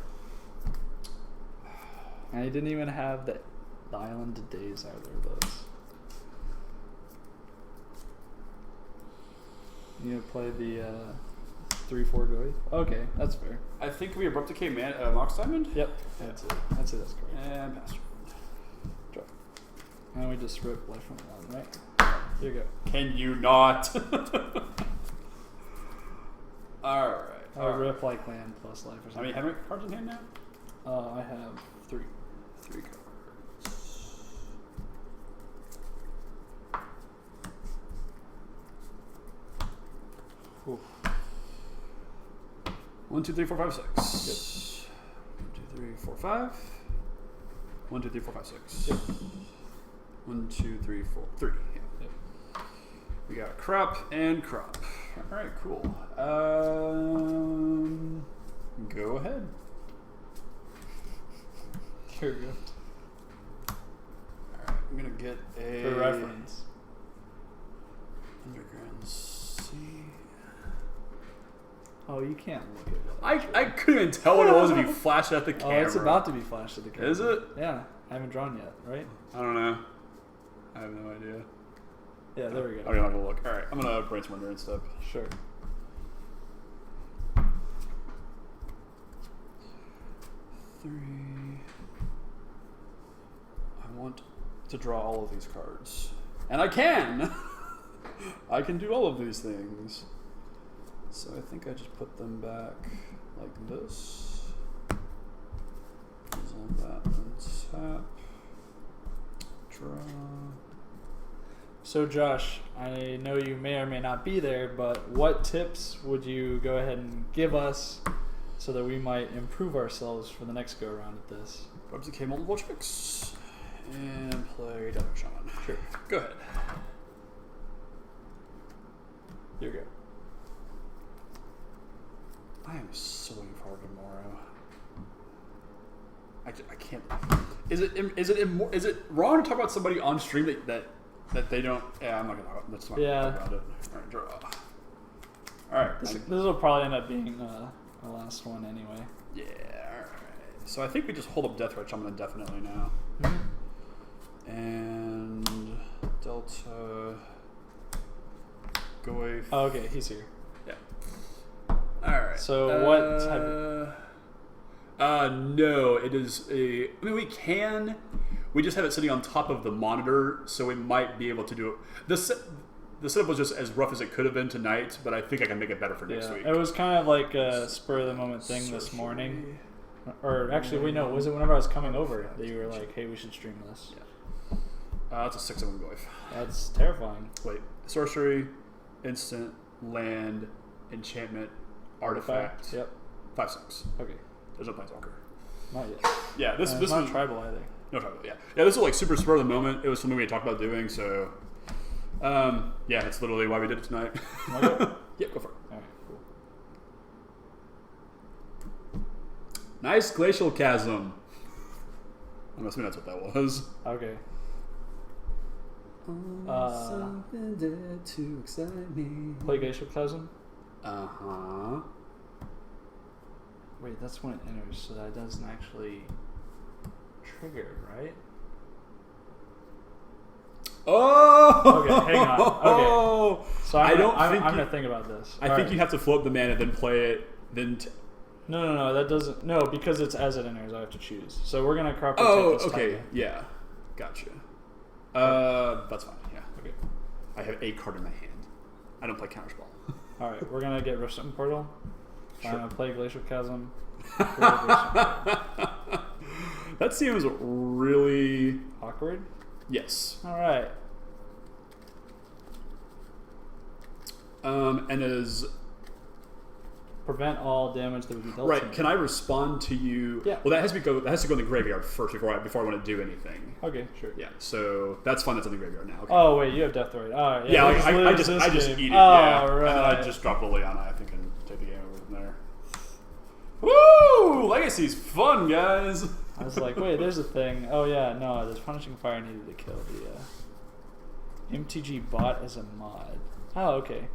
And he didn't even have the Island of Days either of those. You gonna play the 3/4 Goy? Okay, that's fair. I think we Abrupt Decay Mox Diamond? Yep, that's it. That's correct. And pass turn. Draw. And we just rip life from the line, right? Here you go. Can you not? Alright. I'll rip like land plus life or something. How many cards in hand now? I have 3. 3 cards. Ooh. 1, 2, 3, 4, 5, 6. Yep. 1, 2, 3, 4, 5. 1, 2, 3, 4, 5, 6. Yep. 1, 2, 3, 4, 3. Yeah. Yep. We got crop and crop. All right, cool. Go ahead. Here we go. All right, I'm gonna get a For reference. Underground C. Oh, you can't look at it. I couldn't even tell what it was if you flashed it at the camera. Oh, it's about to be flashed at the camera. Is it? Yeah. I haven't drawn yet, right? I don't know. I have no idea. Yeah, there we go. Okay, I'm gonna look. All right, I'm gonna brainstorm endurance step. Sure. 3. I want to draw all of these cards, and I can. I can do all of these things. So I think I just put them back like this. Puzzle that and tap. Draw. So Josh, I know you may or may not be there, but what tips would you go ahead and give us so that we might improve ourselves for the next go around at this? Bubsy K multiple tricks. And play Devil Shaman. Sure. Go ahead. Here we go. I am so looking forward to tomorrow. I can't. Is it wrong to talk about somebody on stream that they don't? Yeah, I'm not gonna. That's not Yeah. talk about it. All right, draw. All right. This will probably end up being the last one anyway. Yeah. All right. So I think we just hold up Death Ratch. I'm gonna definitely now. Mm-hmm. And Delta. Go away. Oh, okay, he's here. Yeah. All right. So what type of... No, it is a... I mean, we can... We just have it sitting on top of the monitor, so we might be able to do it. The setup was just as rough as it could have been tonight, but I think I can make it better for next week. It was kind of like a spur-of-the-moment thing this morning. Or actually, wait, no, was it whenever I was coming over that you were like, hey, we should stream this? Yeah. That's a 6 of Goif. That's terrifying. Wait. Sorcery, instant, land, enchantment, artifact. Yep. 5/6. Okay. There's no planeswalker. Not yet. Yeah, this it's not was tribal either. no trouble. Yeah, this was like super spur of the moment. It was something we had talked about doing. So, yeah, that's literally why we did it tonight. Okay. Yep, go for it. All right, cool. Nice glacial chasm. I'm assuming that's what that was. Okay. Something there to excite me. Play Glacial Chasm? Uh-huh. Wait, that's when it enters, so that doesn't actually trigger, right? Oh! Okay, hang on. Okay. So I'm gonna think about this. I think you have to float the mana, then play it, then... No, that doesn't... No, because it's as it enters, I have to choose. So we're gonna crop this okay. Tamiyo. Yeah. Gotcha. That's fine, yeah. Okay. I have a card in my hand. I don't play Counterspell. Alright, we're gonna get Riften Portal. Sure. I'm gonna play Glacial Chasm. That seems really... Awkward? Yes. Alright. And is... Prevent all damage that would be dealt Right, to me. can I respond to you? Yeah. Well, that has to go in the graveyard first before I want to do anything. Okay, sure. Yeah, so that's fine. That's in the graveyard now. Okay. Oh wait, you have Death Threat. All right. Yeah, like, I just eat it. Oh, Yeah, right. and then I just drop Liliana, I think, and take the game over from there. Woo! Legacy's fun, guys. I was like, wait, there's a thing. Oh yeah, no, there's Punishing Fire needed to kill the MTG bot as a mod. Oh, okay.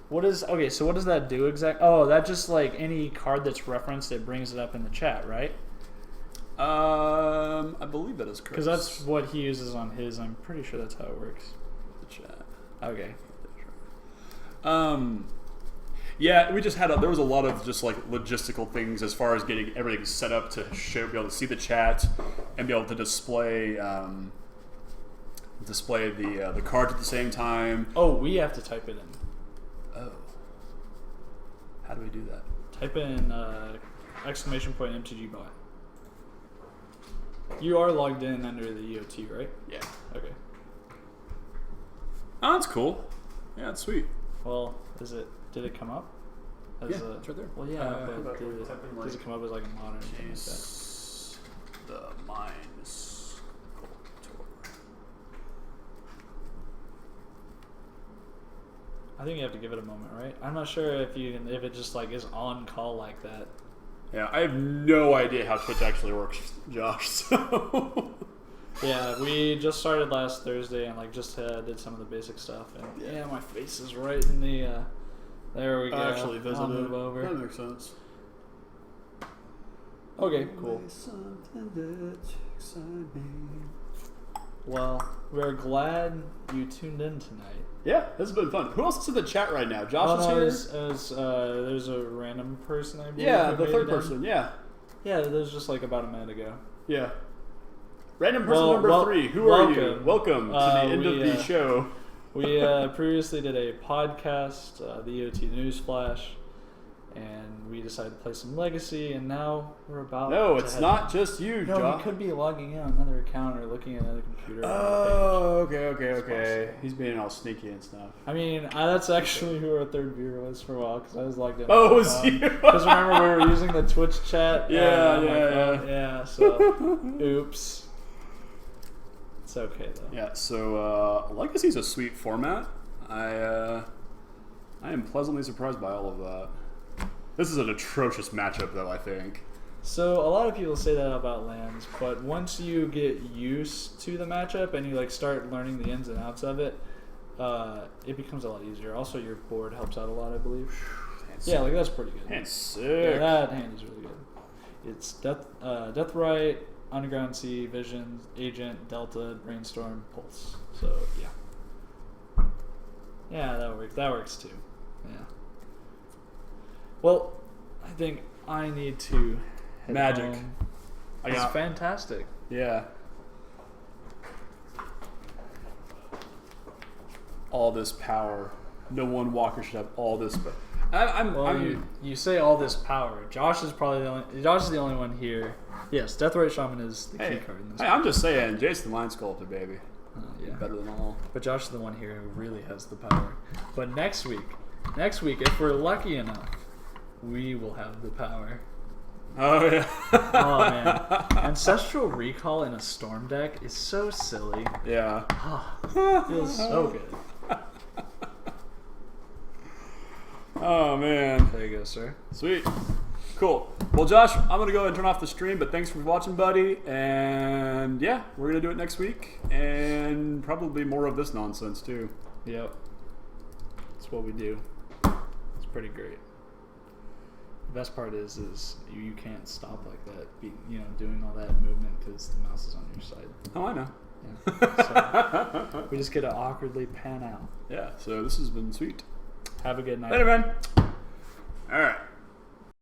So what does that do exactly? Oh, that just like any card that's referenced, it brings it up in the chat, right? I believe that is correct. Because that's what he uses on his. I'm pretty sure that's how it works. The chat. Okay. Yeah, we just there was a lot of just like logistical things as far as getting everything set up to be able to see the chat and be able to display the cards at the same time. Oh, we have to type it in. Oh. How do we do that? Type in !MTG bot. You are logged in under the EOT, right? Yeah. Okay. Oh, that's cool. Yeah, that's sweet. Well, is it Did it come up? Yeah, it's right there. Well, yeah, but does does it come up as like modern or anything like that? The Mines Cultor. I think you have to give it a moment, right? I'm not sure if it just like is on call like that. Yeah, I have no idea how Twitch actually works, Josh. So yeah, we just started last Thursday and like just did some of the basic stuff. And yeah, my face is right in the. There we go. Actually visited. I'll move over. That makes sense. Okay, cool. Well, we're glad you tuned in tonight. Yeah, this has been fun. Who else is in the chat right now? Josh is here? There's a random person, I believe. Yeah, the third person, yeah. Yeah, that was just like about a minute ago. Yeah. Random person number 3. Who are you? Welcome to the end of the show. We previously did a podcast, the EOT News Flash, and we decided to play some Legacy, and now we're about No, it's not just you, No, Josh. he could be logging in on another account or looking at another computer. Oh, okay. He's being all sneaky and stuff. I mean, that's actually who our third viewer was for a while, because I was logged in. Oh, it was you? Because remember, we were using the Twitch chat. Yeah, so, oops. It's okay, though. Yeah, so Legacy's a sweet format. I am pleasantly surprised by all of that. This is an atrocious matchup, though, I think. So a lot of people say that about lands, but once you get used to the matchup and you like start learning the ins and outs of it, it becomes a lot easier. Also, your board helps out a lot, I believe. Yeah, like that's pretty good. Hand's sick. Yeah, that hand is really good. It's Deathrite, Underground Sea, Vision, Agent, Delta, Brainstorm, Pulse. So yeah, that works. That works too. Yeah. Well, I think I need to head Magic. home. It's fantastic. Yeah. All this power. No one walker should have all this. But you say all this power. Josh is the only one here. Yes, Deathrite Shaman is the key card in this. Hey, I'm just saying, Jason the Mind Sculptor, baby. Yeah. Better than all. But Josh is the one here who really has the power. But next week, if we're lucky enough, we will have the power. Oh, yeah. Oh, man. Ancestral Recall in a Storm deck is so silly. Yeah. Feels so good. Oh, man. There you go, sir. Sweet. Cool. Well, Josh, I'm going to go ahead and turn off the stream, but thanks for watching, buddy. And, yeah, we're going to do it next week. And probably more of this nonsense, too. Yep. That's what we do. It's pretty great. The best part is you can't stop like that, doing all that movement because the mouse is on your side. Oh, I know. Yeah. So we just get to awkwardly pan out. Yeah, so this has been sweet. Have a good night. Later, man. All right.